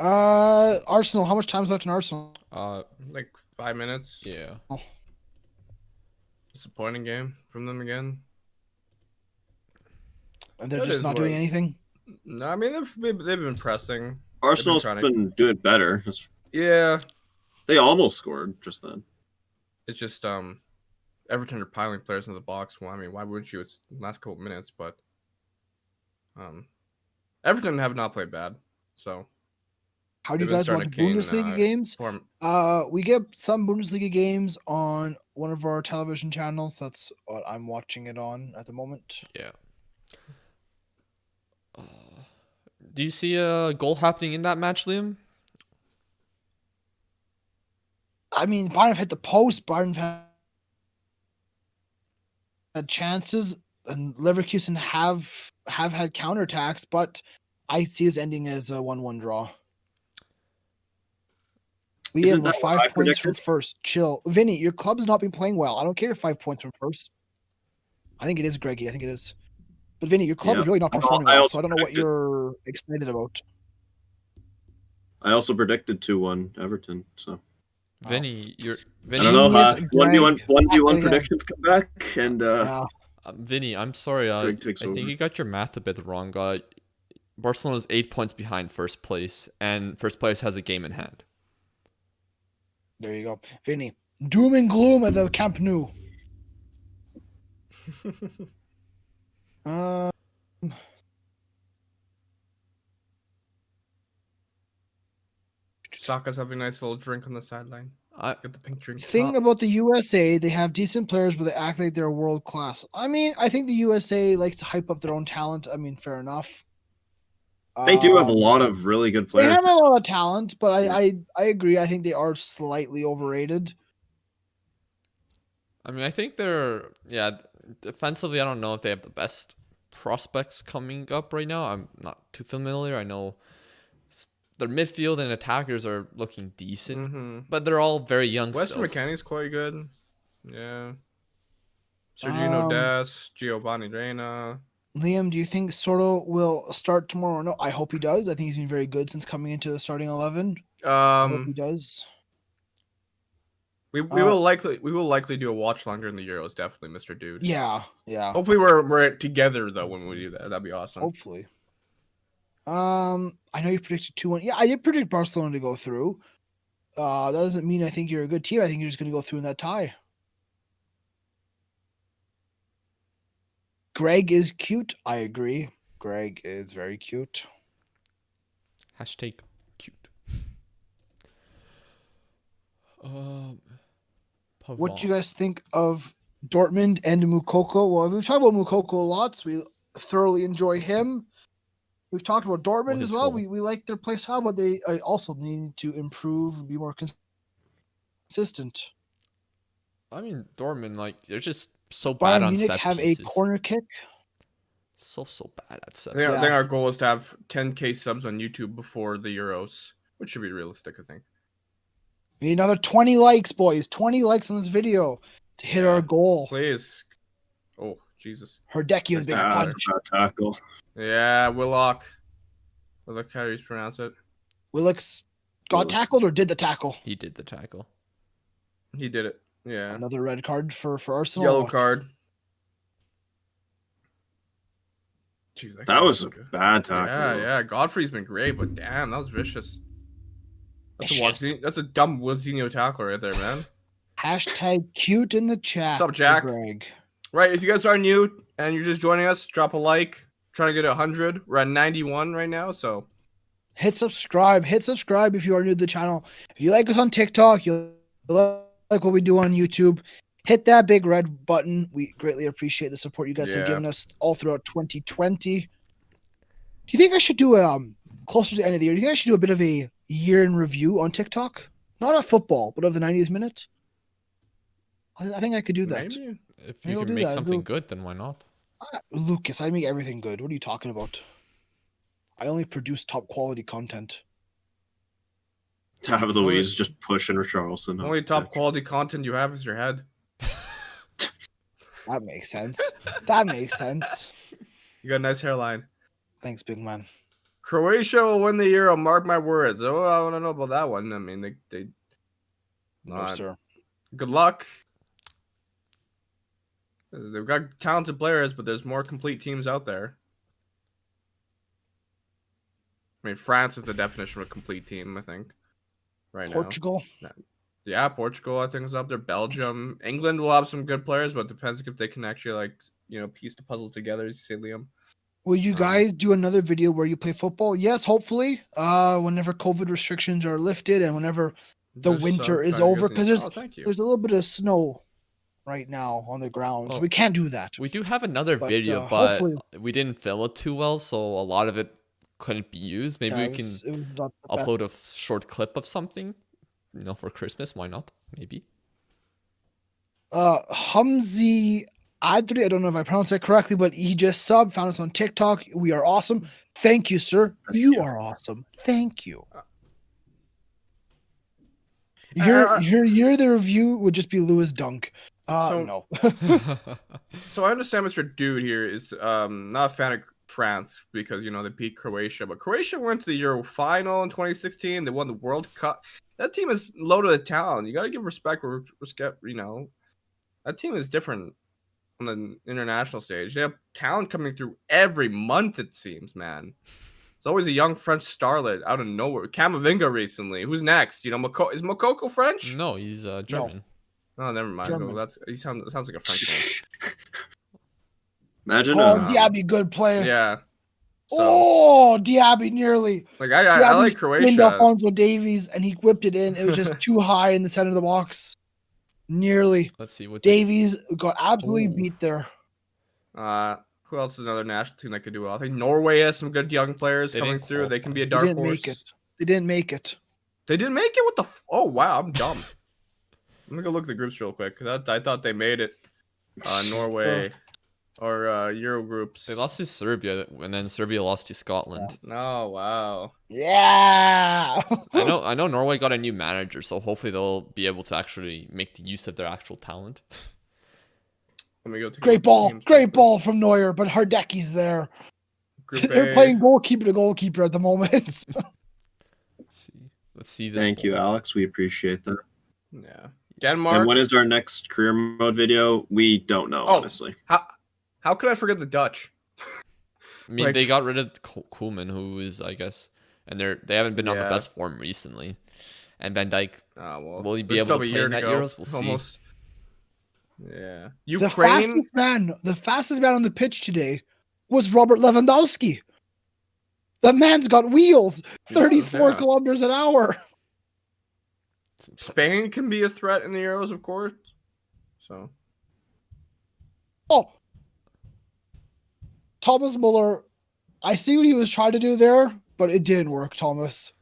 Arsenal, how much time's left in Arsenal? Like 5 minutes. Yeah. Disappointing game from them again. And they're That just is not doing what- anything? No, I mean they've been pressing. Arsenal's trying to- been doing better. Yeah, They almost scored just then. it's just Everton are piling players into the box. Well, I mean, why wouldn't you? It's the last couple of minutes, but Everton have not played bad. So How do you they've been guys watch starting to gain, Bundesliga games? form. We get some Bundesliga games on one of our television channels. That's what I'm watching it on at the moment. Yeah. Do you see a goal happening in that match, Liam? I mean, Bayern hit the post. Bayern had chances, and Leverkusen have had counterattacks, but I see his ending as a 1-1 draw. Isn't Liam, we're that what 5 I points from predicted? first. Chill. Vinny, your club's not been playing well. I don't care if 5 points from first. I think it is, Greggy. I think it is. But Vinny, your club Yeah. is really not performing I well, also so I don't know what predicted- you're excited about. I also predicted 2-1 Everton. So Vinny, you're I Vinny. don't know. Genius, 1v1 Greg. 1v1 Yeah. predictions come back, and Yeah. Vinny, I'm sorry. I Greg takes think over. you got your math a bit wrong. Barcelona's 8 points behind first place, and first place has a game in hand. There you go. Vinny, doom and gloom at the Camp Nou. Saka's having a nice little drink on the sideline. Get the pink drink. Thing about the USA, they have decent players, but they act like they're world class. I mean, I think the USA likes to hype up their own talent. I mean, fair enough. they do have a lot of really good They players. have a lot of talent, but Yeah. I agree. I think they are slightly overrated. I mean, I think they're defensively. I don't know if they have the best prospects coming up right now. I'm not too familiar. I know their midfield and attackers are looking decent, Mm-hmm. but they're all very young. Western still. McKennie's quite good. Yeah. Sergino Dest, Giovanni Reina. Liam, do you think Soto will start tomorrow? No, I hope he does. I think he's been very good since coming into the starting 11. I hope he does. We will likely do a watch long during the Euros. Definitely, Mr. Dude. Yeah. Hopefully we're together though when we do that. That'd be awesome. Hopefully. I know you predicted 2-1. Yeah, I did predict Barcelona to go through. That doesn't mean I think you're a good team. I think you're just going to go through in that tie. Greg is cute. I agree. Greg is very cute. Hashtag cute. What do you Pavard. guys think of Dortmund and Mukoko? Well, we've talked about Mukoko a lot, so we thoroughly enjoy him. We've talked about Dortmund his as well. goal. We like their play style, but they also need to improve and be more consistent. I mean, Dortmund, like, they're just so bad Bayern on Munich set have pieces. a corner kick. So bad at set I think Yeah. our goal is to have 10K subs on YouTube before the Euros, which should be realistic, I think. We need another 20 likes, boys. 20 likes on this video to hit our goal. Please. Oh, Jesus. Herdecki with a big That's punch. That's a tackle. Yeah, Willock. Willock, how do you pronounce it? Willock's got tackled or did the tackle? He did the tackle. He did it. Yeah. Another red card for Arsenal. Yellow card. Jeez, That was a good. bad tackle. Yeah. Godfrey's been great, but damn, that was vicious. Vicious. That's a dumb Wazinho tackle right there, man. Hashtag cute in the chat. What's up, Jack? Greg. Right, if you guys are new and you're just joining us, drop a like. Trying to get 100. We're at 91 right now, so Hit subscribe. Hit subscribe if you are new to the channel. If you like us on TikTok, you'll like what we do on YouTube. Hit that big red button. We greatly appreciate the support you guys have given us all throughout 2020. Do you think I should do closer to the end of the year? Do you think I should do a bit of a year in review on TikTok? Not of football, but of the 90th minute. I think I could do that. maybe. If Maybe you we'll can do make that. something good, then why not? Lucas, I make everything good. What are you talking about? I only produce top quality content. David Luiz just pushing Richarlison. Only top quality content you have is your head. That makes sense. That makes sense. You got a nice hairline. Thanks, big man. Croatia will win the Euro. Mark my words. Oh, I don't know about that one. I mean, they No, sir. good luck. They've got talented players, but there's more complete teams out there. I mean, France is the definition of a complete team, I think, right Portugal. now. Yeah, Portugal, I think, is up there. Belgium. England will have some good players, but it depends if they can actually, piece the puzzle together, as you say, Liam. Will you guys do another video where you play football? Yes, hopefully. Whenever COVID restrictions are lifted and whenever the winter is over, because there's a little bit of snow right now on the ground, so we can't do that. We do have another video, but hopefully- we didn't film it too well, so a lot of it couldn't be used. Maybe we can It was not the best. upload a short clip of something, for Christmas. Why not? Maybe. Humzi Adri, I don't know if I pronounced that correctly, but he just found us on TikTok. We are awesome. Thank you, sir. You are awesome. Thank you. Your the review would just be Lewis Dunk. No. So I understand Mr. Dude here is not a fan of France because they beat Croatia, but Croatia went to the Euro final in 2016. They won the World Cup. That team is loaded with talent. You got to give respect where respect. That team is different on the international stage. They have talent coming through every month. It seems, man. It's always a young French starlet out of nowhere. Camavinga recently. Who's next? Is Mokoko French? No, he's German. Oh, never mind. German. No, he sounds like a French name. Imagine. Diaby, good player. Yeah. So, Diaby nearly. I like Croatia. Alphonso Davies, and he whipped it in. It was just too high in the center of the box. Nearly. Let's see what Davies got absolutely beat there. Who else is another national team that could do well? I think Norway has some good young players coming through. They can be a dark horse. They didn't make it. They didn't make it? What the? Oh, wow. I'm dumb. Let me go look at the groups real quick. I thought they made it. Norway or Euro groups. They lost to Serbia, and then Serbia lost to Scotland. Oh, wow. Yeah. I know Norway got a new manager, so hopefully they'll be able to actually make the use of their actual talent. Let me go to Great ball from Neuer, but Hardecki's there. They're playing goalkeeper to goalkeeper at the moment. Let's see this. Thank you, Alex. We appreciate that. Yeah. Denmark. And when is our next career mode video? We don't know, honestly. How could I forget the Dutch? I mean, they got rid of Koeman, who is, I guess, and they haven't been on the best form recently. And Van Dijk, will he be able to play in that Euros? We'll see. Yeah. The fastest man on the pitch today was Robert Lewandowski. The man's got wheels, 34 Yeah. kilometers an hour. Spain can be a threat in the Euros, of course. So Oh, Thomas Muller. I see what he was trying to do there, but it didn't work, Thomas.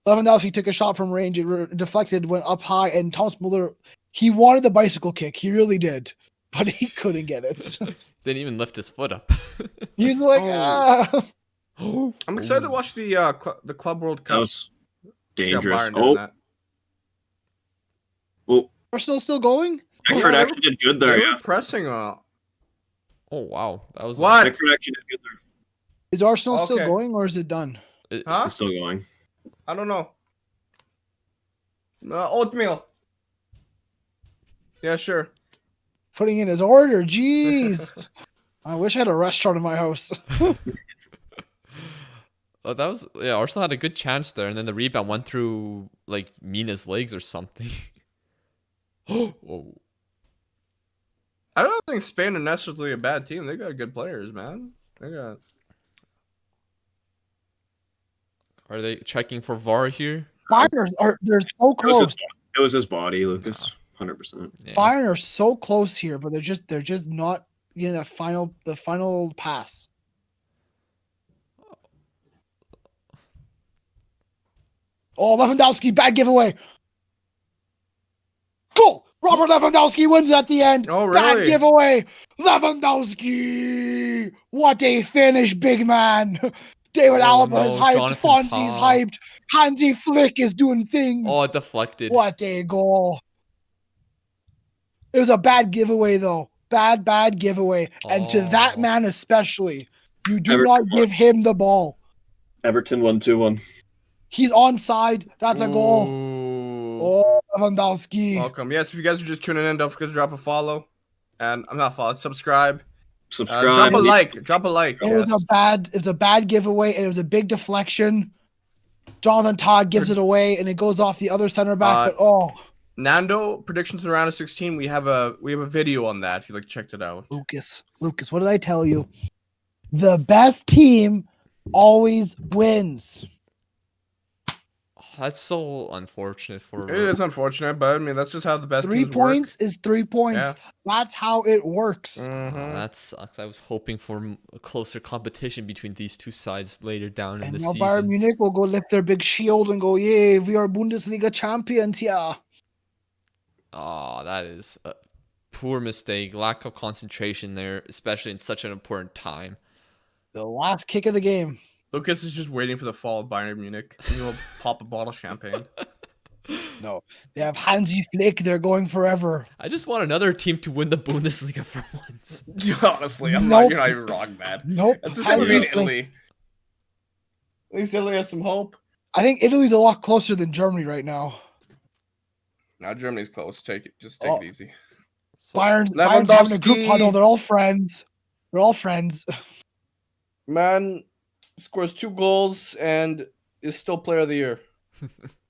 Lewandowski took a shot from range, it deflected, went up high, and Thomas Muller, he wanted the bicycle kick. He really did, but he couldn't get it. Didn't even lift his foot up. He's like, I'm excited to watch the Club World That Cup. was See how dangerous. Bayern did Oh, that. well, Arsenal still going? Pickford Yeah, actually did good there. They were Yeah, pressing. Oh wow, that was What? Pickford actually did good there. Is Arsenal still Okay. going, or is it done? Huh? He's still going. I don't know. Oatmeal. Yeah, sure. Putting in his order. Jeez. I wish I had a restaurant in my house. Oh, that was Arsenal had a good chance there, and then the rebound went through like Mina's legs or something. Oh, I don't think Spain are necessarily a bad team. They got good players, man. They got. are they checking for VAR here? Bayern they're so It was, close. it was his body, Lucas. 100%. Yeah. Bayern are so close here, but they're just not getting the final pass. Oh, Lewandowski, bad giveaway. Goal! Robert Lewandowski wins at the end. Oh, Bad really? giveaway. Lewandowski. What a finish, big man. David Oh, Alaba is no, hyped. Jonathan Fonzie's Tah. hyped. Hansi Flick is doing things. Oh, it deflected. What a goal. It was a bad giveaway, though. Bad giveaway. And to that Oh. man especially, you do Everton not won. give him the ball. Everton won 2-1. He's onside. That's a goal. Ooh. Oh, Lewandowski. Welcome. Yes, if you guys are just tuning in, don't forget to drop a follow. And I'm not follow, subscribe. Subscribe. Drop a like. Drop a like. It was a bad giveaway, and it was a big deflection. Jonathan Todd gives it away, and it goes off the other center back. But Nando predictions in the round of 16. We have a video on that if you like checked it out. Lucas, what did I tell you? The best team always wins. That's so unfortunate for. It is unfortunate, but I mean that's just how the best 3 teams points is 3 points. Yeah. That's how it works. work. Oh, Mhm. that sucks. I was hoping for a closer competition between these two sides later down in And the now season. Bayern Munich will go lift their big shield and go, yay, we are Bundesliga champions, yeah. Oh, that is a poor mistake. Lack of concentration there, especially in such an important time. The last kick of the game. Lucas is just waiting for the fall of Bayern Munich. And he'll pop a bottle of champagne. No, they have Hansi Flick. They're going forever. I just want another team to win the Bundesliga for once. Honestly, Nope. you're not even wrong, man. Nope. That's the same Hansi thing in Flick. Italy. At least Italy has some hope. I think Italy's a lot closer than Germany right now. Now Germany's close. Take it Oh. take it easy. So, Bayern's having a group Lewandowski. huddle. They're all friends. They're all friends. Man scores 2 goals and is still player of the year.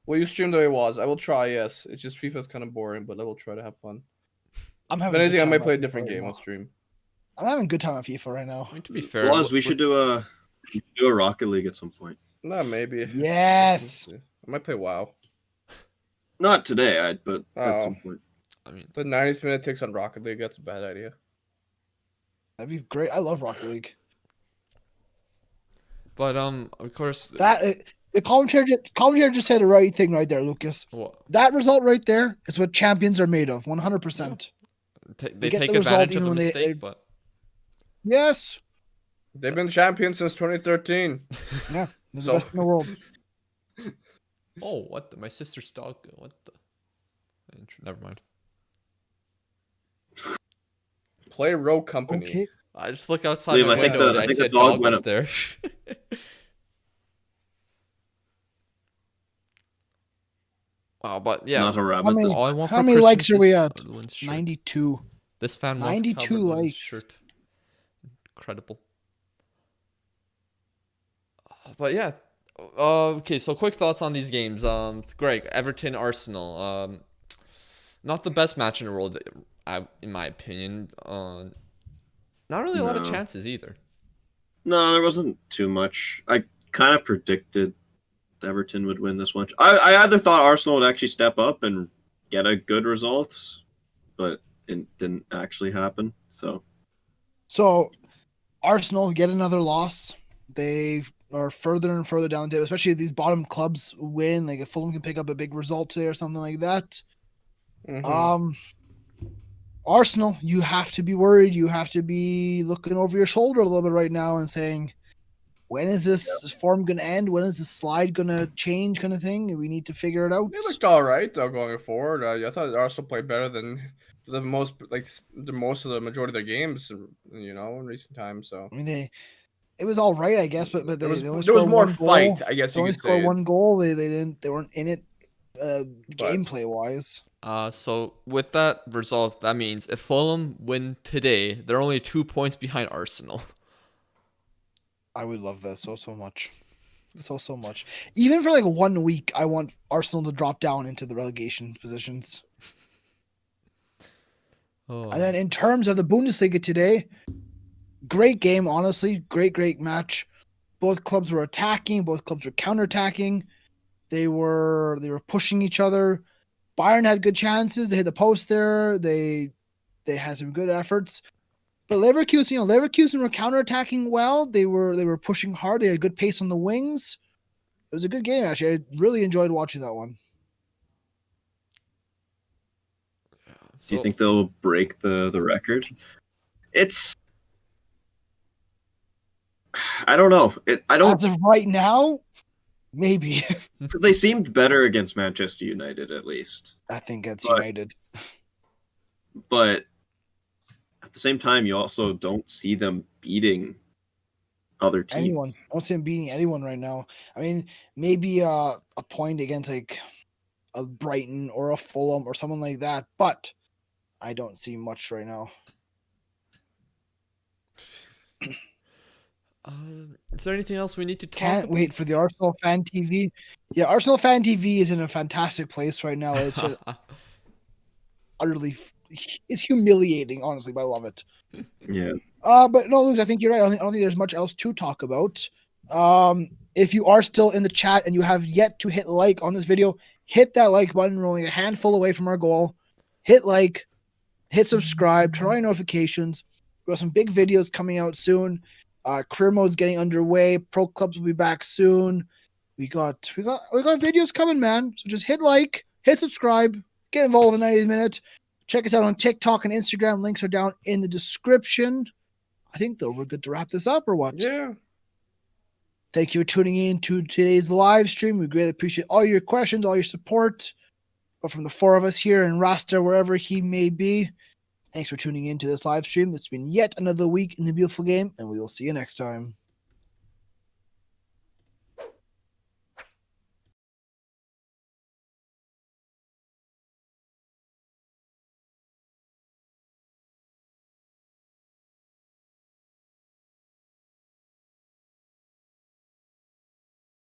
Will you stream the itswoz? I will try, yes. It's just FIFA's kind of boring, but I will try to have fun. I'm If having. a good anything, I time might on play a FIFA different right game now. on stream. I'm having a good time on FIFA right now. I mean, to be fair, Laws, we should do a Rocket League at some point. Nah, maybe. Yes. Let's see. I might play WoW. Not today, but at Oh. some point. I mean, The 90th minute takes on Rocket League. That's a bad idea. That'd be great. I love Rocket League. but of course, The commentator just said the right thing right there, Lucas. well, That result right there is what champions are made of, 100%. they get take the result advantage of even the when they- mistake, but Yes. They've been champions since 2013. Yeah. They're the So- best in the world. oh, what my sister's dog? What the? Never mind. Play Row Company. Okay. I just look outside Liam, my I think window the- and I I think see the a dog dog went up up. there. Wow, but yeah, Not a rabbit. I mean, all I want how for many likes Christmas are we is at? Lewin's shirt. 92. This fan wants 92 Calvert-Lewin's likes. shirt. Incredible. But yeah, okay. So quick thoughts on these games. Greg, Everton, Arsenal. Not the best match in the world, in my opinion. Not really a lot of No. chances either. No, there wasn't too much. I kind of predicted Everton would win this one. I either thought Arsenal would actually step up and get a good result, but it didn't actually happen. So Arsenal get another loss. They are further and further down the table, especially if these bottom clubs win. Like if Fulham can pick up a big result today or something like that. Mhm. Arsenal, you have to be worried. You have to be looking over your shoulder a little bit right now and saying, when is this form going to end? When is the slide going to change kind of thing? We need to figure it out. They looked all right though going forward. I thought Arsenal played better than the most of the majority of their games, in recent times. So I mean, it was all right, I guess, but they there was only there was scored more one fight, goal. I guess They you only could scored say. one goal. They weren't in it gameplay wise. So with that result, that means if Fulham win today, they're only 2 points behind Arsenal. I would love that so much. So much. Even for like 1 week, I want Arsenal to drop down into the relegation positions. Oh. And then in terms of the Bundesliga today, great game, honestly. Great match. Both clubs were attacking. Both clubs were counterattacking. They were pushing each other. Bayern had good chances. They hit the post there. They had some good efforts. But Leverkusen were counterattacking well. They were pushing hard. They had good pace on the wings. It was a good game, actually. I really enjoyed watching that one. do you think they'll break the record? I don't know. As of right now, maybe. They seemed better against Manchester United, at least. I think it's But- United. But at the same time, you also don't see them beating other teams. Anyone. I don't see him beating anyone right now. I mean, maybe a point against like a Brighton or a Fulham or someone like that, but I don't see much right now. Is there anything else we need to talk Can't about? wait for the Arsenal Fan TV. Yeah, Arsenal Fan TV is in a fantastic place right now. It's just utterly, it's humiliating, honestly, but I love it. Yeah. But no, Luke, I think you're right. I don't think there's much else to talk about. If you are still in the chat and you have yet to hit like on this video, hit that like button. We're only a handful away from our goal. Hit like, hit subscribe, turn on your notifications. We got some big videos coming out soon. Career mode's getting underway. Pro clubs will be back soon. We got videos coming, man. So just hit like, hit subscribe, get involved in the 90s minute. Check us out on TikTok and Instagram. Links are down in the description. I think though we're good to wrap this up or what? Yeah. Thank you for tuning in to today's live stream. We greatly appreciate all your questions, all your support. But from the four of us here and Rasta, wherever he may be, thanks for tuning in to this live stream. This has been yet another week in the beautiful game, and we will see you next time.